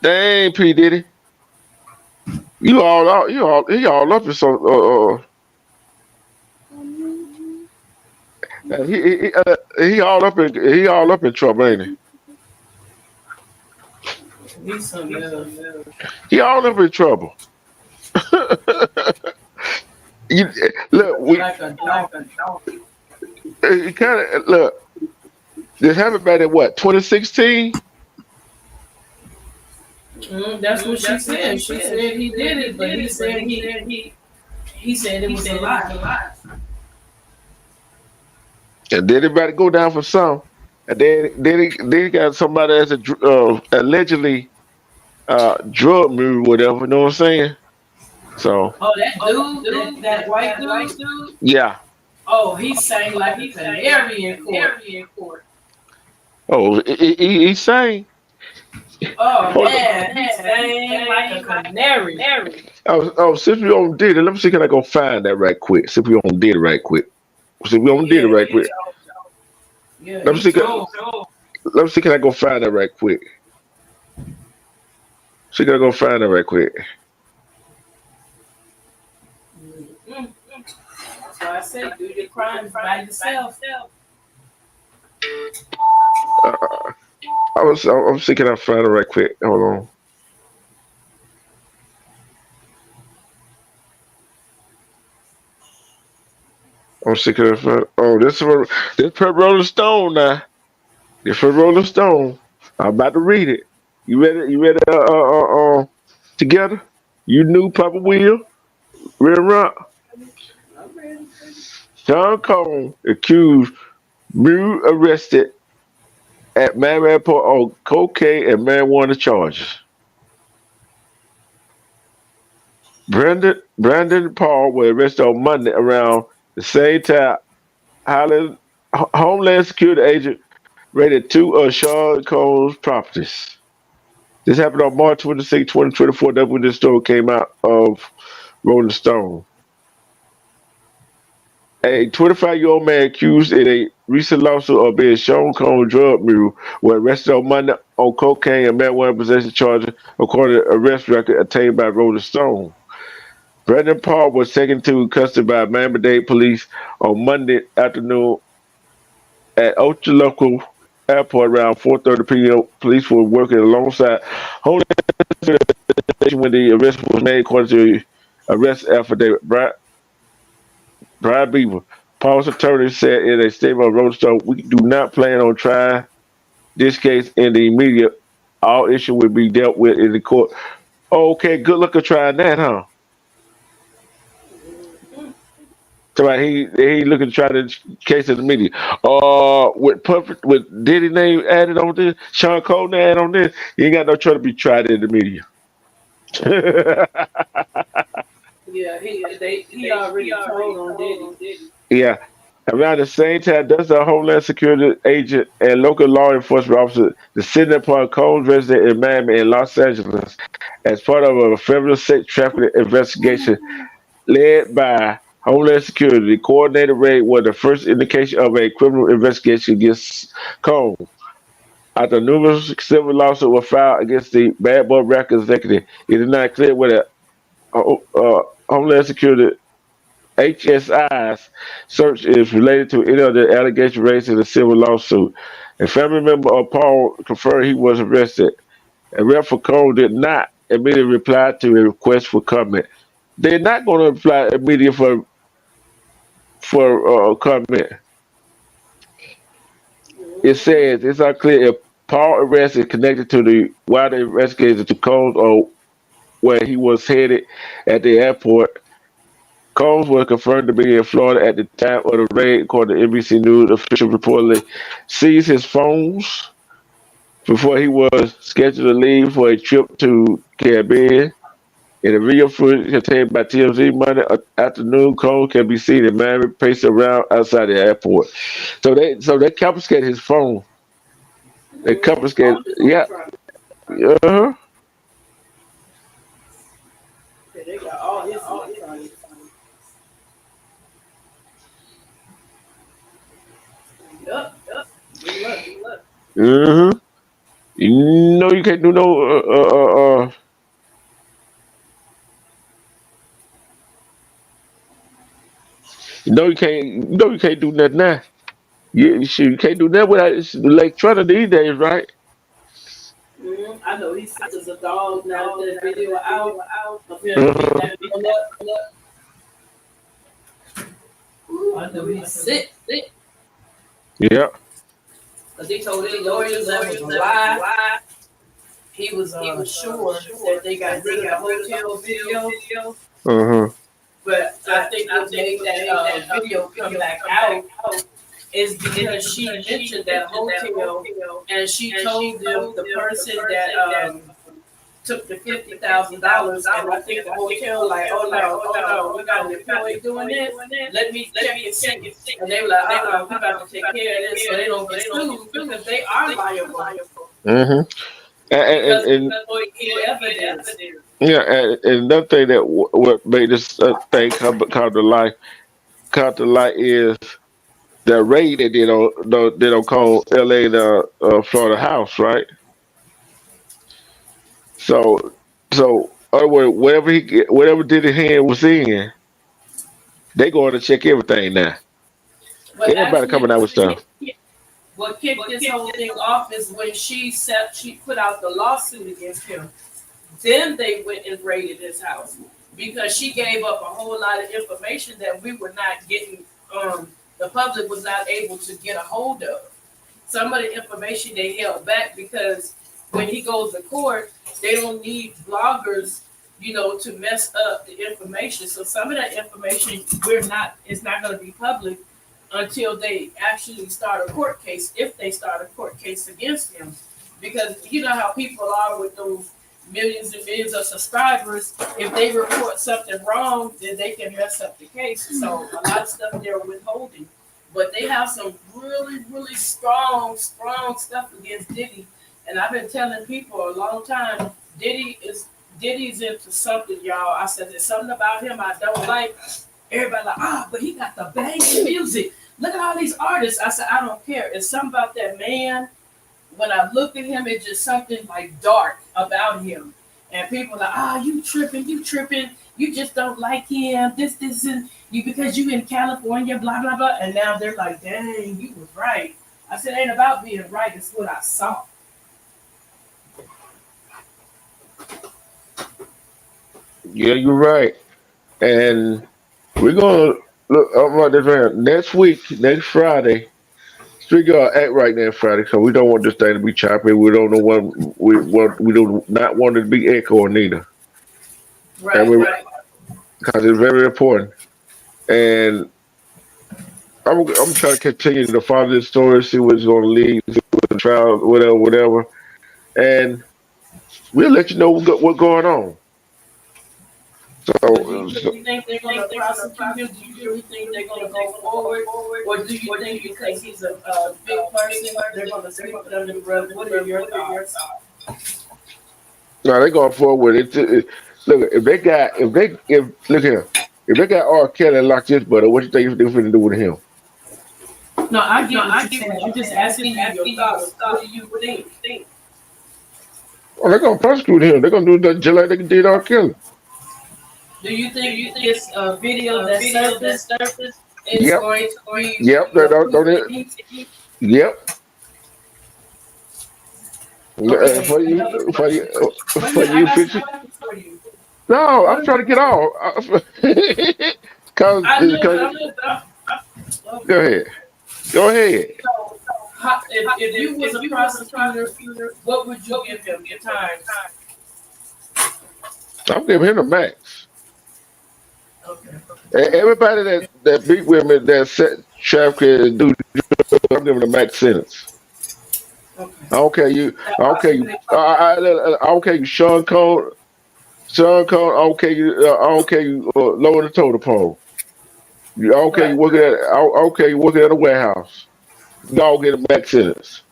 Dang, P Diddy, you all out. He all up in some. He all up in trouble, ain't He's something else. he? He all up in trouble. You, look, Like a dog. you kind of look. This happened back in what 2016. That's what she said. She said he did it, but he said he said it was a lie. And then everybody go down for some. And then he got somebody that's allegedly drug mule, whatever. You know what I'm saying? So Oh, that dude, that white dude. yeah. Oh, he sang like a canary in court. Oh, he sang. Oh Hold on. man, he sang like a canary. Since we on did it, let me see can I go find that right quick. See if we on did it right quick. See if we on did it Yeah, right quick. Let me he see. told. Let me see can I go find that right quick. See can I go find that right quick. That's why I say do your crimes by yourself. Uh, I'm see can I find it right quick. Hold on. I'm sick of that. Oh, this for Rolling Stone now. This for Rolling Stone. I'm about to read it. You ready? You ready? Together. You knew Papa Will. Real Rock. I'm ready. Sean Combs accused Mew arrested at Miami Airport on cocaine and marijuana charges. Brandon Paul was arrested on Monday around the same time. Highland Homeland Security agent raided two of Sean Combs' properties. This happened on March 26, 2024. That's when this story came out of Rolling Stone. A 25-year-old man accused in a recent lawsuit of being Sean Combs' drug mule was arrested on Monday on cocaine and marijuana possession charges, according to arrest record obtained by Rolling Stone. Brandon Paul was taken to custody by Miami-Dade police on Monday afternoon at Ocha local airport around 4:30 p.m. Police were working alongside Homeland Security when the arrest was made, according to arrest affidavit. Brian Beaver, Paul's attorney, said in a statement on Rolling Stone, "We do not plan on trying this case in the immediate. All issue will be dealt with in the court." Okay, good luck at trying that, huh? So like he looking to try the case in the media. With Diddy name added on this, Sean Cole name added on this, you ain't got no trouble to be tried in the media. Yeah, he already told on Diddy. Yeah. Around the same time, does the Homeland Security agent and local law enforcement officer descended upon Cole's resident in Miami and Los Angeles as part of a federal sex trafficking investigation led by Homeland Security. The coordinated raid was the first indication of a criminal investigation against Cole. After numerous civil lawsuits were filed against the Bad Boy Records executive, it is not clear whether Homeland Security HSI's search is related to any of the allegations raised in the civil lawsuit. A family member of Paul confirmed he was arrested. A rep for Cole did not immediately reply to a request for comment. They're not going to reply immediately for comment. It says it's unclear if Paul arrest is connected to the wider investigation to Combs or where he was headed at the airport. Combs was confirmed to be in Florida at the time of the raid, according to NBC News. Official reportedly seized his phones before he was scheduled to leave for a trip to Caribbean. In the video footage obtained by TMZ Monday afternoon, Combs can be seen in Miami pacing around outside the airport. So they confiscated his phone. They confiscated, yeah. Uh-huh. They got all his electronics. Yup. Good luck. Mm-hmm. You know you can't do no you can't do nothing now. You can't do that without electronic these days, right? I know he's sick as a dog now that video out of him getting Uh-huh. that beat up. I know he's sick. Yeah. Because he told his lawyers that was a lie. He was sure that they got rid of the hotel video. Uh-huh. But I think what made that video come back out is because she mentioned that hotel and she told them the person that took the $50,000, and I think the hotel like, oh no, we got an employee doing this. Let me check and see. And they were like, we got to take care of this so they don't get sued because they are liable. Mm-hmm. Because And they evidence. yeah, and another thing that what made this thing come come to light is the raid that they don't call LA the Florida House, right? So other words, whatever Diddy hand was in, they going to check everything now. But Everybody actually, coming out with stuff. what kicked this whole thing off is when she put out the lawsuit against him. Then they went and raided his house because she gave up a whole lot of information that we were not getting. The public was not able to get a hold of. Some of the information they held back because when he goes to court, they don't need bloggers, to mess up the information. So some of that information it's not going to be public until they actually start a court case, if they start a court case against him. Because you know how people are with those millions and millions of subscribers. If they report something wrong, then they can mess up the case. So a lot of stuff they're withholding. But they have some really, really strong stuff against Diddy. And I've been telling people a long time, Diddy's into something, y'all. I said there's something about him I don't like. Everybody like, but he got the banging music. Look at all these artists. I said, I don't care. It's something about that man. When I look at him, it's just something like dark about him. And people are like, you tripping, you just don't like him. This, and you because you in California, blah, blah, blah. And now they're like, dang, you was right. I said, it ain't about being right, it's what I saw. Yeah, you're right. And we're gonna look up about this right next week, next Friday. We gotta act right next Friday, so we don't want this thing to be choppy. We don't know we do not want it to be echoing either. And Right, right. because it's very important. And I'm trying to continue to follow this story, see what's going to lead, see what the trial, whatever. And we'll let you know what's going on. So, But do you really think they're going to prosecute him? Do you really think they're going to go forward? Or do you think because he's a big person, they're going to sweep it under the rug? What are your thoughts? no, they're going forward. Look, look here, if they got R. Kelly locked his butt, what you think they're going to do with him? No, I get what you're saying. I'm just asking you your thoughts. What do you think? Oh, they're going to prosecute him. They're going to do that just like they did R. Kelly. Do you think this video that surfaced is Yep. going to be? Yep. Yep. Okay. For you, Wait for a you, for minute, I you, got some picture. questions for you. No, I'm What? trying to get off. Cause, I know, but cause, go okay. ahead. Go ahead. So, if you was a prosecutor, what would you give him? Your time? I'm giving him the max. Okay. Everybody that beat with me that set traffic and do, I'm giving the max sentence. Okay. I don't care you. That I don't care you. possibly. I don't care you. Sean Cone. I don't care you. I don't care you. Lower the total pole. I don't care you Right. working at. I don't care you working at a warehouse. Y'all get a max sentence.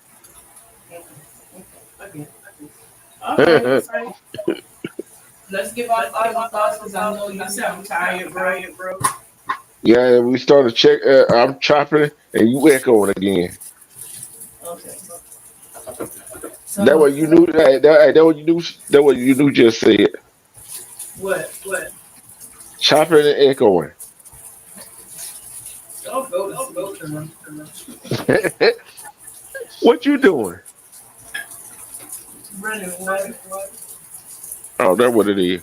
Okay. Okay. All right. All right. Let's give our final thoughts because I know you sound tired, bro. Yeah, we started check. I'm chopping and you echoing again. Okay. That So what you knew. That what you knew. That what you knew. Just said what? chopping and echoing. Don't go to sleep, Trevor. What you doing? Running what? Oh, that's what it is.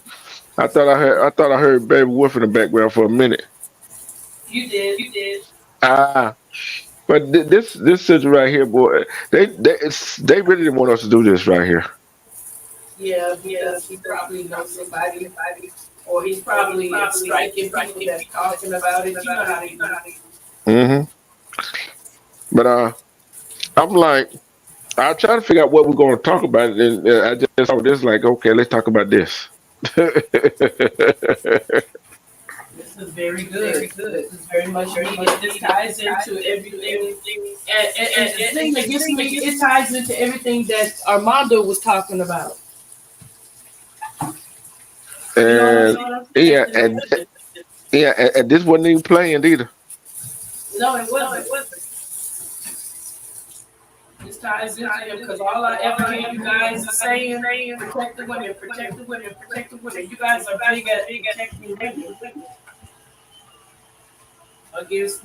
I thought I heard Baby Wolf in the background for a minute. You did. Ah, but this sister right here, boy, they really didn't want us to do this right here. Yeah, because he probably knows somebody, or he's probably striking people that's talking about it. You know how they do. Hmm. But I'm like, I try to figure out what we're going to talk about, and I just saw this like, okay, let's talk about this. This is very good. This is very much needed. This ties into everything. And the thing that gets me, it ties into everything that Armando was talking about. You know what I'm And saying? yeah, And and yeah, and this wasn't even playing either. no, it wasn't. This ties into him because all I ever hear you guys are saying, protect the women, protect the women, protect the women. You guys are big at protecting women against,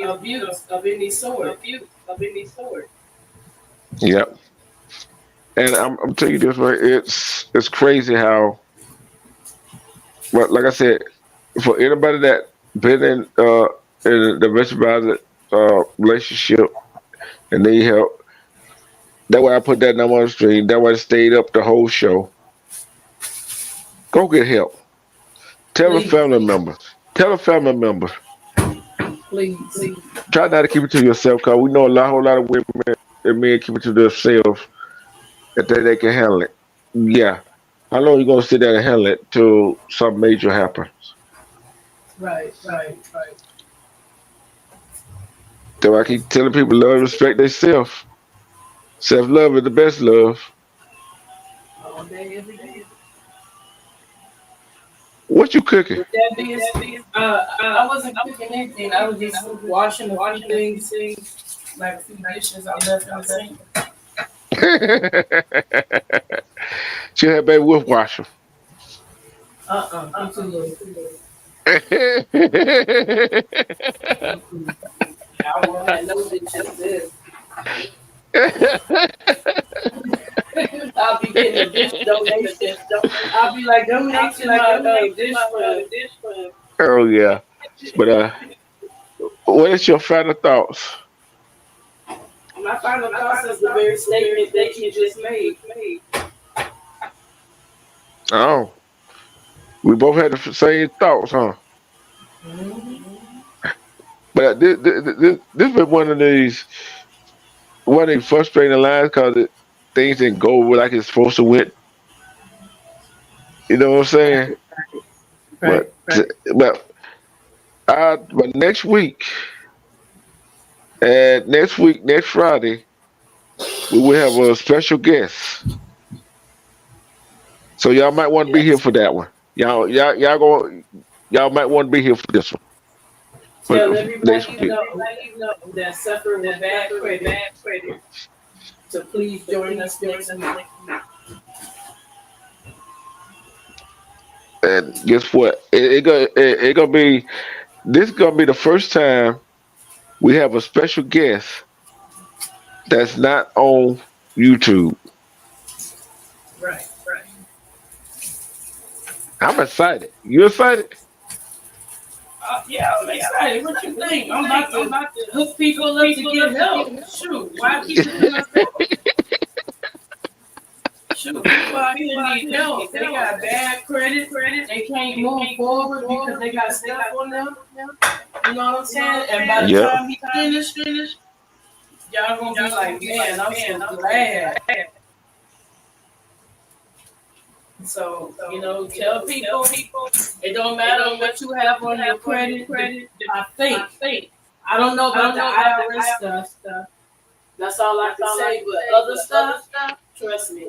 abuse of any sort. Yep. And I'm telling you this right, it's crazy how, but like I said, for anybody that been in the domestic violence relationship and need help, that's why I put that number on the screen. That's why I stayed up the whole show. Go get help. Tell a Please. family member. Tell a family member. Please. Try not to keep it to yourself, cause we know whole lot of women and men keep it to themselves if they can handle it. Yeah. How long you gonna sit there and handle it till something major happens? Right. So I keep telling people love and respect themselves. Self love is the best love. All day, every day. What you cooking? With that being said, I wasn't cooking anything. I was just washing a few things, like a few dishes I left in the sink. She had baby wolf washer. You too little. I won't have no dishes there. I'll be getting a dish donation. I'll be like, donate to my dish fund. Oh yeah. But what is your final thoughts? My final thoughts is the very statement that you just made. Oh. We both had the same thoughts, huh? Mm-hmm. But this been one of these frustrating lines because things didn't go like it's supposed to went. You know what I'm saying? Right. But but next Friday, we will have a special guest. So y'all might want to be here Yes. for that one. Y'all might want to be here for this one. Tell For next everybody you week. know that suffer with bad credit to please join us next week. And guess what? It gonna be this is gonna be the first time we have a special guest that's not on YouTube. Right. I'm excited. You excited? Yeah, I'm excited. What you think? I'm about to hook people up to get help. Shoot, why keep it to myself? Shoot, people out here need help. They got bad credit. They can't move forward because they got stuff on them. You know what I'm saying? And by the Yeah. time he finished, y'all gonna be like, man, I'm so glad. So, tell people it don't matter what you have on your credit. I think. I don't know about the IRS stuff. That's all I can say. But other stuff, trust me.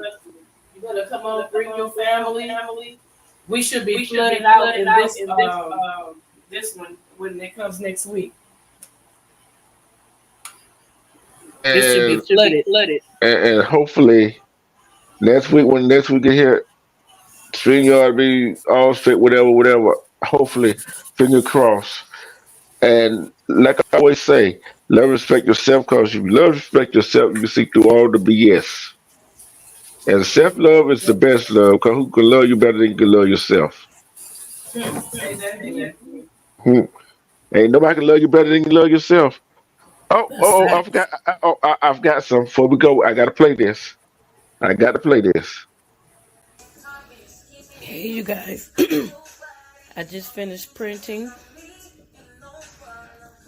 You better come on, bring your family. We should be flooded out in this one when it comes next week. It should be And flooded. and hopefully next week get here, StreamYard be all straight, whatever. Hopefully, finger crossed. And like I always say, love and respect yourself because if you love and respect yourself, you can see through all the BS. And self love is the best love because who can love you better than you can love yourself? Amen. Hmm. Ain't nobody can love you better than you love yourself. That's I right. forgot. I've got some. Before we go, I got to play this. I got to play this. Hey, you guys. I just finished printing.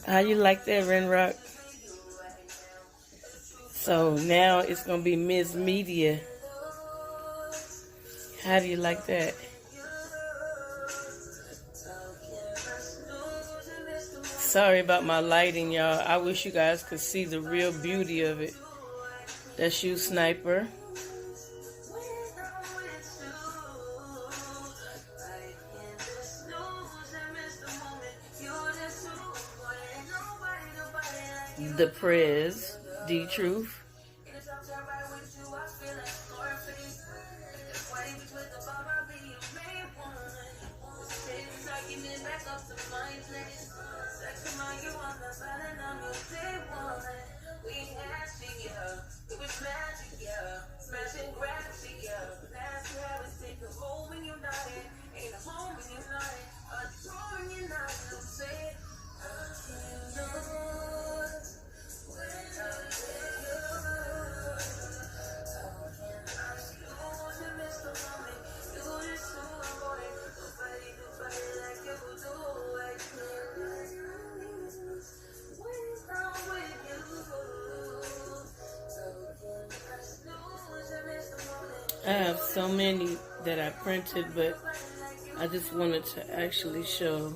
How you like that, Renrock? So now it's gonna be Ms. Media. How do you like that? Sorry about my lighting, y'all. I wish you guys could see the real beauty of it. That's you, Sniper. The Prez, D-Truth. I have so many that I printed, but I just wanted to actually show.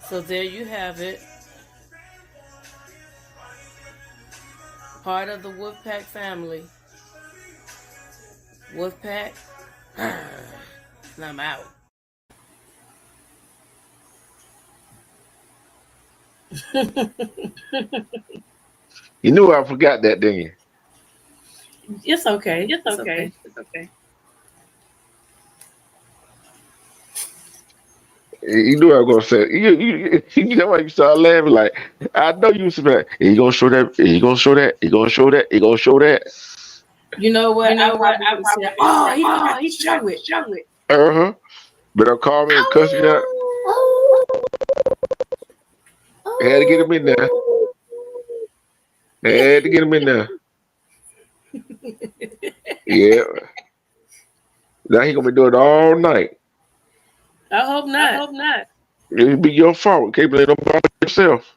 So there you have it. Part of the Wolfpack family. Wolfpack, and I'm out. You knew I forgot that, didn't you? It's okay. It's It's okay. okay. It's okay. You knew I was gonna say. You know why you started laughing? Like I know you was like, "You gonna show that? You gonna show that? You gonna show that? You gonna show that?" You know You what? I know what? probably I would have probably said, would have "Oh, said, he "Oh, forgot to he forgot show to it." show it." Uh huh. Better call me and cuss me out. Had to get him in there. Had to get him in there. Yeah. Now he gonna be doing it all night. I hope I not. hope not. It'll be your fault. Can't blame nobody but yourself.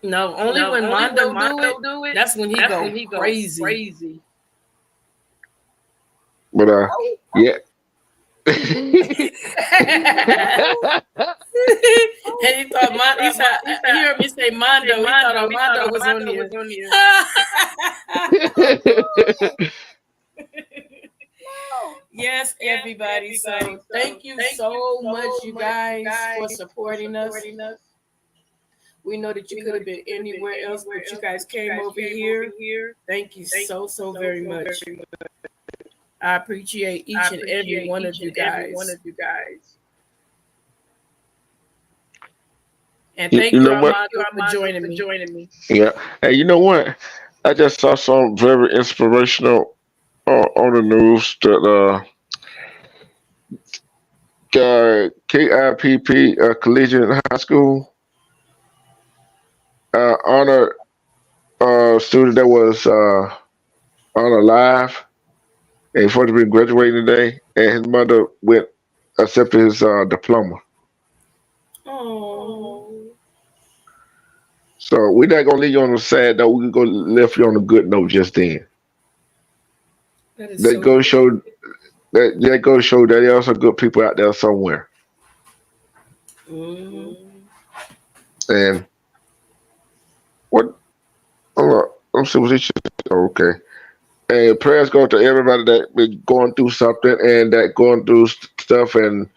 No, only No, when only when Mondo do it. Mondo do it. That's when he That's go when he go crazy. crazy. But yeah. And he thought he said he heard me say Mondo. He thought Armando was on Mondo here. was on here. Yes, everybody. So thank you so much, you guys, for supporting us. We know that you could have been anywhere else, but you guys came over here. Thank you so very much. I appreciate each and every one of you guys. And thank You you, know what? Armando, for joining me. Yeah. Hey, you know what? I just saw some very inspirational on the news that KIPP Collegiate High School honored student that was on a live and he's supposed to be graduating today, and his mother went accepted his diploma. Oh, So we're not gonna leave you on the sad note. We're gonna lift you on a good note just then. that is That so goes good. show that goes show that there are some good people out there somewhere. Mm-hmm. And what? I'm see what he should. Okay. And prayers go to everybody that been going through something and that going through stuff and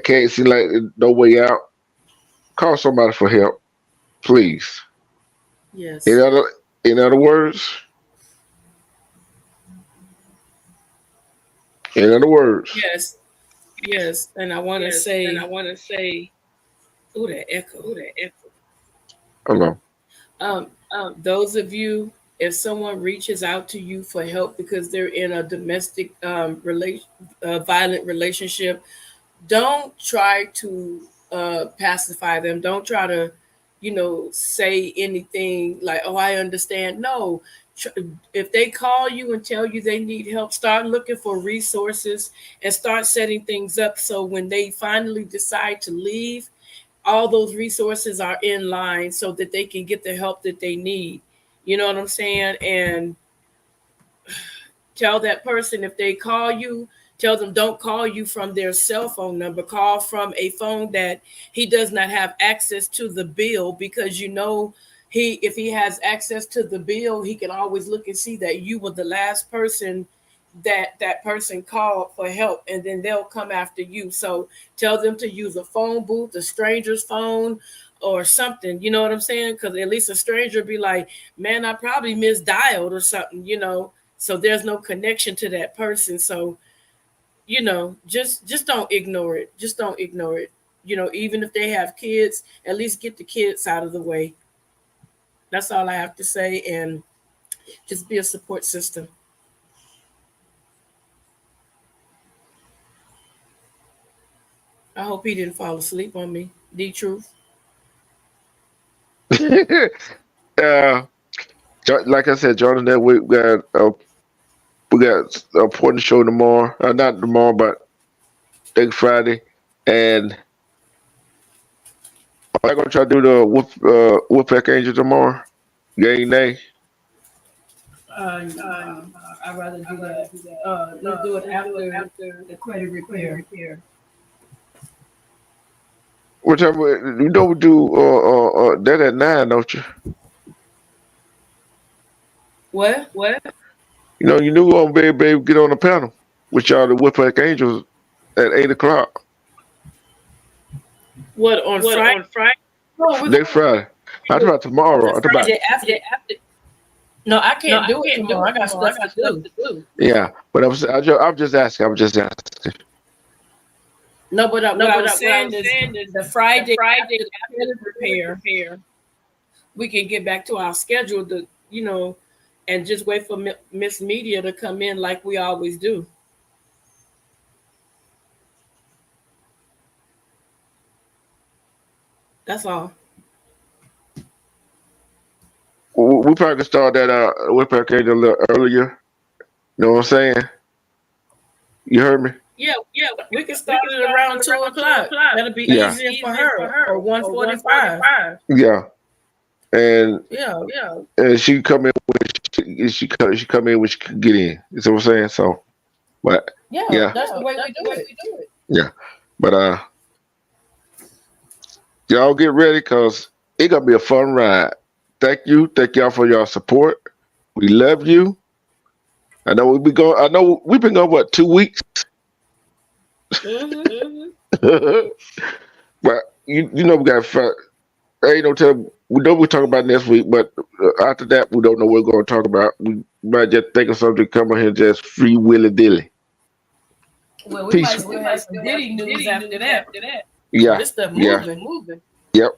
can't see like no way out. Call somebody for help, please. In Yes. other in other words, in other words. Yes. Yes. And I want to Yes, and I say, want to say, oh, that echo. oh, that echo. I know. Those of you, if someone reaches out to you for help because they're in a domestic violent relationship, don't try to pacify them. Don't try to, say anything like, "Oh, I understand." No. If they call you and tell you they need help, start looking for resources and start setting things up so when they finally decide to leave, all those resources are in line so that they can get the help that they need. You know what I'm saying? And tell that person if they call you, tell them don't call you from their cell phone number. Call from a phone that he does not have access to the bill, because if he has access to the bill, he can always look and see that you were the last person that person called for help, and then they'll come after you. So tell them to use a phone booth, a stranger's phone or something. You know what I'm saying? Because at least a stranger be like, "Man, I probably misdialed or something." So there's no connection to that person. So just don't ignore it. Just don't ignore it. Even if they have kids, at least get the kids out of the way. That's all I have to say. And just be a support system. I hope he didn't fall asleep on me. The truth. uh, like I said, Jordan, that we got a important show tomorrow. Not tomorrow, but next Friday, and I'm gonna try to do the Wolfpack Angel tomorrow. Yay, nay. I'd rather do that. Let's do it after the credit repair. Whichever you don't do that at 9, don't you? What? You know, you knew on baby get on the panel with y'all the Whipback Angels at 8 o'clock What on Friday? No, next Friday. I talk about tomorrow. I talk about Friday after. No, I can't do it tomorrow. I got stuff to do. yeah. But I'm just asking. I'm just asking. No, but what I was saying is the Friday after the credit repair, we can get back to our schedule to and just wait for Miss Media to come in like we always do. That's all. We probably could start that Whipback Angel a little earlier. You know what I'm saying? You heard me? Yeah, we can start it around 2 o'clock. That'll be easier for her. Or 1:45. Yeah. And Yeah. and she come in when she come in when she can get in. You see what I'm saying? So, but yeah, that's the way we do it. Yeah, but y'all get ready because it's gonna be a fun ride. Thank y'all for your support. We love you. I know we've been going what 2 weeks. Mm-hmm. But you know we got fun. Ain't no tell. We know we're talking about next week, but after that, we don't know what we're going to talk about. We might just think of something, come on here, just free willy dilly. Well, we might still have some Diddy news after that. Yeah, This stuff moving. Yep.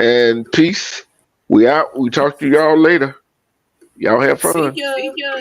And peace. We out. We talk to y'all later. Y'all have fun. See ya.